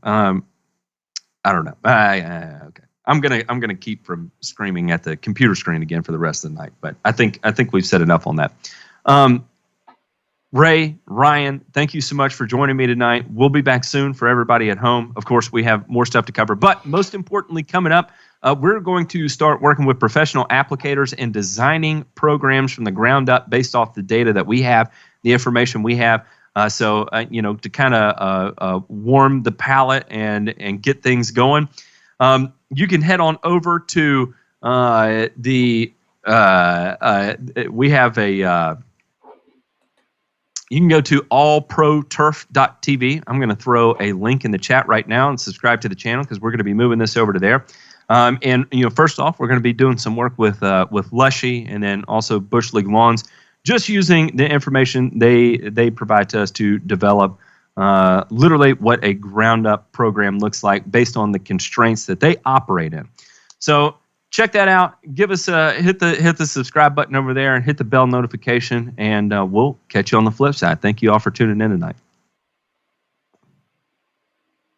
S1: I don't know. Okay. I'm gonna keep from screaming at the computer screen again for the rest of the night. But I think we've said enough on that. Ray, Ryan, thank you so much for joining me tonight. We'll be back soon for everybody at home. Of course, we have more stuff to cover. But most importantly, coming up, we're going to start working with professional applicators and designing programs from the ground up based off the data that we have, the information we have. So to kind of warm the palate and get things going. You can head on over to we have a. You can go to allproturf.tv. I'm going to throw a link in the chat right now and subscribe to the channel, because we're going to be moving this over to there. First off, we're going to be doing some work with Lushy, and then also Bush League Lawns, just using the information they provide to us to develop literally what a ground up program looks like based on the constraints that they operate in. So check that out. Give us hit the subscribe button over there and hit the bell notification, and we'll catch you on the flip side. Thank you all for tuning in tonight.